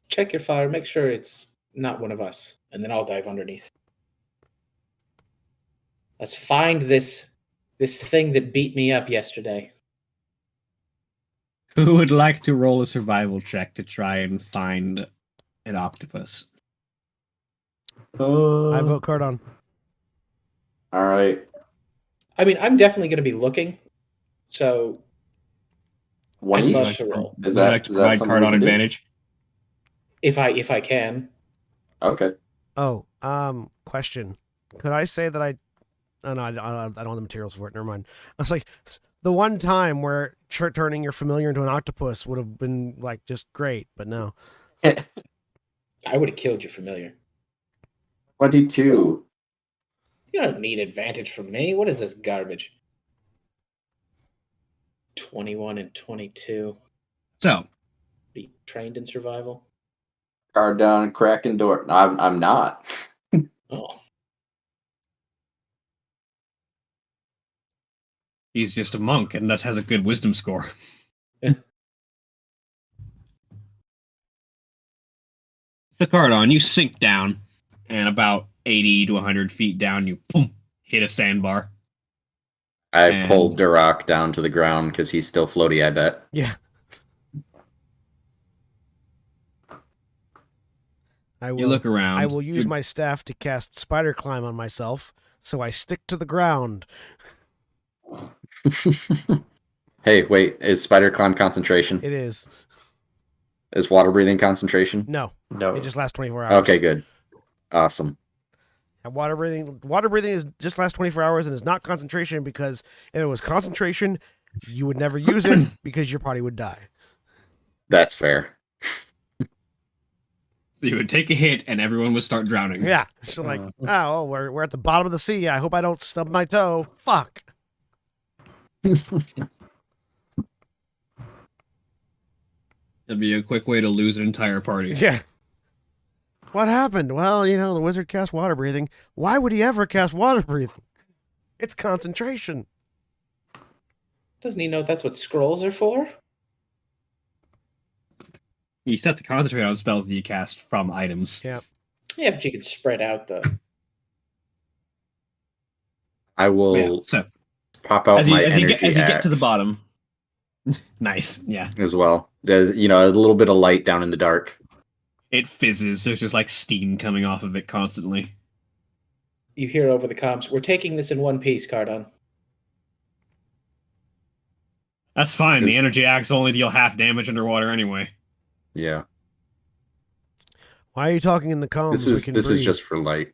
check your fire, make sure it's not one of us, and then I'll dive underneath. Let's find this thing that beat me up yesterday. Who would like to roll a survival check to try and find an octopus? I vote Cardon. All right. I mean, I'm definitely going to be looking, so One I'd each. love to roll Is Would you that like to is that provide something card we on can do? advantage? if I can. Okay. Oh, question. Could I say that I? Oh no, I don't have the materials for it. Never mind. I was like, the one time where turning your familiar into an octopus would have been like just great, but no. I would have killed your familiar. 22. You don't need advantage from me. What is this garbage? 21 and 22. So, Be trained in survival. Guard down, cracking door. No, I'm not. Oh, he's just a monk and thus has a good wisdom score. Yeah. The card on, you sink down, and about 80 to 100 feet down, you boom, hit a sandbar. I pulled Duroc down to the ground because he's still floaty, I bet. Yeah. You look around. I will use my staff to cast spider climb on myself, so I stick to the ground. Hey, wait. Is spider climb concentration? It is. Is water breathing concentration? No, No. it just lasts 24 hours. Okay, good. Awesome. And water breathing is just lasts 24 hours and is not concentration, because if it was concentration, you would never use it because your party would die. That's fair. So you would take a hit and everyone would start drowning. Yeah. So like, oh, we're at the bottom of the sea. I hope I don't stub my toe. Fuck. That'd be a quick way to lose an entire party. Yeah. What happened? Well, the wizard cast water breathing. Why would he ever cast water breathing? It's concentration. doesn't he know that's what scrolls are for? You still have to concentrate on spells that you cast from items. Yeah. Yeah, but you can spread out the. I will Yeah, so pop out as my you energy get to the axe bottom. Nice, yeah. as well. There's a little bit of light down in the dark. It fizzes. There's just like steam coming off of it constantly. You hear over the comms, we're taking this in one piece, Cardon. That's fine. The Is- energy axe only deal half damage underwater anyway. Yeah. Why are you talking in the comms? This We is can this is breathe. just for light.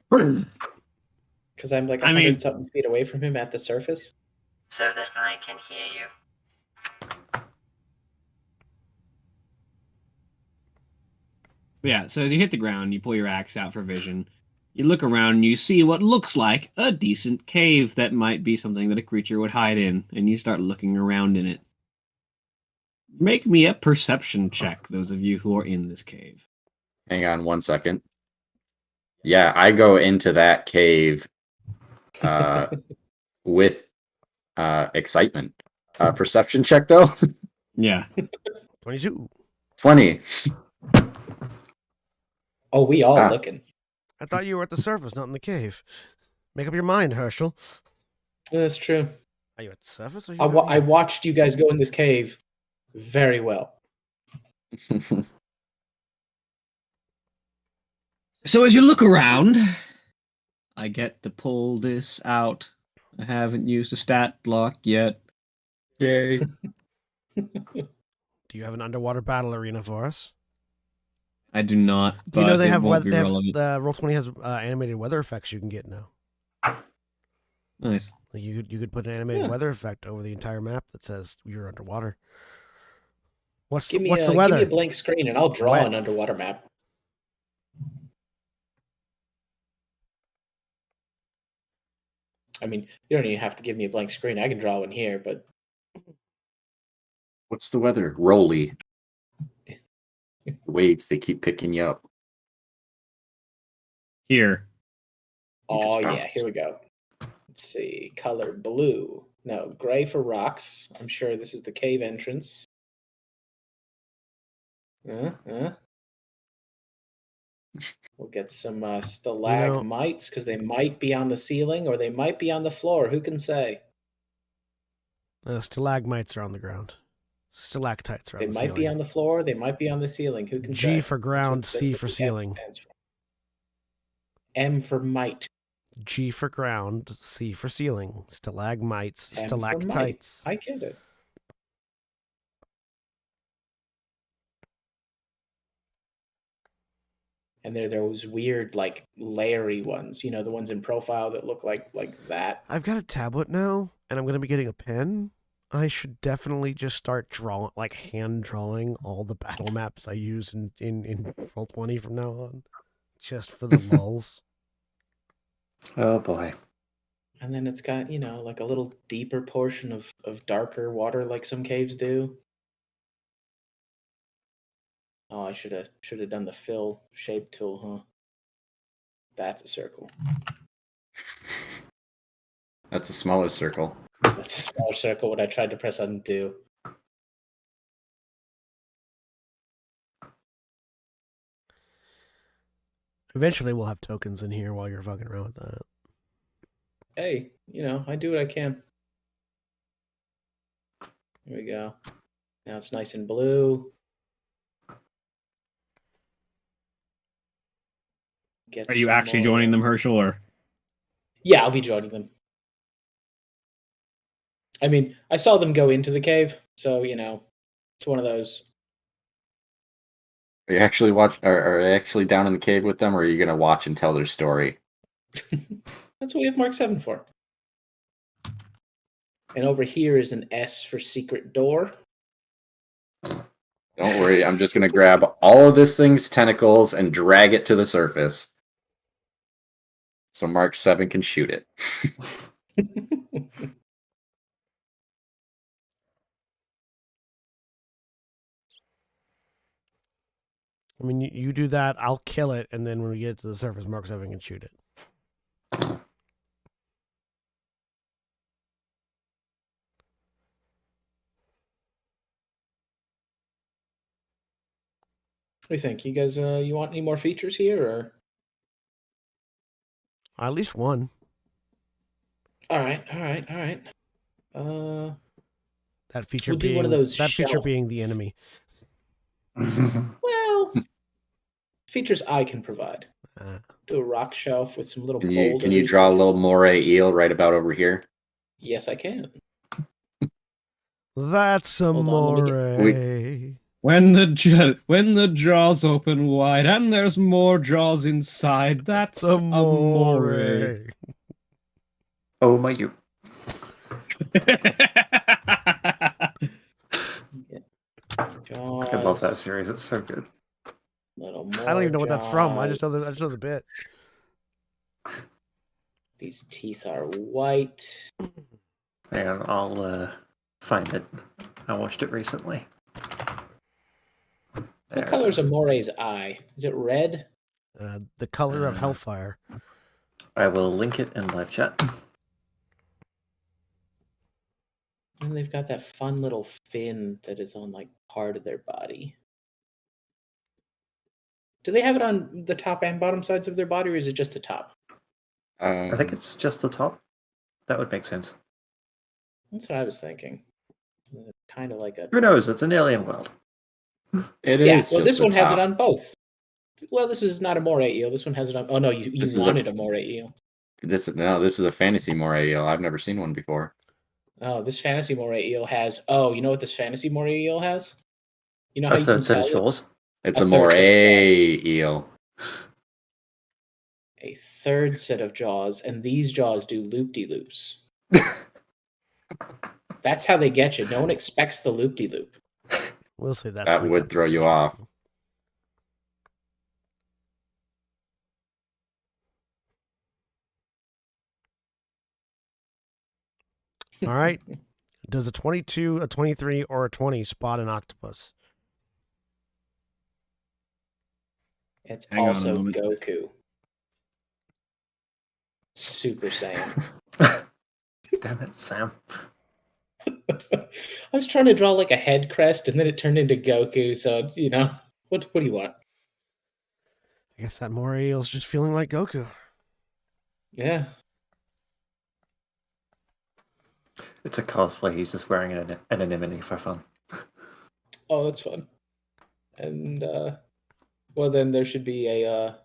Because I'm like I mean- 100 something feet away from him at the surface. So that I can hear you. Yeah, so as you hit the ground, you pull your axe out for vision. You look around and you see what looks like a decent cave that might be something that a creature would hide in, and you start looking around in it. Make me a perception check, those of you who are in this cave. Hang on 1 second. Yeah, I go into that cave with excitement. Perception check though. Yeah. 22. 20. Oh, we all looking. I thought you were at the surface, not in the cave. Make up your mind, Herschel. That's true. Are you at the surface? Or are you I watched you guys go in this cave very well. So as you look around, I get to pull this out. I haven't used a stat block yet. Yay. Do you have an underwater battle arena for us? I do not, but Do you know they it have won't weather? be relevant. Roll20 has animated weather effects you can get now. Nice. Like you could put an animated weather effect over the entire map that says you're underwater. What's the Give weather? me a blank screen and I'll draw Wet. an underwater map. I mean, you don't even have to give me a blank screen. I can draw one here, but What's the weather? Rolly. Waves, they keep picking you up. Here. You just oh yeah, bounced. here we go. Let's see, color blue. No, gray for rocks. I'm sure this is the cave entrance. We'll get some stalagmites because they might be on the ceiling or they might be on the floor. Who can say? Stalagmites are on the ground. Stalactites are on They the might ceiling. be on the floor. They might be on the ceiling. Who can say? G for ground, That's C what for the M ceiling. stands for. M for mite. G for ground, C for ceiling. Stalagmites, M for mite. stalactites. I get it. And they're those weird, like, layery ones. You know, the ones in profile that look like that. I've got a tablet now, and I'm going to be getting a pen. I should definitely just start hand drawing all the battle maps I use in Roll20 from now on, just for the lulls. Oh boy. And then it's got, like a little deeper portion of darker water like some caves do. Oh, I should have done the fill shape tool, huh? That's a circle. That's a smaller circle. That's a small circle when I tried to press undo. Eventually, we'll have tokens in here while you're fucking around with that. Hey, I do what I can. Here we go. Now it's nice and blue. Are you actually joining them, Herschel, or? Yeah, I'll be joining them. I mean, I saw them go into the cave, so it's one of those. Are you actually are you actually down in the cave with them, or are you gonna watch and tell their story? That's what we have Mark 7 for. And over here is an S for secret door. Don't worry, I'm just gonna grab all of this thing's tentacles and drag it to the surface, so Mark 7 can shoot it. I mean, you do that, I'll kill it, and then when we get to the surface, Mark 7 can shoot it. What do you think? You guys, you want any more features here, or? At least one. All right. That feature We'll do being one of those that feature shelf- being the enemy. Well, features I can provide. Do a rock shelf with some little Can boulders. you draw a little moray eel right about over here? Yes, I can. That's Hold on, let me amore. When the jaws open wide and there's more jaws inside, that's amore. Amore. Oh my you. Jaws. I love that series. It's so good. Little more I don't even know what that's from. I just know Jaws. the bit. These teeth are white. Hang on, I'll find it. I watched it recently. What color is Amore's eye? Is it red? The color of hellfire. I will link it in live chat. And they've got that fun little fin that is on like part of their body. Do they have it on the top and bottom sides of their body, or is it just the top? I think it's just the top. That would make sense. That's what I was thinking. Kind of like a. Who knows? It's an alien world. It Yeah, is. well, just this the one has it top. on both. Well, this is not a moray eel. This one has it on. Oh no, you This is wanted a moray eel. This is a fantasy moray eel. I've never seen one before. Oh, this fantasy moray eel has. Oh, you know what this fantasy moray eel has? You know how A you can third set tell of jaws. It's A a third set of moray eel. a third set of jaws, and these jaws do loop-de-loops. That's how they get you. No one expects the loop-de-loop. We'll say that's That my would throw you concentration off. skill. All right. Does a 22, a 23, or a 20 spot an octopus? It's Hang on a also moment. Goku. Super Saiyan. Damn it, Sam. I was trying to draw like a head crest, and then it turned into Goku. So what do you want? I guess that moray eel's just feeling like Goku. Yeah. It's a cosplay. He's just wearing an anemone for fun. Oh, that's fun. And well, then there should be a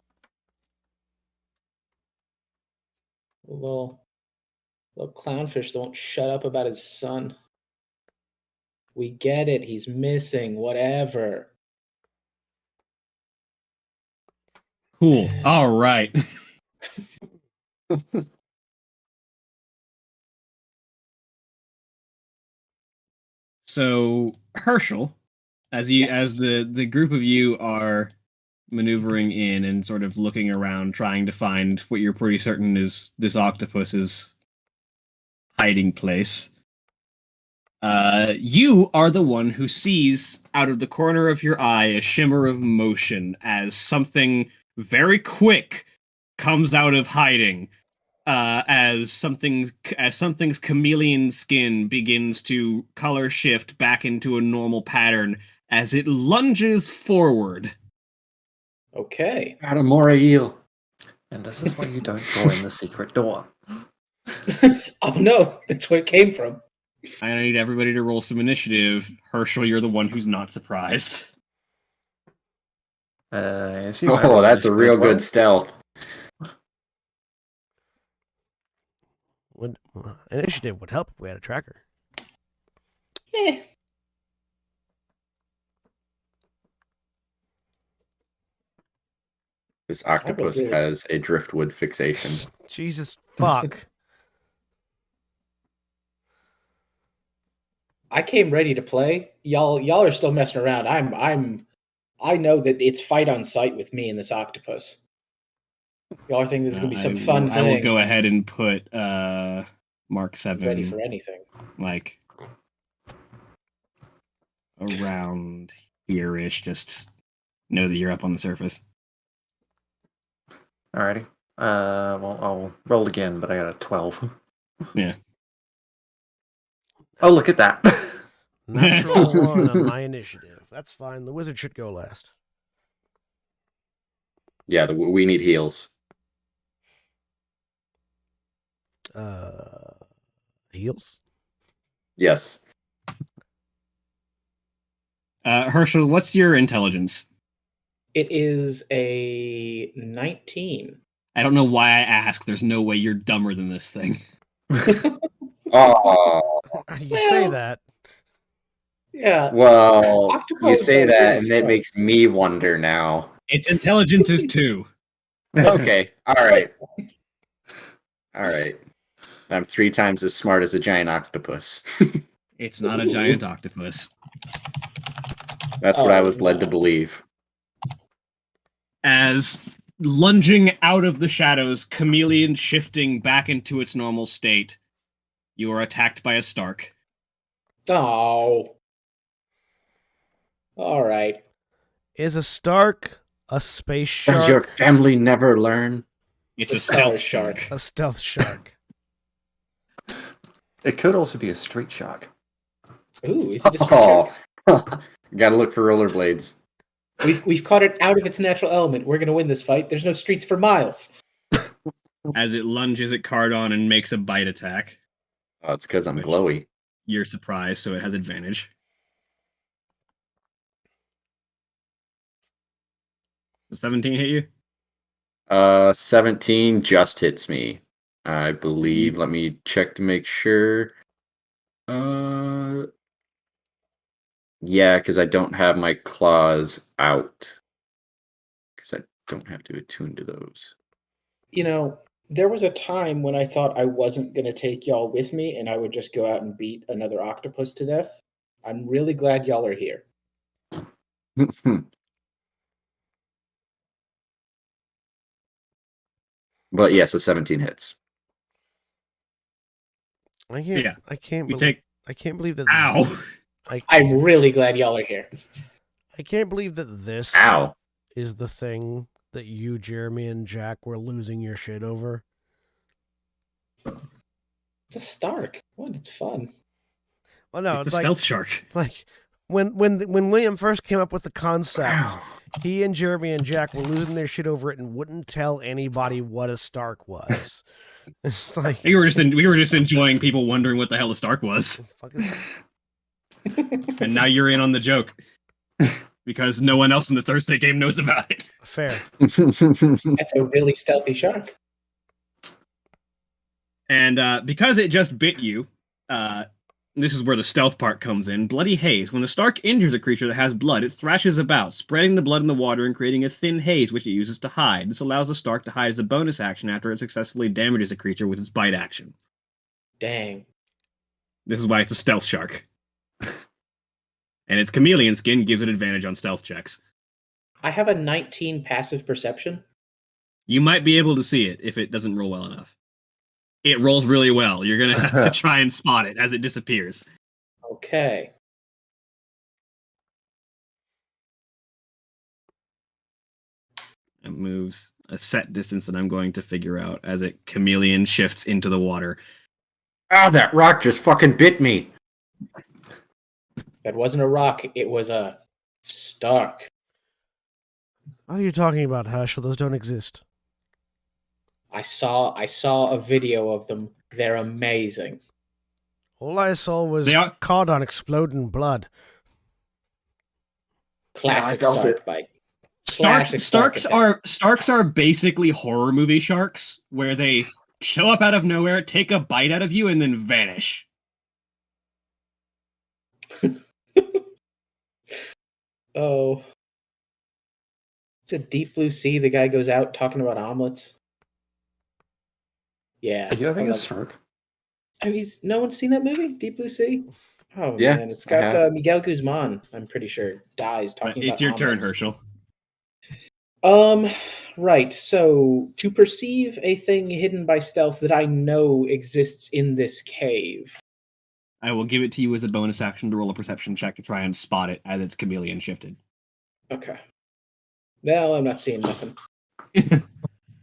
little clownfish that won't shut up about his son. We get it. He's missing. Whatever. Cool. All right. So Herschel, as the group of you are maneuvering in and sort of looking around, trying to find what you're pretty certain is this octopus's hiding place. You are the one who sees out of the corner of your eye a shimmer of motion as something very quick comes out of hiding. As something's chameleon skin begins to color shift back into a normal pattern as it lunges forward. Okay. Got a moray eel. And this is why you don't go in the secret door. Oh no, that's where it came from. I need everybody to roll some initiative. Herschel, you're the one who's not surprised. I assume I Oh, rolled that's a initiative real as well. good stealth. Initiative would help if we had a tracker. Eh. This octopus really- has a driftwood fixation. Jesus fuck. I came ready to play. Y'all are still messing around. I know that it's fight on sight with me and this octopus. Y'all are thinking this is gonna be some fun I thing. will go ahead and put Mark 7 Ready for anything. like around here-ish. Just know that you're up on the surface. Alrighty. Well, I'll roll again, but I got a 12. Yeah. Oh, look at that. Natural one on my initiative. That's fine. The wizard should go last. Yeah, we need heals. Heals? Yes. Herschel, what's your intelligence? It is a 19. I don't know why I ask. There's no way you're dumber than this thing. Oh, You say Well- that. Yeah. well, you Octopodes say are that, really and it smart. makes me wonder now. Its intelligence is 2. Okay, all right. I'm 3 times as smart as a giant octopus. It's not a giant octopus. That's what I Oh, was led to no. believe. As lunging out of the shadows, chameleon shifting back into its normal state, you are attacked by a Stark. Oh. All right. Is a Stark a space Does your shark? family never learn? It's The a stealth Star Shark. shark. A stealth shark. It could also be a street shark. Ooh, is it a street Oh, shark? gotta look for rollerblades. We've caught it out of its natural element. We're gonna win this fight. There's no streets for miles. As it lunges at Cardon and makes a bite attack. Oh, it's because I'm Which- glowy. You're surprised, so it has advantage. Does 17 hit you? 17 just hits me. I believe. Let me check to make sure. Yeah, because I don't have my claws out. Because I don't have to attune to those. You know, there was a time when I thought I wasn't gonna take y'all with me, and I would just go out and beat another octopus to death. I'm really glad y'all are here. But yeah, so 17 hits. I can't. Yeah. I can't You believe. take. I can't believe that. Ow! I'm really glad y'all are here. I can't believe that this Ow. is the thing that you, Jeremy, and Jack were losing your shit over. It's a Stark. What? It's fun. Well, no, It's a like stealth shark. like when William first came up with the concept, Ow. he and Jeremy and Jack were losing their shit over it and wouldn't tell anybody what a Stark was. It's like, We were just enjoying people wondering what the hell a Stark was, what the fuck is that? and now you're in on the joke because no one else in the Thursday game knows about it. Fair. That's a really stealthy shark. And because it just bit you, this is where the stealth part comes in. Bloody haze. When a Stark injures a creature that has blood, it thrashes about, spreading the blood in the water and creating a thin haze, which it uses to hide. This allows the Stark to hide as a bonus action after it successfully damages a creature with its bite action. Dang. This is why it's a stealth shark. And its chameleon skin gives it advantage on stealth checks. I have a 19 passive perception. You might be able to see it if it doesn't roll well enough. It rolls really well. You're going to have to try and spot it as it disappears. Okay. It moves a set distance that I'm going to figure out as it chameleon shifts into the water. Ah, that rock just fucking bit me. That wasn't a rock. It was a Stark. What are you talking about, Herschel? Those don't exist. I saw a video of them. They're amazing. All I saw was They are- Cardon exploding blood. Classic felt Stark it. bite. Classic Starks attack. are basically horror movie sharks where they show up out of nowhere, take a bite out of you, and then vanish. Oh. It's a Deep Blue Sea. The guy goes out talking about omelets. Yeah. Are you having I a love- stroke? No one's seen that movie, Deep Blue Sea? Oh Yeah, man, it's I got have. Miguel Guzman. I'm pretty sure dies But talking it's about your turn, omelets. Herschel. Right. So to perceive a thing hidden by stealth that I know exists in this cave. I will give it to you as a bonus action to roll a perception check to try and spot it as its chameleon shifted. Okay. Well, I'm not seeing nothing.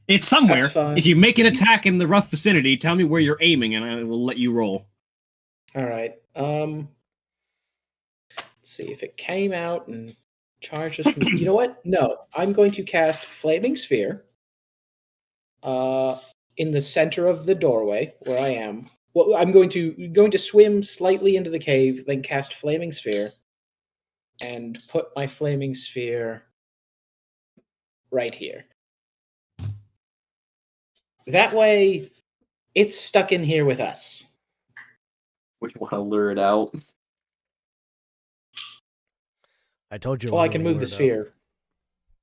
It's somewhere. That's fine. If you make an attack in the rough vicinity, tell me where you're aiming and I will let you roll. All right. Let's see if it came out and charges from. You know what? No, I'm going to cast Flaming Sphere. In the center of the doorway where I am. Well, I'm going to swim slightly into the cave, then cast Flaming Sphere, and put my Flaming Sphere right here. That way, it's stuck in here with us. We want to lure it out. I told you. Well, I can move the sphere.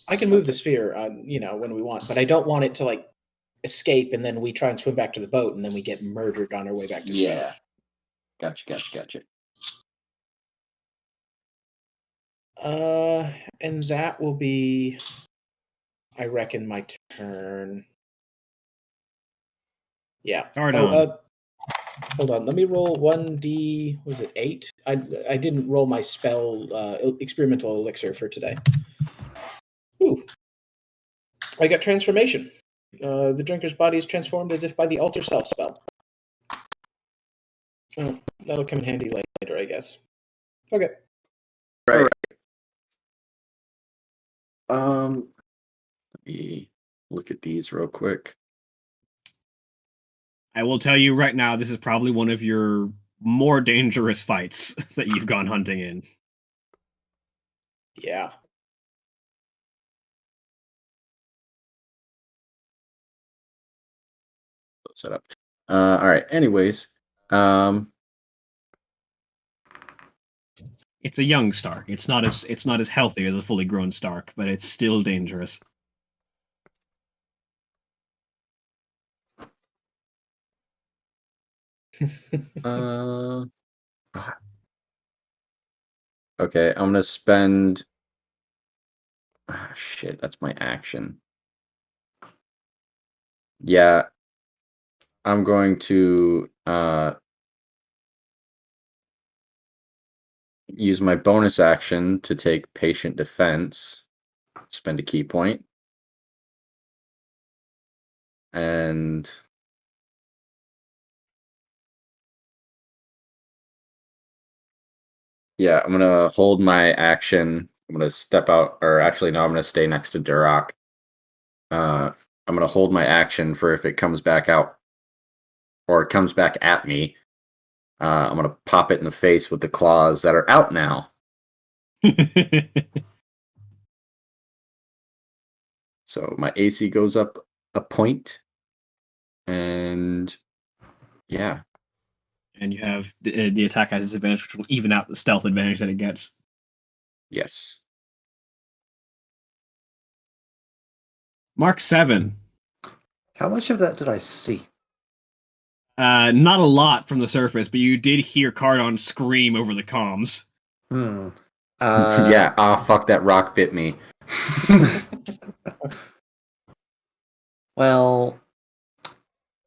I can move the sphere, when we want, but I don't want it to like escape and then we try and swim back to the boat and then we get murdered on our way back to the boat. Yeah. Gotcha. And that will be, I reckon, my turn. Yeah. Hard on. Hold on. Let me roll 1d. Was it 8? I didn't roll my spell experimental elixir for today. Ooh. I got transformation. The drinker's body is transformed as if by the alter self spell. Oh, that'll come in handy later, I guess. Okay. Right. Let me look at these real quick. I will tell you right now, this is probably one of your more dangerous fights that you've gone hunting in. Yeah. Set up. All right. Anyways, It's a young Stark. It's not as healthy as a fully grown Stark, but it's still dangerous. okay, I'm gonna spend. Shit, that's my action. Yeah, I'm going to use my bonus action to take patient defense. Spend a key point, and yeah, I'm gonna hold my action. I'm gonna step out, or actually, no, I'm gonna stay next to Duroc. I'm gonna hold my action for if it comes back out, or it comes back at me. I'm gonna pop it in the face with the claws that are out now. So my AC goes up a point, and yeah. And you have the attack has disadvantage, which will even out the stealth advantage that it gets. Yes. Mark 7. How much of that did I see? Not a lot from the surface, but you did hear Cardon scream over the comms. Yeah, fuck, that rock bit me. Well,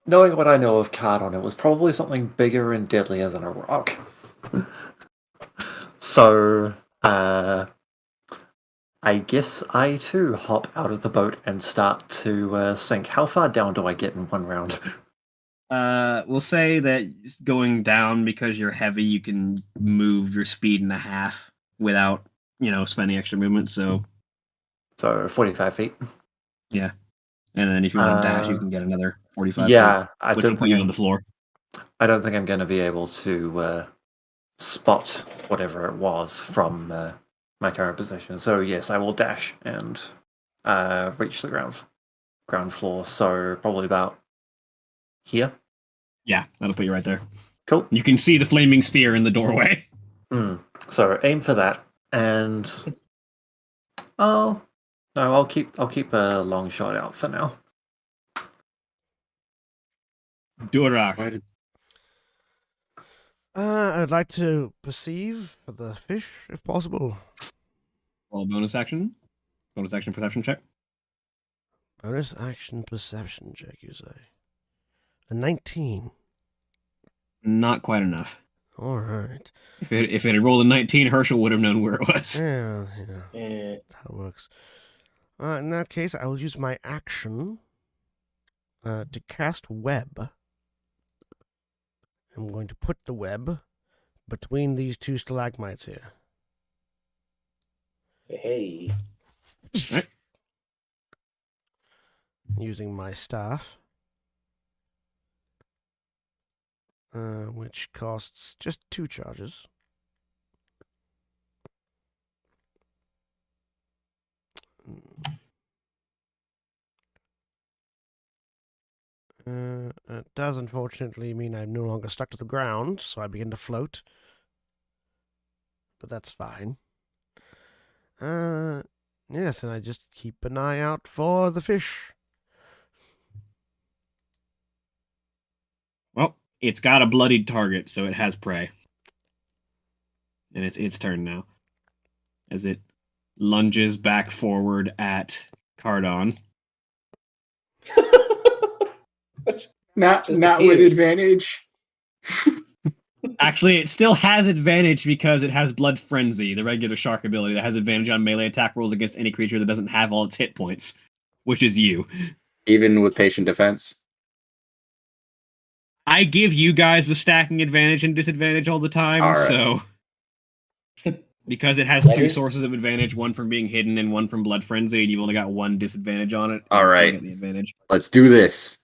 knowing what I know of Cardon, it was probably something bigger and deadlier than a rock. So, I guess I too hop out of the boat and start to sink. How far down do I get in one round? We'll say that going down because you're heavy, you can move your speed in a half without, spending extra movement. So 45 feet. Yeah, and then if you want to dash, you can get another 45 feet, Yeah, which will put you on the floor. I don't think I'm going to be able to spot whatever it was from my current position. So yes, I will dash and reach the ground floor. So probably about here. Yeah, that'll put you right there. Cool. You can see the flaming sphere in the doorway. So aim for that, and I'll keep a long shot out for now. Durak. I'd like to perceive the fish, if possible. Roll bonus action. Bonus action perception check. Bonus action perception check, you say? A 19. Not quite enough. All right. If it had rolled a 19, Herschel would have known where it was. Yeah. That's how it works. In that case, I will use my action to cast web. I'm going to put the web between these two stalagmites here. Hey. Right. Using my staff, which costs just 2 charges. It does unfortunately mean I'm no longer stuck to the ground, so I begin to float. But that's fine. Yes, and I just keep an eye out for the fish. Well, it's got a bloodied target, so it has prey. And it's its turn now. As it lunges back forward at Cardon. Not Just with appears. advantage. Actually, it still has advantage because it has Blood Frenzy, the regular shark ability that has advantage on melee attack rolls against any creature that doesn't have all its hit points, which is you. Even with patient defense. I give you guys the stacking advantage and disadvantage all the time, All right. so because it has Better. 2 sources of advantage, one from being hidden and one from Blood Frenzy, and you've only got 1 disadvantage on it. All you still right. get the advantage. Let's do this.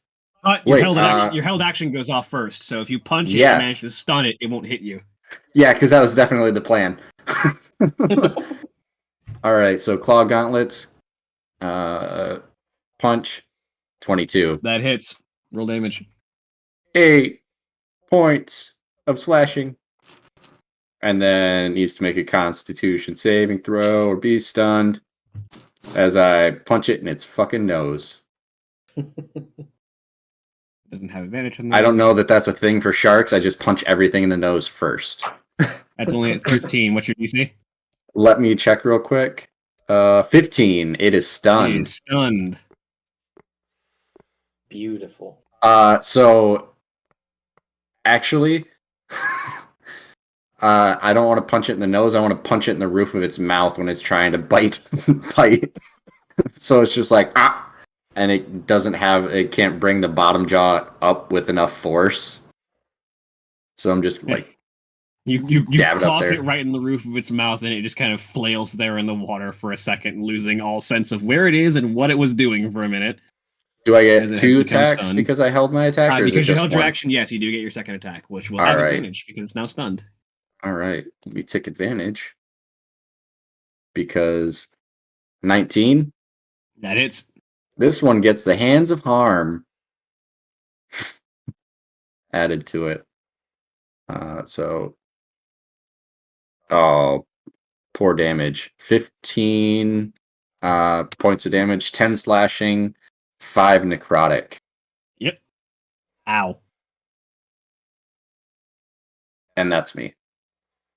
But Wait, your held action goes off first, so if you punch it Yeah. and manage to stun it, it won't hit you. Yeah, because that was definitely the plan. All right, so claw gauntlets, punch, 22. That hits. Roll damage. 8 points of slashing. And then needs to make a Constitution saving throw or be stunned as I punch it in its fucking nose. Doesn't have advantage on that. I don't know that that's a thing for sharks. I just punch everything in the nose first. That's only at 13. What's your DC? Let me check real quick. 15. It is It stunned. is stunned. Beautiful. So actually, I don't want to punch it in the nose. I want to punch it in the roof of its mouth when it's trying to bite. So it's just like and it can't bring the bottom jaw up with enough force. So I'm just like you dab it up clock there. it right in the roof of its mouth, and it just kind of flails there in the water for a second, losing all sense of where it is and what it was doing for a minute. Do I As get it has 2 become attacks stunned. because I held my attack? Or is it Because you just held your one? action, yes, you do get your second attack, which will All have right. advantage because it's now stunned. All right, let me take advantage because 19. That hits. This one gets the hands of harm added to it. Poor damage. 15 points of damage, 10 slashing, 5 necrotic. Yep. Ow. And that's me.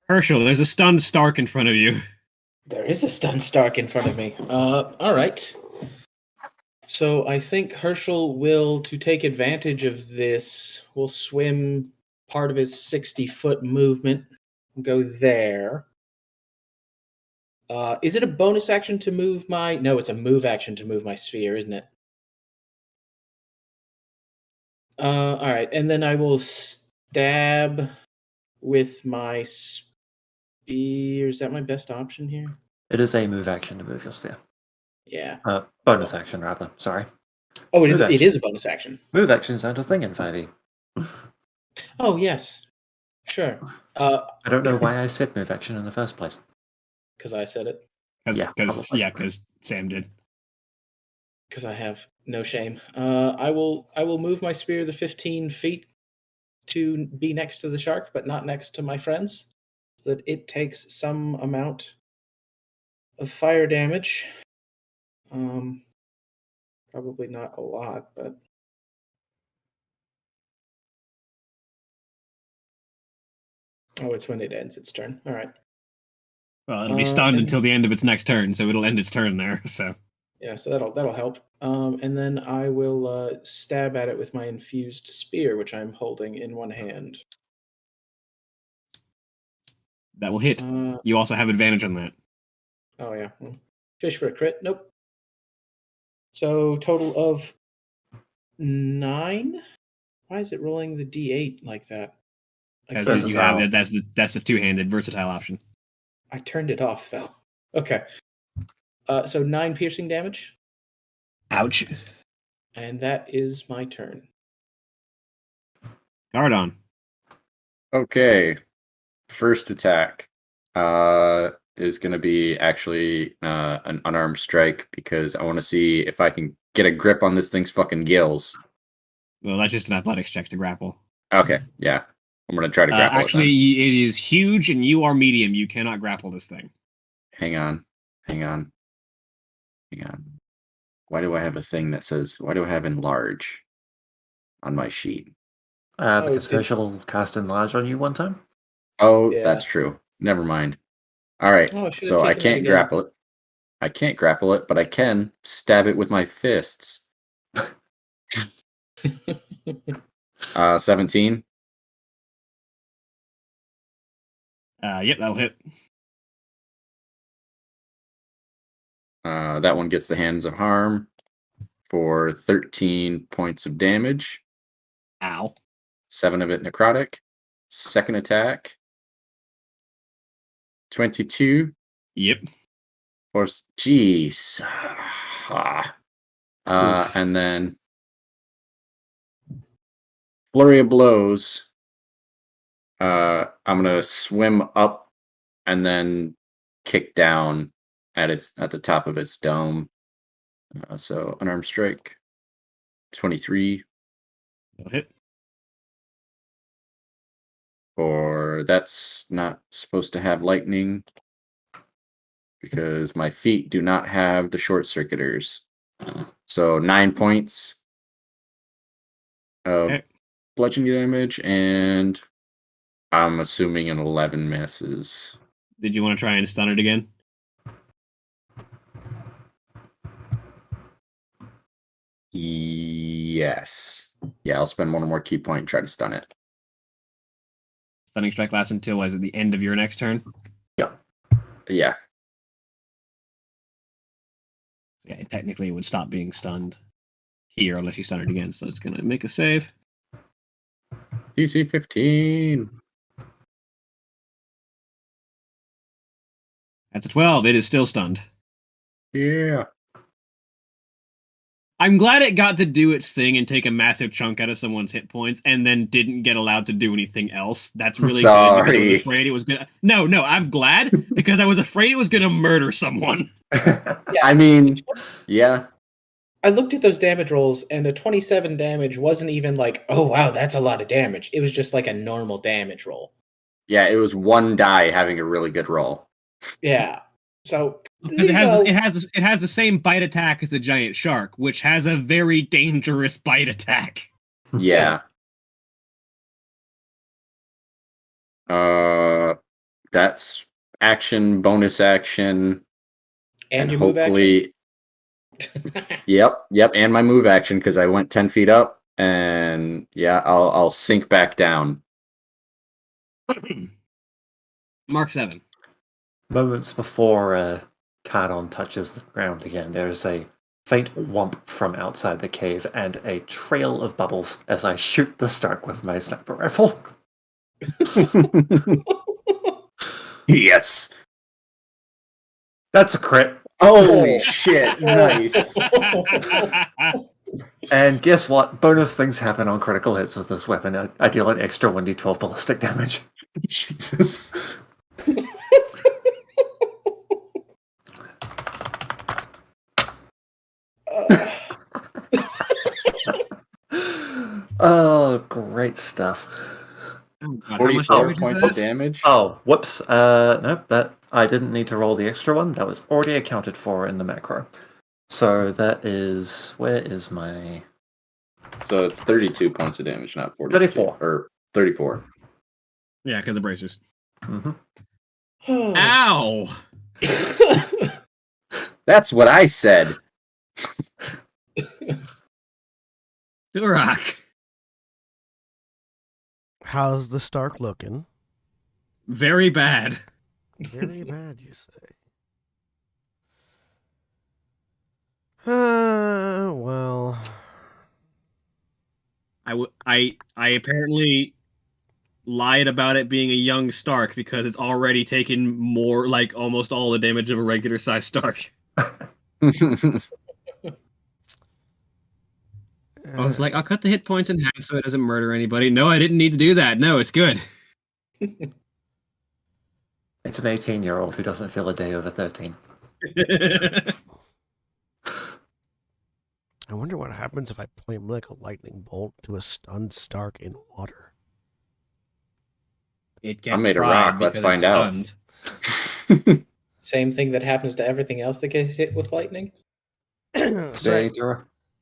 Herschel, there's a stunned Stark in front of you. There is a stunned Stark in front of me. All right. So I think Herschel will, to take advantage of this, will swim part of his 60-foot movement and go there. Is it a bonus action to move my... No, it's a move action to move my sphere, isn't it? All right, and then I will stab with my spear. Is that my best option here? It is a move action to move your sphere. Yeah. Bonus action, rather. Sorry. Oh, it Move is. It action. is a bonus action. Move actions aren't a thing in 5e. Oh yes, sure. I don't know why I said move action in the first place. Because I said it. Because probably. Sam did. Because I have no shame. I will move my spear the 15 feet to be next to the shark, but not next to my friends, so that it takes some amount of fire damage. Probably not a lot, but oh, it's when it ends its turn. All right. Well, it'll be stunned and- until the end of its next turn, so it'll end its turn there. So Yeah, so that'll help. And then I will stab at it with my infused spear, which I'm holding in one hand. that will hit. You also have advantage on that. Oh yeah, fish for a crit. Nope. So total of 9. Why is it rolling the d8 like that? As can't- you have that's the two-handed versatile option. I turned it off though. Okay. So 9 piercing damage, Ouch. and that is my turn. Cardon. Okay. First attack is going to be actually an unarmed strike because I want to see if I can get a grip on this thing's fucking gills. Well, that's just an athletics check to grapple. Okay, yeah. I'm gonna try to grapple Actually, it it is huge, and you are medium. You cannot grapple this thing. then. Hang on. Why do I have a thing that says? Why do I have enlarge on my sheet? Because Herschel cast enlarge on you one time. Oh, Yeah. that's true. Never mind. All right. Oh, I should've So I taken that can't again. grapple it. I can't grapple it, but I can stab it with my fists. 17. Yep, that'll hit. That one gets the hands of harm for 13 points of damage. Ow. 7 of it necrotic. Second attack. 22. Yep. Force. Jeez. Oof. And then flurry of blows. I'm gonna swim up and then kick down at the top of its dome. So unarmed strike. 23. That'll hit. Or that's not supposed to have lightning because my feet do not have the short circuiters. So 9 points of Okay. bludgeoning damage, and I'm assuming an 11 misses. Did you want to try and stun it again? Yes. Yeah, I'll spend one more key point and try to stun it. Stunning strike lasts until is it the end of your next turn? Yeah. So yeah, technically it would stop being stunned here unless you stun it again. So it's gonna make a save. DC 15. At the 12, it is still stunned. Yeah. I'm glad it got to do its thing and take a massive chunk out of someone's hit points and then didn't get allowed to do anything else. That's really good because I was afraid it was gonna. No, I'm glad because I was afraid it was gonna murder someone. I mean, yeah. I looked at those damage rolls, and a 27 damage wasn't even like, oh wow, that's a lot of damage. It was just like a normal damage roll. Yeah, it was one die having a really good roll. Yeah. So Because it has the same bite attack as a giant shark, which has a very dangerous bite attack. Yeah. That's action, bonus action, and your move hopefully. Yep, and my move action because I went 10 feet up, and yeah, I'll sink back down. Mark 7. Moments before Cardon touches the ground again, there is a faint whomp from outside the cave and a trail of bubbles as I shoot the Stark with my sniper rifle. Yes. That's a crit. Holy shit, nice. And guess what? Bonus things happen on critical hits with this weapon. I deal an extra 1d12 ballistic damage. Jesus. Oh, great stuff. Oh, God, 44 points of damage. Oh, whoops. Nope, that I didn't need to roll the extra one. That was already accounted for in the macro. So that is, where is my... So it's 32 points of damage, not 40. 34. Or 34. Yeah, because of bracers. Mm-hmm. Ow! That's what I said. Durak. How's the Stark looking? Very bad. Very bad, you say. Well, I apparently lied about it being a young Stark because it's already taken more, like almost all the damage of a regular size Stark. I was like, I'll cut the hit points in half so it doesn't murder anybody. No, I didn't need to do that. No, it's good. It's an 18-year-old who doesn't feel a day over 13. I wonder what happens if I point like a lightning bolt to a stunned Stark in water. It I'm gets made of fried rock. Let's because it's find out. stunned. Same thing that happens to everything else that gets hit with lightning. Today,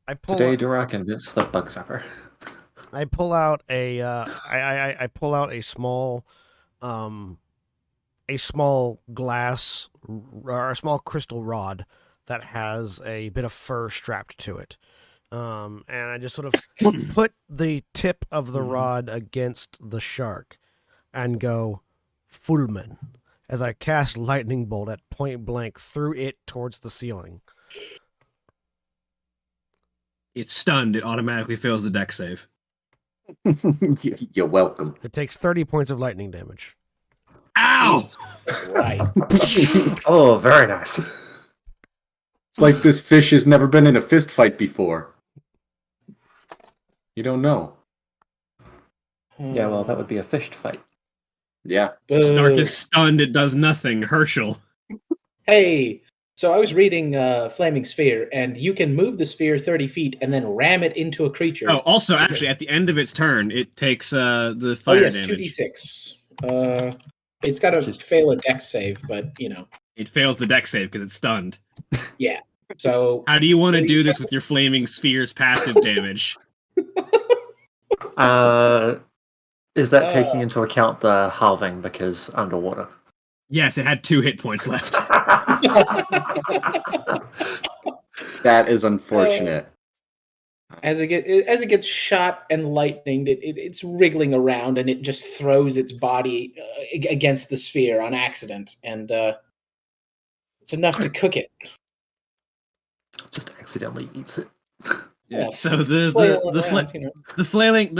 I pull Durak invents the bug zapper. I pull out a I pull out a small glass or a small crystal rod that has a bit of fur strapped to it. And I just sort of put the tip of the rod against the shark and go Fullman as I cast lightning bolt at point blank through it towards the ceiling. It's stunned. It automatically fails the deck save. You're welcome. It takes 30 points of lightning damage. Ow! Right. Oh, very nice. It's like this fish has never been in a fist fight before. You don't know. Yeah, well, that would be a fished fight. Yeah. Stark Boo. is stunned. It does nothing. Herschel. Hey, so I was reading Flaming Sphere, and you can move the sphere 30 feet and then ram it into a creature. Oh, also, actually, at the end of its turn, it takes the Oh, fire yes, damage. 2d6. It's got to fail a dex save, but, you know. It fails the deck save because it's stunned. Yeah. So How do you want to 3d10 do this with your flaming sphere's passive damage? Is that taking into account the halving because underwater? Yes, it had 2 hit points left. That is unfortunate. As it gets shot and lightninged, it's wriggling around and it just throws its body against the sphere on accident, and it's enough to cook it. Just accidentally eats it. Yeah, So the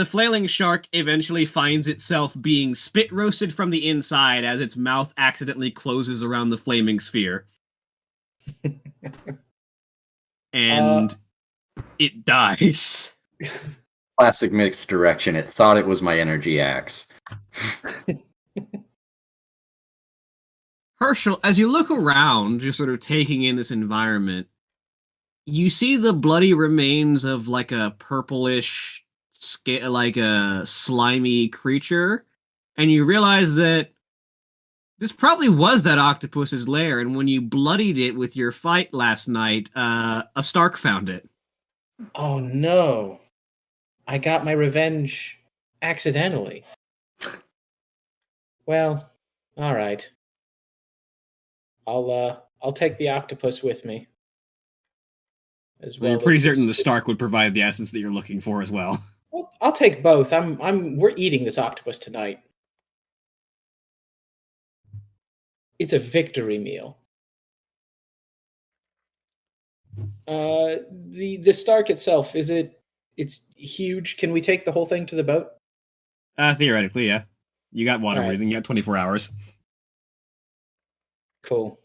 flailing shark eventually finds itself being spit roasted from the inside as its mouth accidentally closes around the flaming sphere. And it dies. Classic mixed direction. It thought it was my energy axe. Herschel, as you look around, just sort of taking in this environment, you see the bloody remains of like a purplish, like a slimy creature, and you realize that this probably was that octopus's lair, and when you bloodied it with your fight last night, a Stark found it. Oh no. I got my revenge accidentally. Well, all right. I'll take the octopus with me. As well. You're pretty as certain the Stark would provide the essence that you're looking for as well. I'll take both. We're eating this octopus tonight. It's a victory meal. The Stark itself, it's huge. Can we take the whole thing to the boat? Theoretically, yeah. You got water All right. breathing. You got 24 hours. Cool.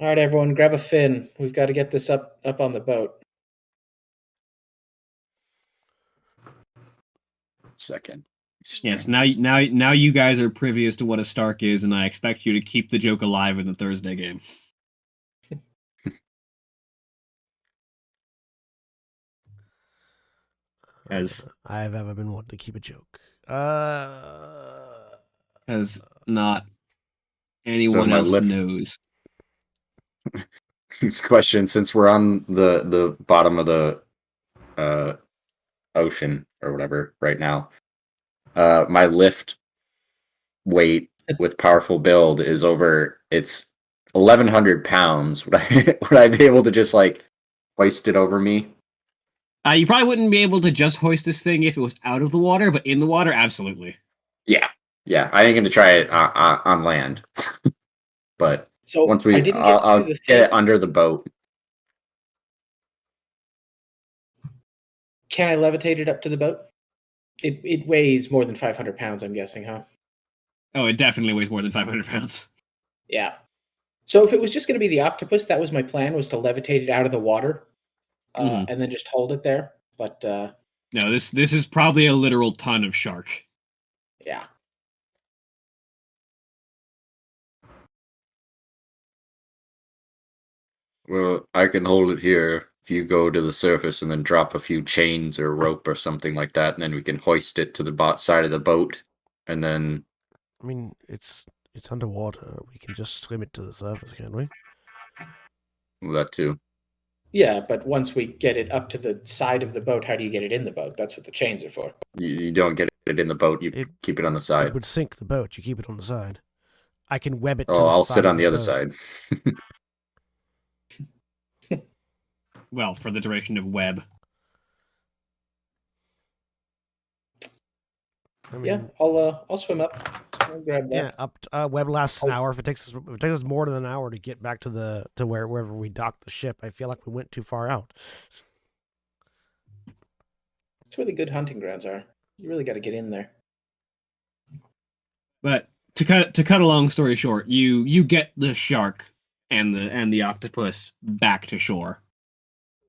All right, everyone, grab a fin. We've got to get this up on the boat. Second. Yes, now you guys are privy as to what a Stark is, and I expect you to keep the joke alive in the Thursday game. As I've ever been wanting to keep a joke. As not anyone my else lift- knows. Question: since we're on the bottom of the ocean or whatever right now, my lift weight with powerful build is over. It's 1,100 pounds. Would I be able to just like hoist it over me? You probably wouldn't be able to just hoist this thing if it was out of the water, but in the water, absolutely. Yeah. I ain't gonna try it on land. But So once I didn't I'll get to get it under the boat. Can I levitate it up to the boat? It weighs more than 500 pounds, I'm guessing, huh? Oh, it definitely weighs more than 500 pounds. Yeah. So if it was just going to be the octopus, that was my plan, was to levitate it out of the water and then just hold it there. But no, this is probably a literal ton of shark. Yeah. Well, I can hold it here if if you go to the surface and then drop a few chains or rope or something like that, and then we can hoist it to the side of the boat, and then I mean, it's underwater. We can just swim it to the surface, can't we? that too. Yeah, but once we get it up to the side of the boat, how do you get it in the boat? That's what the chains are for. You don't get it in the boat. You keep it on the It side. would sink the boat. You keep it on the side. I can web it to Oh, the I'll side sit of on the other boat. side. Well, for the duration of web. I mean, Yeah, I'll swim up. I'll grab that. Yeah, web lasts an hour. If it takes us more than an hour to get back to wherever we docked the ship, I feel like we went too far out. That's where the good hunting grounds are. You really got to get in there. But to cut a long story short, you get the shark and the octopus back to shore.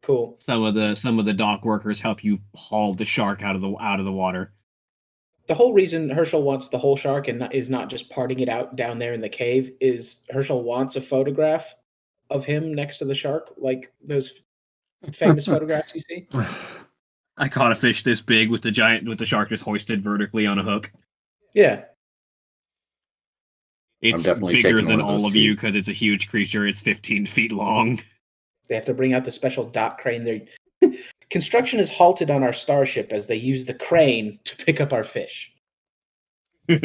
Cool. Some of the dock workers help you haul the shark out of the water. The whole reason Herschel wants the whole shark and is not just parting it out down there in the cave is Herschel wants a photograph of him next to the shark, like those famous photographs you see. I caught a fish this big with the shark just hoisted vertically on a hook. Yeah. It's definitely bigger taking than one of those all of you too. because it's a huge creature. It's 15 feet long. They have to bring out the special dock crane. Construction is halted on our starship as they use the crane to pick up our fish. In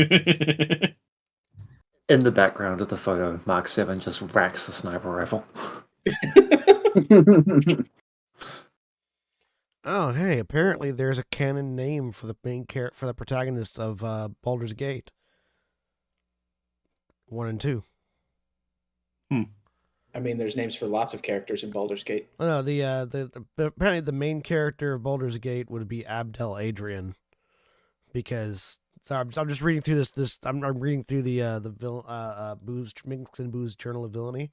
the background of the photo, Mark 7 just racks the sniper rifle. Oh, hey! Apparently, there's a canon name for the for the protagonist of Baldur's Gate 1 and 2. I mean, there's names for lots of characters in Baldur's Gate. Oh, no, the apparently the main character of Baldur's Gate would be Abdel Adrian, because sorry, I'm just reading through I'm reading through the Booze Minx and Booze Journal of Villainy,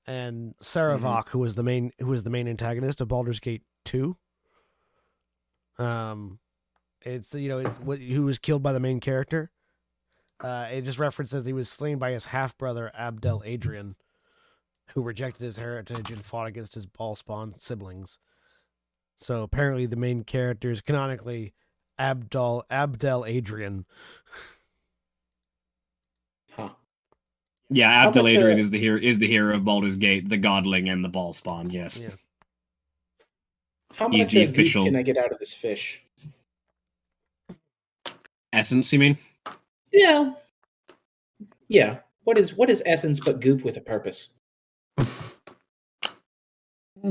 and Saravok, who was the main antagonist of Baldur's Gate 2. It's who was killed by the main character. It just references he was slain by his half brother Abdel Adrian, who rejected his heritage and fought against his ball spawn siblings. So apparently, the main character is canonically Abdel Adrian. Huh. Yeah, Abdel Adrian is the hero of Baldur's Gate, the godling and the ball spawn. Yes. Yeah. How He's much the goop official- can I get out of this fish? Essence, you mean? Yeah. Yeah. What is essence but goop with a purpose?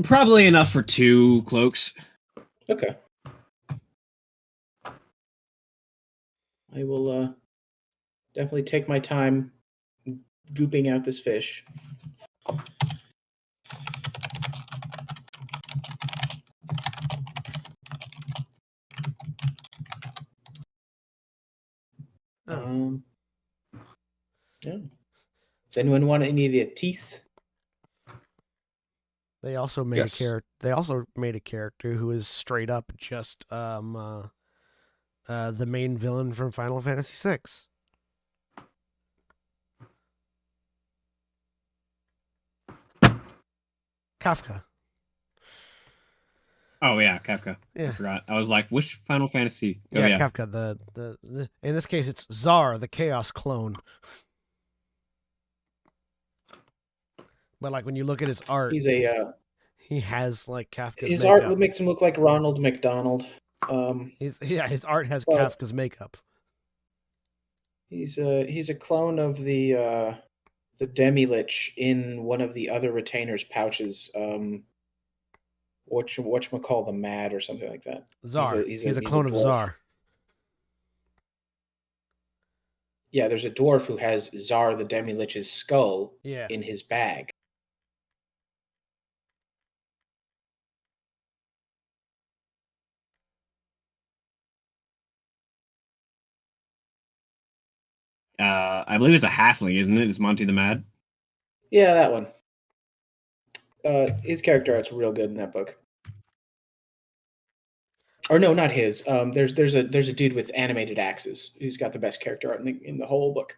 Probably enough for 2 cloaks. Okay. I will definitely take my time gooping out this fish. Yeah. Does anyone want any of the teeth? They also made a character. They also made a character who is straight up just the main villain from Final Fantasy VI. Kafka. Oh yeah, Kafka. Yeah. I forgot. I was like, which Final Fantasy? Oh, yeah, Kafka. The in this case, it's Czar, the Chaos clone. But like when you look at his art, he has like Kafka's his makeup. art makes him look like Ronald McDonald. His art has Kafka's makeup. He's a clone of the Demi-Lich in one of the other retainers' pouches. Whatchamacall, the Mad or something like that. Czar. He's a clone of Czar. Yeah, there's a dwarf who has Czar the Demi-Lich's skull in his bag. I believe it's a halfling, isn't it? It's Monty the Mad. Yeah, that one. His character art's real good in that book. Or no, not his. There's a dude with animated axes who's got the best character art in the whole book.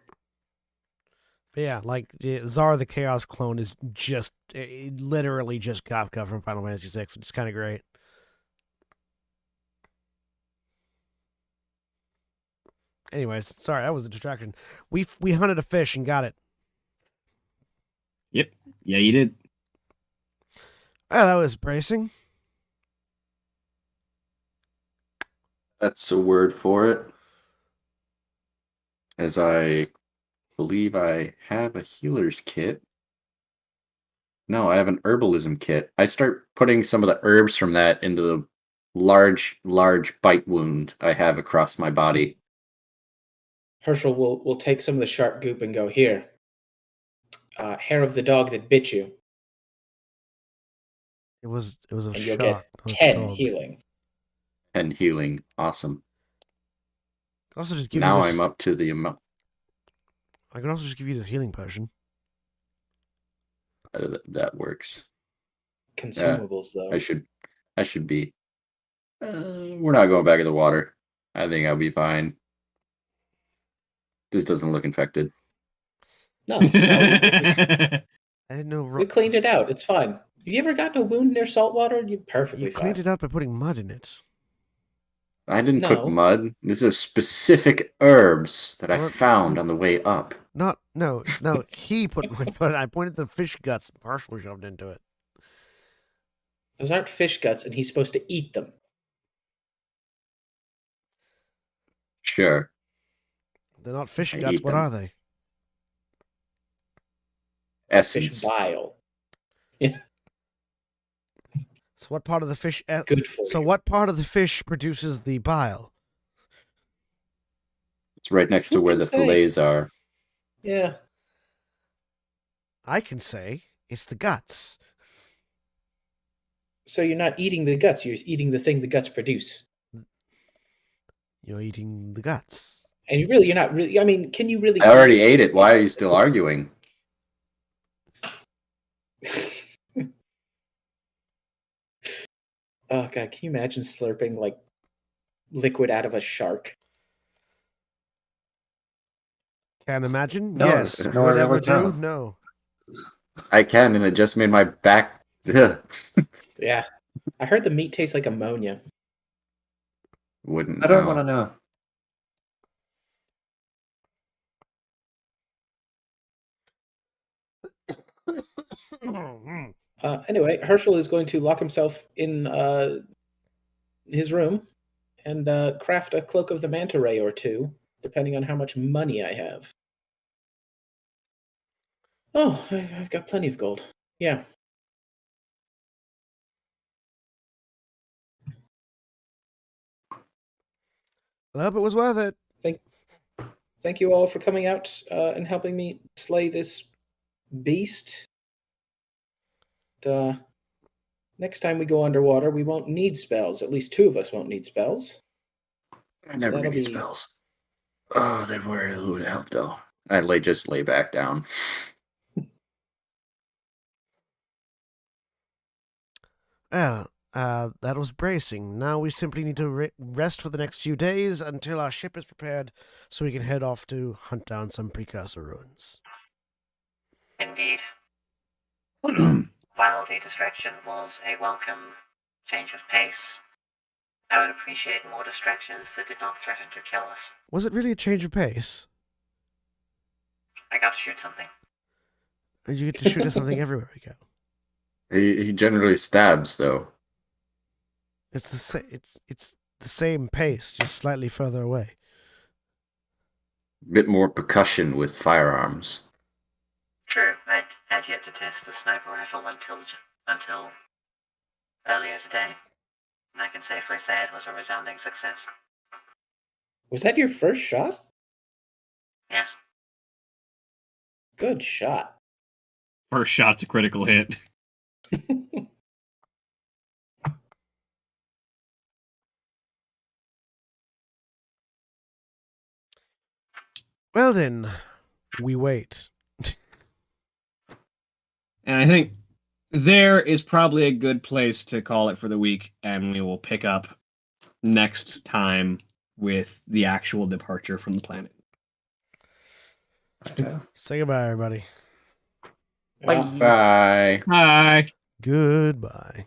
But yeah, like Zara the Chaos clone is just literally just Kafka from Final Fantasy VI, which is kind of great. Anyways, sorry, that was a distraction. We hunted a fish and got it. Yep. Yeah, you did. Oh, that was bracing. That's a word for it. As I believe I have a healer's kit. No, I have an herbalism kit. I start putting some of the herbs from that into the large bite wound I have across my body. Herschel will take some of the shark goop and go, here. Hair of the dog that bit you. It was a And you'll shark. get not a 10 dog. healing. And healing. Awesome. I can also just give Now you this. I'm up to the amount. I can also just give you this healing potion. That works. Consumables, though. I should be. We're not going back in the water. I think I'll be fine. This doesn't look infected. No, I didn't know. we cleaned it out. It's fine. Have you ever gotten a wound near salt water? You're perfectly You fine. cleaned it out by putting mud in it. I didn't put No. mud. These are specific herbs that I Well, found on the way up. No. He put mud. But I pointed the fish guts and partially shoved into it. Those aren't fish guts, and he's supposed to eat them. Sure. They're not fish I guts. eat What them. are they? Essence. Fish bile. So what part of the fish? Good for So you. what part of the fish produces the bile? It's right next to Who where can the say? fillets are. Yeah. I can say it's the guts. So you're not eating the guts. You're eating the thing the guts produce. You're eating the guts. And you're not really. I mean, can you really? I already ate it. Why are you still arguing? Oh god, can you imagine slurping like liquid out of a shark? Can't imagine. No, Yes. no, I Would ever really do? can't. No. I can, and it just made my back. Ugh. Yeah. I heard the meat tastes like ammonia. Wouldn't I don't know. want to know. Anyway, Herschel is going to lock himself in his room and craft a cloak of the manta ray or two, depending on how much money I have. Oh, I've got plenty of gold. Yeah. I hope it was worth it. Thank you all for coming out and helping me slay this beast. Next time we go underwater, we won't need spells. At least two of us won't need spells. I never That'll need be- spells. Oh, they would help though. I just lay back down. Well, that was bracing. Now we simply need to rest for the next few days until our ship is prepared so we can head off to hunt down some precursor ruins. Indeed. While the distraction was a welcome change of pace, I would appreciate more distractions that did not threaten to kill us. Was it really a change of pace? I got to shoot something. You get to shoot at something everywhere we go. He generally stabs though. It's the same pace, just slightly further away. Bit more percussion with firearms. True, I had yet to test the sniper rifle until earlier today, and I can safely say it was a resounding success. Was that your first shot? Yes. Good shot. First shot's a critical hit. Well then, we wait. And I think there is probably a good place to call it for the week, and we will pick up next time with the actual departure from the planet. Righto. Say goodbye, everybody. Bye. Bye. Bye. Goodbye.